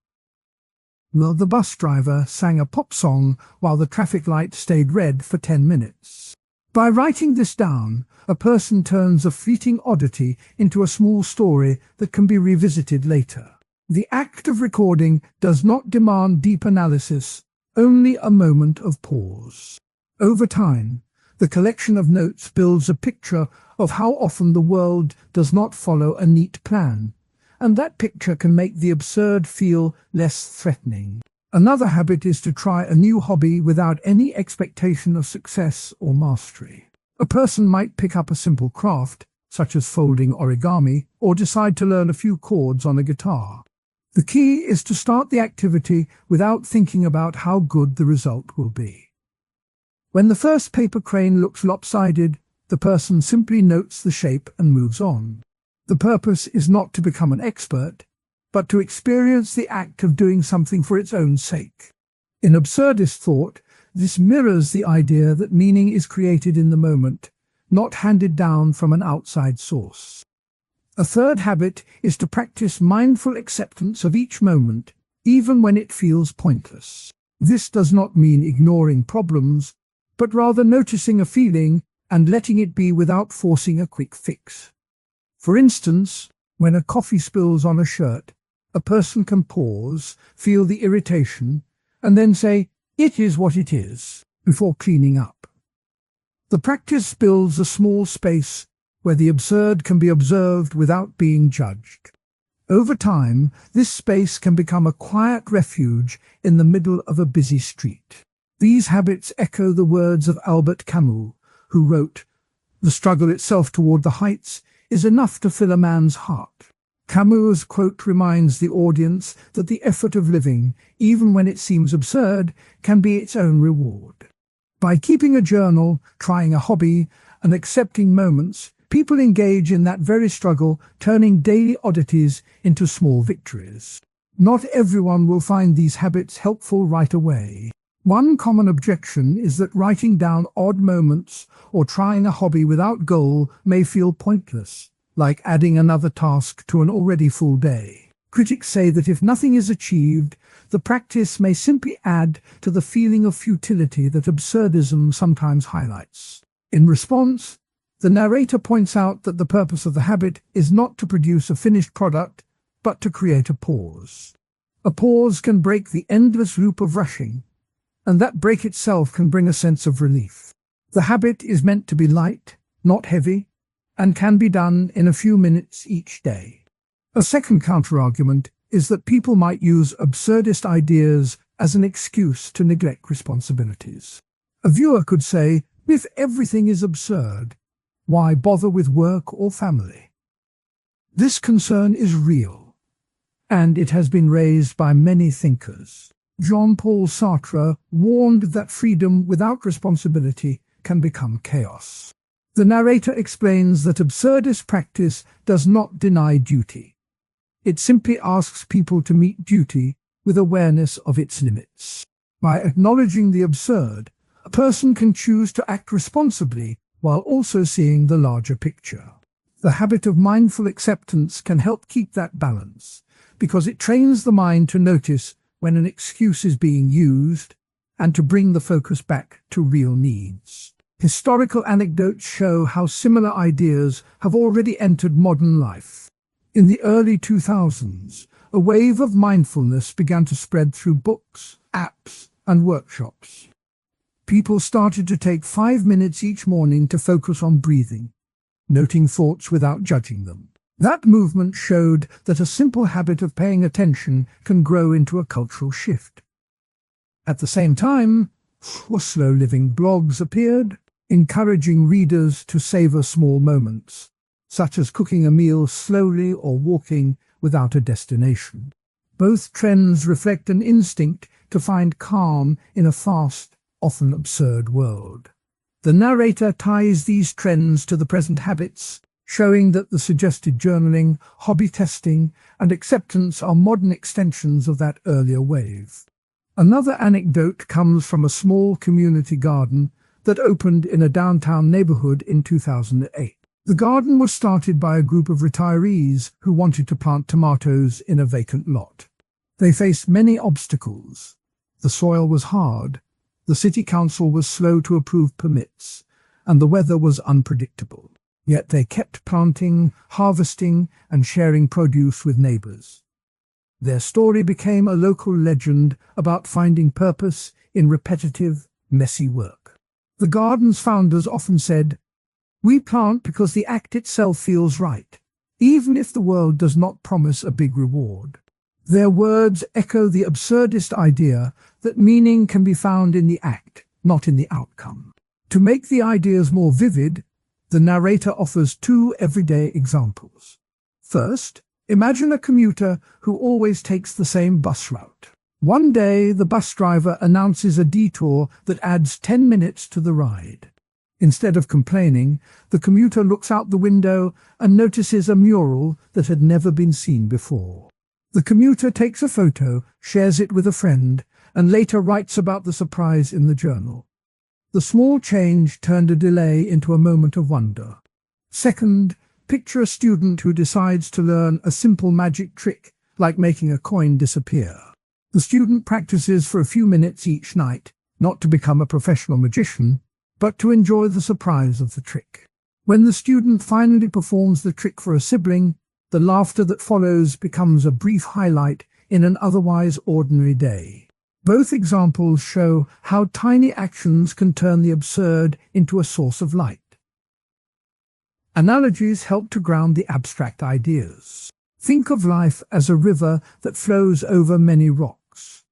"Well, the bus driver sang a pop song while the traffic light stayed red for 10 minutes. By writing this down, a person turns a fleeting oddity into a small story that can be revisited later. The act of recording does not demand deep analysis, only a moment of pause. Over time, The collection of notes builds a picture of how often the world does not follow a neat plan, and that picture can make the absurd feel less threatening. Another habit is to try a new hobby without any expectation of success or mastery. A person might pick up a simple craft, such as folding origami, or decide to learn a few chords on a guitar. The key is to start the activity without thinking about how good the result will be. When the first paper crane looks lopsided, the person simply notes the shape and moves on. The purpose is not to become an expert, but to experience the act of doing something for its own sake. In absurdist thought, this mirrors the idea that meaning is created in the moment, not handed down from an outside source. A third habit is to practice mindful acceptance of each moment, even when it feels pointless. This does not mean ignoring problems, but rather noticing a feeling and letting it be without forcing a quick fix. For instance, when a coffee spills on a shirt, a person can pause, feel the irritation, and then say, "It is what it is," before cleaning up. The practice builds a small space where the absurd can be observed without being judged. Over time, this space can become a quiet refuge in the middle of a busy street. These habits echo the words of Albert Camus, who wrote, "The struggle itself toward the heights is enough to fill a man's heart." Camus' quote reminds the audience that the effort of living, even when it seems absurd, can be its own reward. By keeping a journal, trying a hobby, and accepting moments, people engage in that very struggle, turning daily oddities into small victories. Not everyone will find these habits helpful right away. One common objection is that writing down odd moments or trying a hobby without goal may feel pointless, like adding another task to an already full day. Critics say that if nothing is achieved, the practice may simply add to the feeling of futility that absurdism sometimes highlights. In response, the narrator points out that the purpose of the habit is not to produce a finished product, but to create a pause. A pause can break the endless loop of rushing, and that break itself can bring a sense of relief. The habit is meant to be light, not heavy, and can be done in a few minutes each day. A second counterargument is that people might use absurdist ideas as an excuse to neglect responsibilities. A viewer could say, if everything is absurd, why bother with work or family? This concern is real, and it has been raised by many thinkers. Jean-Paul Sartre warned that freedom without responsibility can become chaos. The narrator explains that absurdist practice does not deny duty. It simply asks people to meet duty with awareness of its limits. By acknowledging the absurd, a person can choose to act responsibly while also seeing the larger picture. The habit of mindful acceptance can help keep that balance, because it trains the mind to notice when an excuse is being used and to bring the focus back to real needs. Historical anecdotes show how similar ideas have already entered modern life. In the early 2000s, a wave of mindfulness began to spread through books, apps, and workshops. People started to take 5 minutes each morning to focus on breathing, noting thoughts without judging them. That movement showed that a simple habit of paying attention can grow into a cultural shift. At the same time, slow-living blogs appeared, encouraging readers to savor small moments, such as cooking a meal slowly or walking without a destination. Both trends reflect an instinct to find calm in a fast, often absurd world. The narrator ties these trends to the present habits, showing that the suggested journaling, hobby testing, and acceptance are modern extensions of that earlier wave. Another anecdote comes from a small community garden that opened in a downtown neighborhood in 2008. The garden was started by a group of retirees who wanted to plant tomatoes in a vacant lot. They faced many obstacles. The soil was hard, the city council was slow to approve permits, and the weather was unpredictable. Yet they kept planting, harvesting, and sharing produce with neighbors. Their story became a local legend about finding purpose in repetitive, messy work. The garden's founders often said, "We plant because the act itself feels right, even if the world does not promise a big reward." Their words echo the absurdist idea that meaning can be found in the act, not in the outcome. To make the ideas more vivid, the narrator offers two everyday examples. First, imagine a commuter who always takes the same bus route. One day, the bus driver announces a detour that adds 10 minutes to the ride. Instead of complaining, the commuter looks out the window and notices a mural that had never been seen before. The commuter takes a photo, shares it with a friend, and later writes about the surprise in the journal. The small change turned a delay into a moment of wonder. Second, picture a student who decides to learn a simple magic trick, like making a coin disappear. The student practices for a few minutes each night, not to become a professional magician, but to enjoy the surprise of the trick. When the student finally performs the trick for a sibling, the laughter that follows becomes a brief highlight in an otherwise ordinary day. Both examples show how tiny actions can turn the absurd into a source of light. Analogies help to ground the abstract ideas. Think of life as a river that flows over many rocks.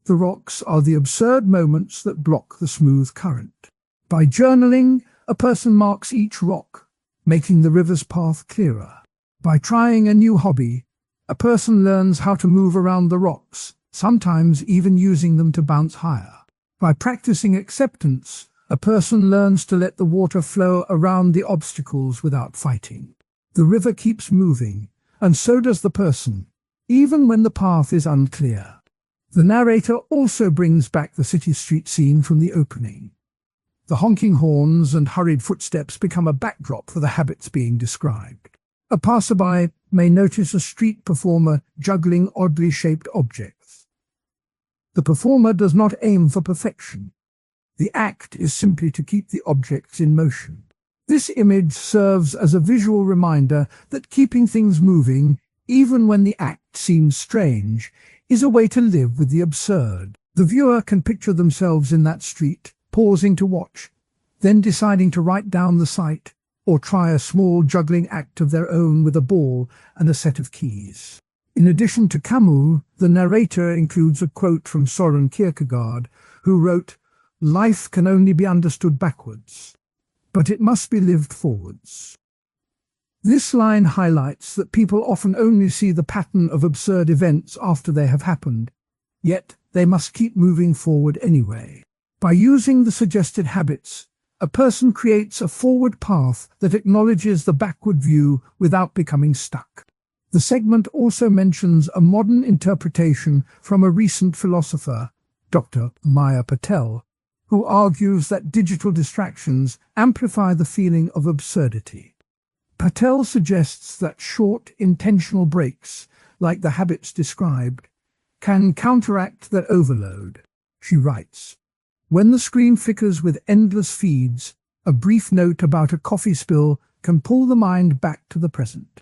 The rocks are the absurd moments that block the smooth current. By journaling, a person marks each rock, making the river's path clearer. By trying a new hobby, a person learns how to move around the rocks, sometimes even using them to bounce higher. By practicing acceptance, a person learns to let the water flow around the obstacles without fighting. The river keeps moving, and so does the person, even when the path is unclear. The narrator also brings back the city street scene from the opening. The honking horns and hurried footsteps become a backdrop for the habits being described. A passerby may notice a street performer juggling oddly shaped objects. The performer does not aim for perfection. The act is simply to keep the objects in motion. This image serves as a visual reminder that keeping things moving, even when the act seems strange, is a way to live with the absurd. The viewer can picture themselves in that street, pausing to watch, then deciding to write down the sight, or try a small juggling act of their own with a ball and a set of keys. In addition to Camus, the narrator includes a quote from Soren Kierkegaard, who wrote, "Life can only be understood backwards, but it must be lived forwards." This line highlights that people often only see the pattern of absurd events after they have happened, yet they must keep moving forward anyway. By using the suggested habits, a person creates a forward path that acknowledges the backward view without becoming stuck. The segment also mentions a modern interpretation from a recent philosopher, Dr. Maya Patel, who argues that digital distractions amplify the feeling of absurdity. Patel suggests that short, intentional breaks, like the habits described, can counteract that overload. She writes, "When the screen flickers with endless feeds, a brief note about a coffee spill can pull the mind back to the present."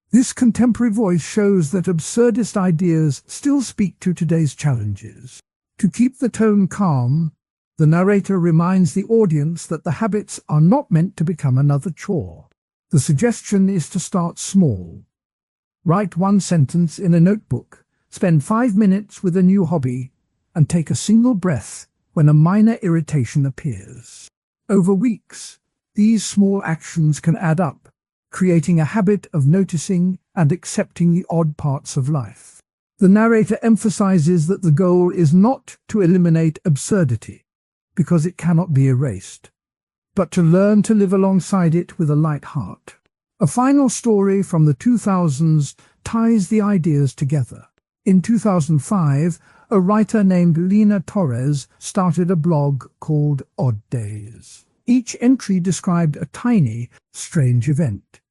This contemporary voice shows that absurdist ideas still speak to today's challenges. To keep the tone calm, the narrator reminds the audience that the habits are not meant to become another chore. The suggestion is to start small. Write one sentence in a notebook, spend 5 minutes with a new hobby, and take a single breath when a minor irritation appears. Over weeks, these small actions can add up, creating a habit of noticing and accepting the odd parts of life. The narrator emphasizes that the goal is not to eliminate absurdity, because it cannot be erased, but to learn to live alongside it with a light heart. A final story from the 2000s ties the ideas together. In 2005, a writer named Lena Torres started a blog called Odd Days. Each entry described a tiny, strange event.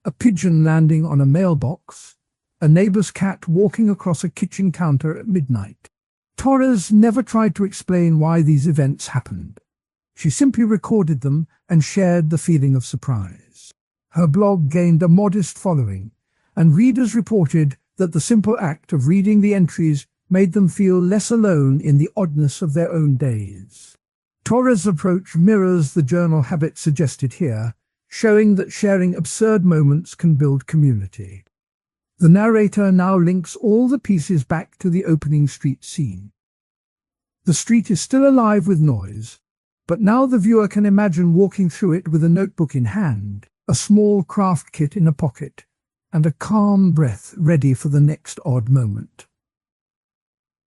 A pigeon landing on a mailbox, a neighbor's cat walking across a kitchen counter at midnight. Torres never tried to explain why these events happened. She simply recorded them and shared the feeling of surprise. Her blog gained a modest following, and readers reported that the simple act of reading the entries made them feel less alone in the oddness of their own days. Torres' approach mirrors the journal habit suggested here, showing that sharing absurd moments can build community. The narrator now links all the pieces back to the opening street scene. The street is still alive with noise, but now the viewer can imagine walking through it with a notebook in hand, a small craft kit in a pocket, and a calm breath ready for the next odd moment.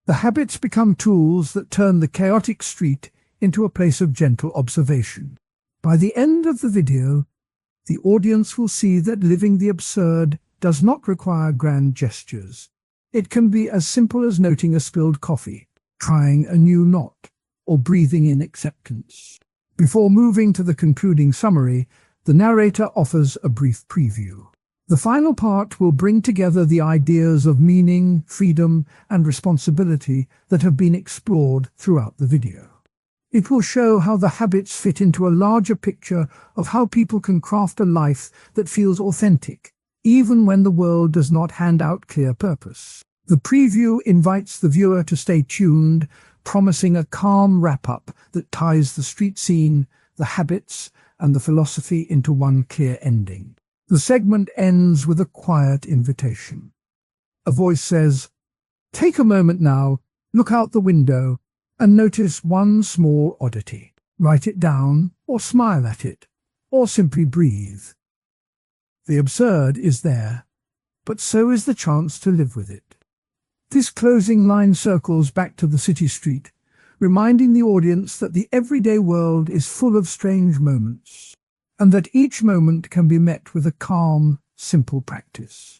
The habits become tools that turn the chaotic street into a place of gentle observation. By the end of the video, the audience will see that living the absurd does not require grand gestures. It can be as simple as noting a spilled coffee, trying a new knot, or breathing in acceptance. Before moving to the concluding summary, the narrator offers a brief preview. The final part will bring together the ideas of meaning, freedom, and responsibility that have been explored throughout the video. It will show how the habits fit into a larger picture of how people can craft a life that feels authentic, even when the world does not hand out clear purpose. The preview invites the viewer to stay tuned, promising a calm wrap-up that ties the street scene, the habits, and the philosophy into one clear ending. The segment ends with a quiet invitation. A voice says, "Take a moment now, look out the window, and notice one small oddity. Write it down, or smile at it, or simply breathe." The absurd is there, but so is the chance to live with it. This closing line circles back to the city street, reminding the audience that the everyday world is full of strange moments, and that each moment can be met with a calm, simple practice.